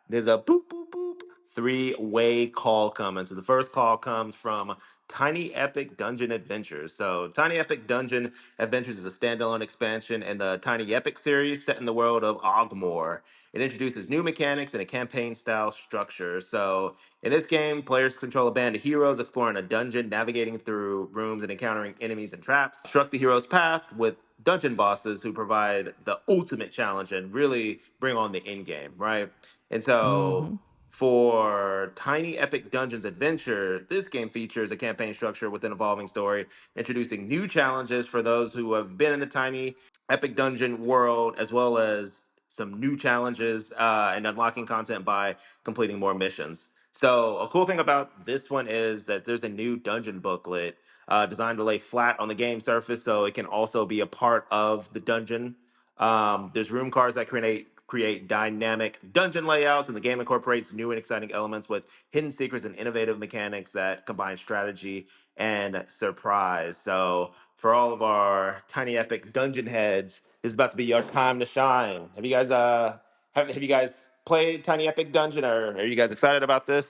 There's a boop, boop, boop, three-way call coming. So the first call comes from Tiny Epic Dungeon Adventures. So Tiny Epic Dungeon Adventures is a standalone expansion in the Tiny Epic series set in the world of Ogmore. It introduces new mechanics and a campaign-style structure. So in this game, players control a band of heroes exploring a dungeon, navigating through rooms and encountering enemies and traps. Construct the hero's path with dungeon bosses who provide the ultimate challenge and really bring on the end game, right? And so Mm-hmm. for Tiny Epic Dungeons Adventure, this game features a campaign structure with an evolving story, introducing new challenges for those who have been in the Tiny Epic Dungeon world, as well as some new challenges and unlocking content by completing more missions. So, a cool thing about this one is that there's a new dungeon booklet designed to lay flat on the game surface, so it can also be a part of the dungeon. There's room cards that create dynamic dungeon layouts, and the game incorporates new and exciting elements with hidden secrets and innovative mechanics that combine strategy and surprise. So, for all of our Tiny Epic dungeon heads, this is about to be your time to shine. Have you guys played Tiny Epic Dungeon, or are you guys excited about this?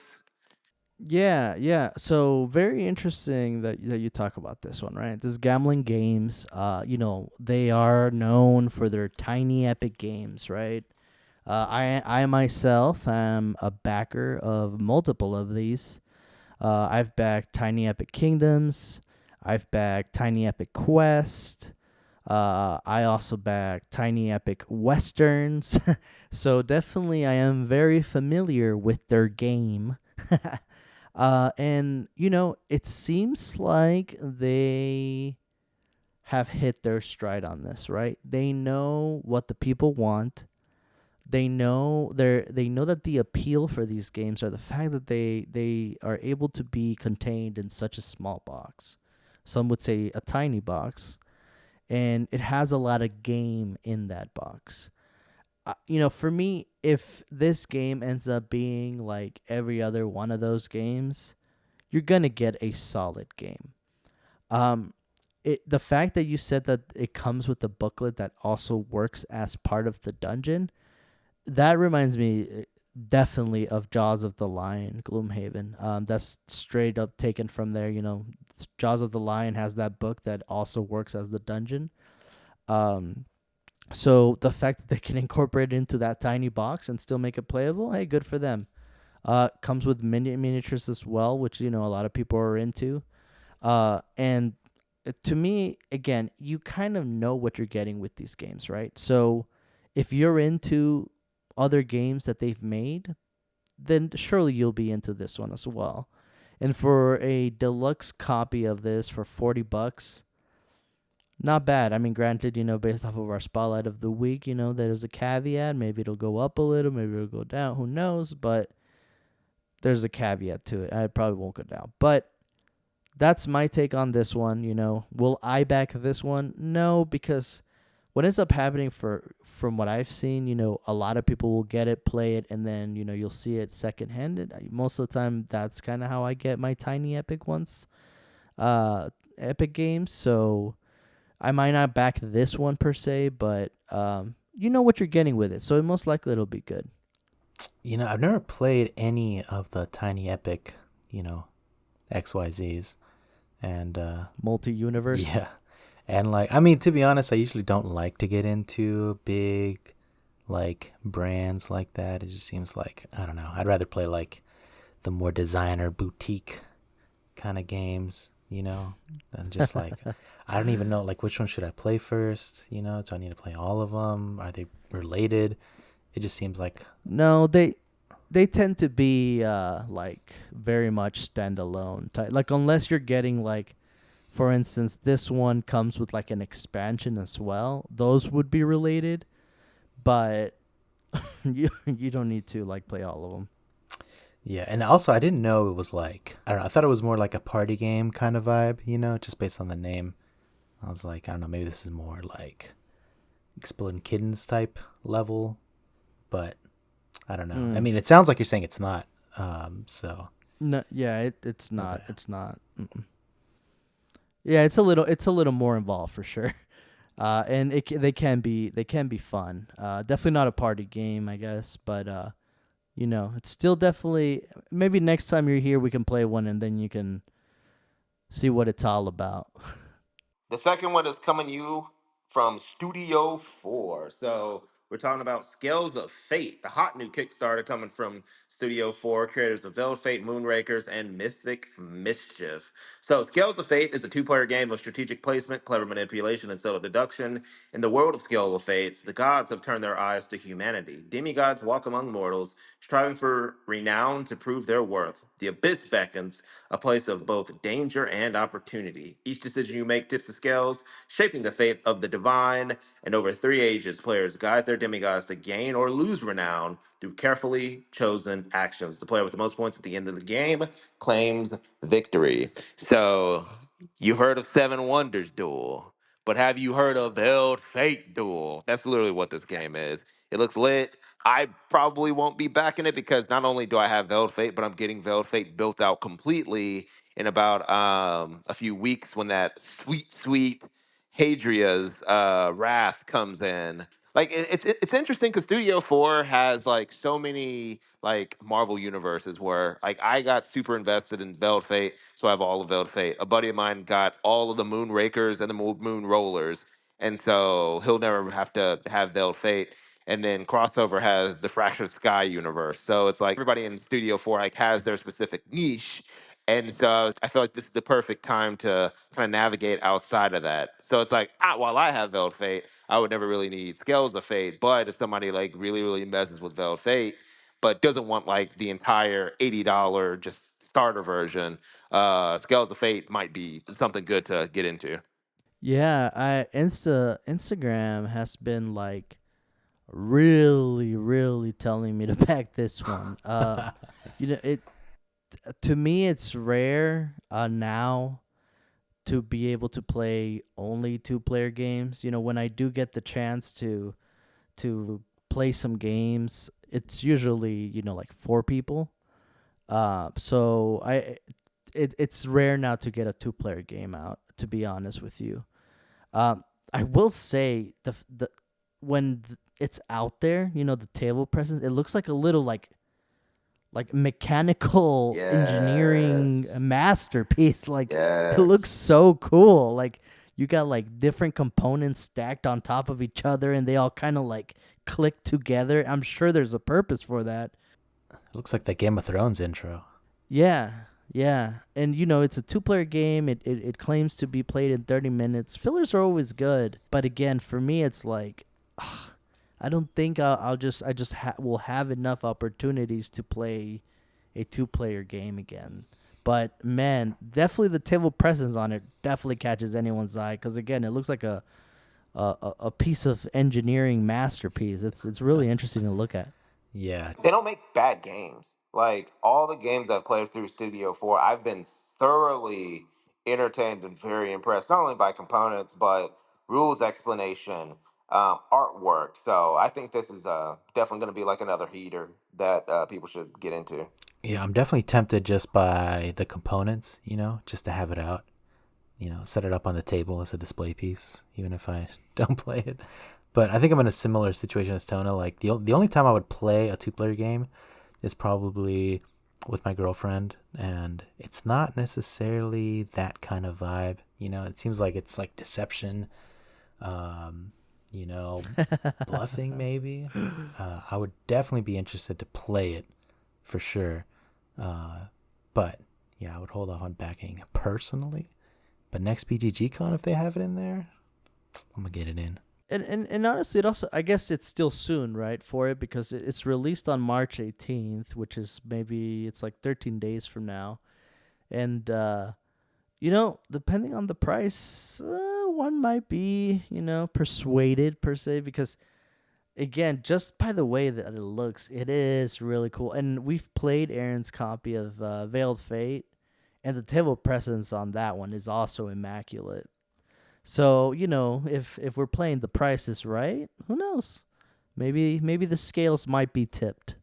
Yeah, yeah. So very interesting that you talk about this one, right? This gambling games, they are known for their tiny epic games, right? I myself am a backer of multiple of these. I've backed Tiny Epic Kingdoms. I've backed Tiny Epic Quest. I also back Tiny Epic Westerns. So definitely I am very familiar with their game. And it seems like they have hit their stride on this, right? They know what the people want. They know that the appeal for these games are the fact that they are able to be contained in such a small box. Some would say a tiny box, and it has a lot of game in that box. For me, if this game ends up being like every other one of those games, you're gonna get a solid game. Um, the fact that you said that it comes with a booklet that also works as part of the dungeon, that reminds me definitely of Jaws of the Lion, Gloomhaven. That's straight up taken from there. Jaws of the Lion has that book that also works as the dungeon. So the fact that they can incorporate it into that tiny box and still make it playable, hey, good for them. Comes with miniatures as well, which a lot of people are into. And to me, again, you kind of know what you're getting with these games, right? So if you're into other games that they've made, then surely you'll be into this one as well. And for a deluxe copy of this for $40, not bad. I mean, granted, based off of our spotlight of the week, there's a caveat. Maybe it'll go up a little, maybe it'll go down. Who knows? But there's a caveat to it. I probably won't go down. But that's my take on this one. Will I back this one? No, because what ends up happening from what I've seen, a lot of people will get it, play it, and then, you'll see it second-handed. Most of the time, that's kind of how I get my Tiny Epic ones, Epic games. So I might not back this one per se, but you know what you're getting with it. So most likely it'll be good. I've never played any of the Tiny Epic, XYZs. And multi-universe. Yeah. And to be honest, I usually don't like to get into big brands like that. It just seems like, I don't know, I'd rather play the more designer boutique kind of games, and just like, I don't even know, like, which one should I play first? Do I need to play all of them? Are they related? It just seems like, No, they tend to be like very much standalone type. Like unless you're getting like, for instance, this one comes with like an expansion as well. Those would be related, but you don't need to like play all of them. yeah. And also, I didn't know it was like, I don't know, I thought it was more like a party game kind of vibe, just based on the name. I was like, I don't know, maybe this is more like Exploding Kittens type level, but I don't know. I mean, it sounds like you're saying it's not. So No, yeah, it's not. Okay. It's not. Mm-mm. Yeah, it's a little more involved for sure. And they can be fun. Definitely not a party game, I guess, but it's still definitely. Maybe next time you're here, we can play one, and then you can see what it's all about. The second one is coming you from Studio 4. So we're talking about Scales of Fate, the hot new Kickstarter coming from Studio 4, creators of Veiled Fate, Moonrakers, and Mythic Mischief. So Scales of Fate is a two-player game of strategic placement, clever manipulation, and subtle deduction. In the world of Scale of Fates, the gods have turned their eyes to humanity. Demigods walk among mortals, striving for renown to prove their worth. The abyss beckons, a place of both danger and opportunity. Each decision you make tips the scales, shaping the fate of the divine. And over 3 ages, players guide their demigods to gain or lose renown through carefully chosen actions. The player with the most points at the end of the game claims victory. So, you heard of Seven Wonders Duel, but have you heard of Veiled Fate Duel? That's literally what this game is. It looks lit. I probably won't be backing it because not only do I have Veiled Fate, but I'm getting Veiled Fate built out completely in about a few weeks when that sweet Hadria's Wrath comes in. Like it's interesting because Studio 4 has like so many like Marvel universes where like I got super invested in Veiled Fate, so I have all of Veiled Fate. A buddy of mine got all of the Moon Rakers and the Moon Rollers, and so he'll never have to have Veiled Fate. And then crossover has the Fractured Sky universe. So it's like everybody in Studio 4 like has their specific niche. And so I feel like this is the perfect time to kind of navigate outside of that. So it's like, while I have Veiled Fate, I would never really need Scales of Fate. But if somebody like really messes with Veiled Fate, but doesn't want like the entire $80 just starter version, Scales of Fate might be something good to get into. Yeah, Instagram has been like really telling me to back this one. It to me it's rare now to be able to play only two-player games. When I do get the chance to play some games, it's usually like four people. So it's rare now to get a two-player game out, to be honest with you. I will say the when it's out there, the table presence, it looks like a little like mechanical engineering Yes. masterpiece. Like it looks Yes. so cool. Like you got like different components stacked on top of each other, and they all kind of like click together. I'm sure there's a purpose for that. it looks like the Game of Thrones intro. Yeah, yeah. And it's a two-player game. It claims to be played in 30 minutes. Fillers are always good, but again, for me it's like I don't think will have enough opportunities to play a two-player game again. But man, definitely the table presence on it definitely catches anyone's eye, cuz again, it looks like a piece of engineering masterpiece. It's really interesting to look at. Yeah. They don't make bad games. Like all the games I've played through Studio 4, I've been thoroughly entertained and very impressed, not only by components, but rules explanation, artwork. So I think this is definitely going to be like another heater that people should get into. Yeah, I'm definitely tempted just by the components, just to have it out, set it up on the table as a display piece, even if I don't play it. But I think I'm in a similar situation as Tona. Like the only time I would play a two-player game is probably with my girlfriend, and it's not necessarily that kind of vibe. It seems like it's like deception, um, bluffing maybe. I would definitely be interested to play it for sure. But yeah, I would hold off on backing personally. But next BGG Con, if they have it in there, I'm gonna get it in. And honestly, it also, I guess it's still soon, right, for it, because it's released on March 18th, which is maybe it's like 13 days from now. And depending on the price, one might be, persuaded per se, because again, just by the way that it looks, it is really cool. And we've played Aaron's copy of Veiled Fate, and the table presence on that one is also immaculate. So, if we're playing the prices right, who knows? Maybe the scales might be tipped.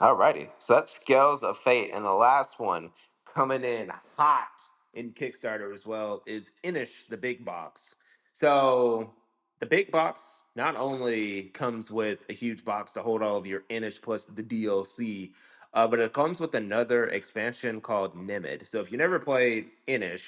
Alrighty, so that's Scales of Fate, and the last one coming in hot in Kickstarter as well is Inish the Big Box. So the big box not only comes with a huge box to hold all of your Inish plus the DLC, but it comes with another expansion called Nimid. So if you never played Inish,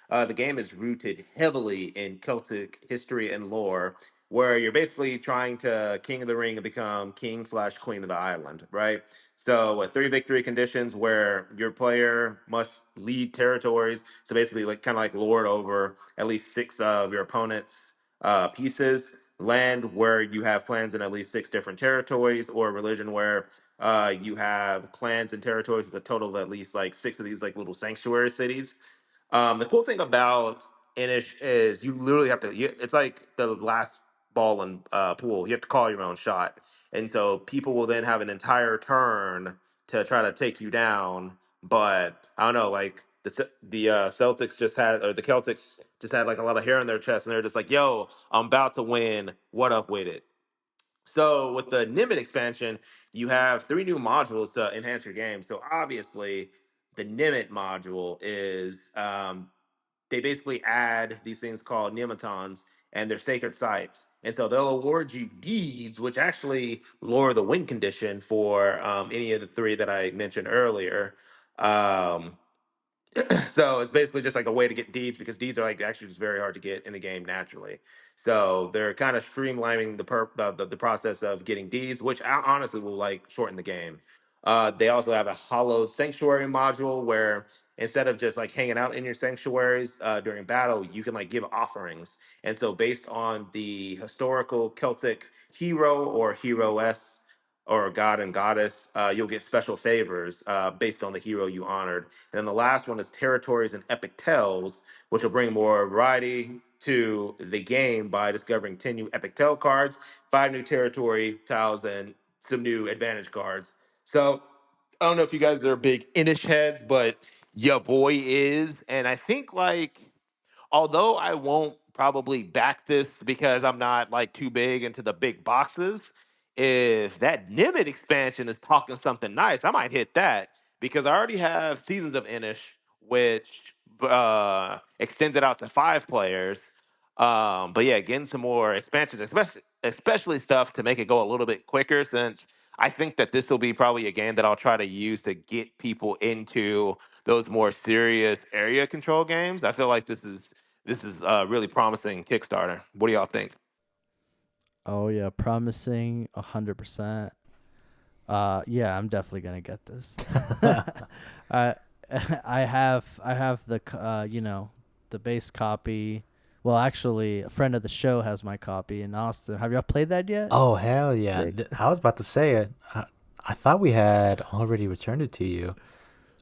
the game is rooted heavily in Celtic history and lore, where you're basically trying to King of the Ring and become king slash queen of the island, right? So with three victory conditions where your player must lead territories, so basically like kind of like lord over at least six of your opponent's pieces, land where you have clans in at least six different territories, or religion where you have clans and territories with a total of at least like six of these like little sanctuary cities. The cool thing about Inish is you literally have to. It's like the last ball in pool. You have to call your own shot, and so people will then have an entire turn to try to take you down. But I don't know, like the Celtics just had, or the Celtics just had like a lot of hair on their chest, and they're just like, "Yo, I'm about to win. What up with it?" So with the Nimid expansion, you have three new modules to enhance your game. So obviously, the Nimid module is they basically add these things called nematons, and they're sacred sites. And so they'll award you deeds, which actually lower the win condition for any of the three that I mentioned earlier. Um, so it's basically just like a way to get deeds, because deeds are like actually just very hard to get in the game naturally. So they're kind of streamlining the process of getting deeds, which honestly will like shorten the game. They also have a hollowed sanctuary module where instead of just like hanging out in your sanctuaries during battle, you can like give offerings. And so based on the historical Celtic hero or heroess or god and goddess, you'll get special favors based on the hero you honored. And then the last one is territories and epic tales, which will bring more variety to the game by discovering 10 new epic tale cards, 5 new territory tiles, and some new advantage cards. So I don't know if you guys are big Inish heads, but your boy is. And I think like although I won't probably back this because I'm not like too big into the big boxes, if that Nimid expansion is talking something nice, I might hit that because I already have Seasons of Inish, which extends it out to 5 players. But yeah, getting some more expansions, especially stuff to make it go a little bit quicker, since I think that this will be probably a game that I'll try to use to get people into those more serious area control games. I feel like this is really promising Kickstarter. What do y'all think? Oh yeah, promising 100%. Yeah, I'm definitely gonna get this. I I have the base copy. Well, actually, a friend of the show has my copy in Austin. Have y'all played that yet? Oh hell yeah! I was about to say it. I thought we had already returned it to you.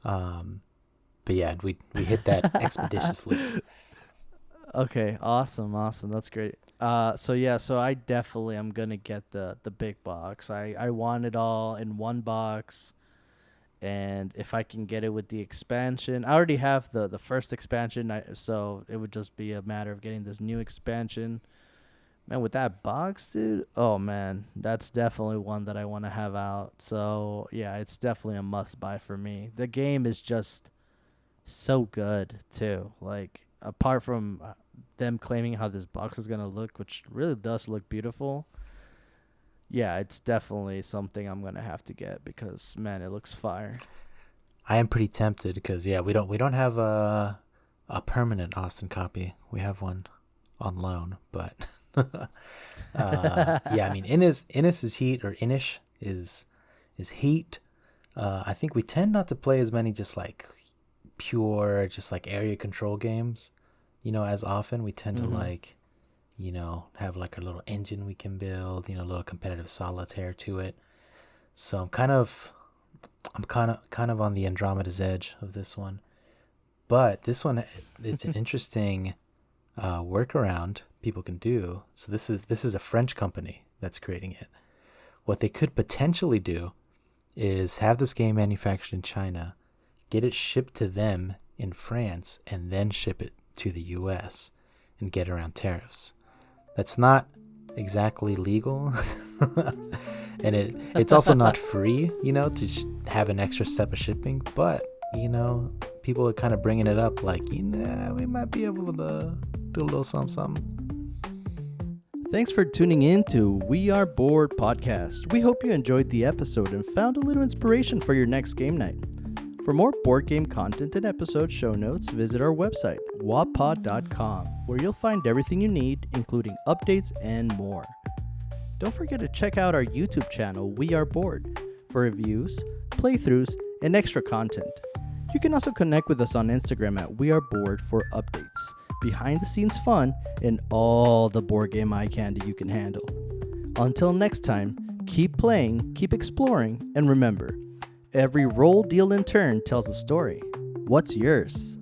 But yeah, we hit that expeditiously. Okay, awesome. That's great. So I definitely am gonna get the big box. I want it all in one box, and if I can get it with the expansion, I already have the first expansion. So it would just be a matter of getting this new expansion. Man, with that box, dude. Oh man, that's definitely one that I want to have out. So yeah, it's definitely a must buy for me. The game is just so good too. Like apart from them claiming how this box is gonna look, which really does look beautiful. Yeah, it's definitely something I'm gonna have to get because man, it looks fire. I am pretty tempted because yeah, we don't have a permanent Austin copy. We have one on loan, but yeah, I mean Innis is heat, or Inish is heat. I think we tend not to play as many just like pure, just like area control games, as often. We tend to like, have like a little engine we can build, a little competitive solitaire to it. So I'm kind of on the Andromeda's edge of this one. But this one, it's an interesting workaround people can do. So this is a French company that's creating it. What they could potentially do is have this game manufactured in China, get it shipped to them in France, and then ship it to the US and get around tariffs. That's not exactly legal. And it's also not free, to have an extra step of shipping. But, people are kind of bringing it up like, we might be able to do a little something. Thanks for tuning in to We Are Bored Podcast. We hope you enjoyed the episode and found a little inspiration for your next game night. For more board game content and episode show notes, visit our website, wabpod.com, where you'll find everything you need, including updates and more. Don't forget to check out our YouTube channel, We Are Bored, for reviews, playthroughs, and extra content. You can also connect with us on Instagram at We Are Bored for updates, behind-the-scenes fun, and all the board game eye candy you can handle. Until next time, keep playing, keep exploring, and remember, every roll, deal, and turn tells a story. What's yours?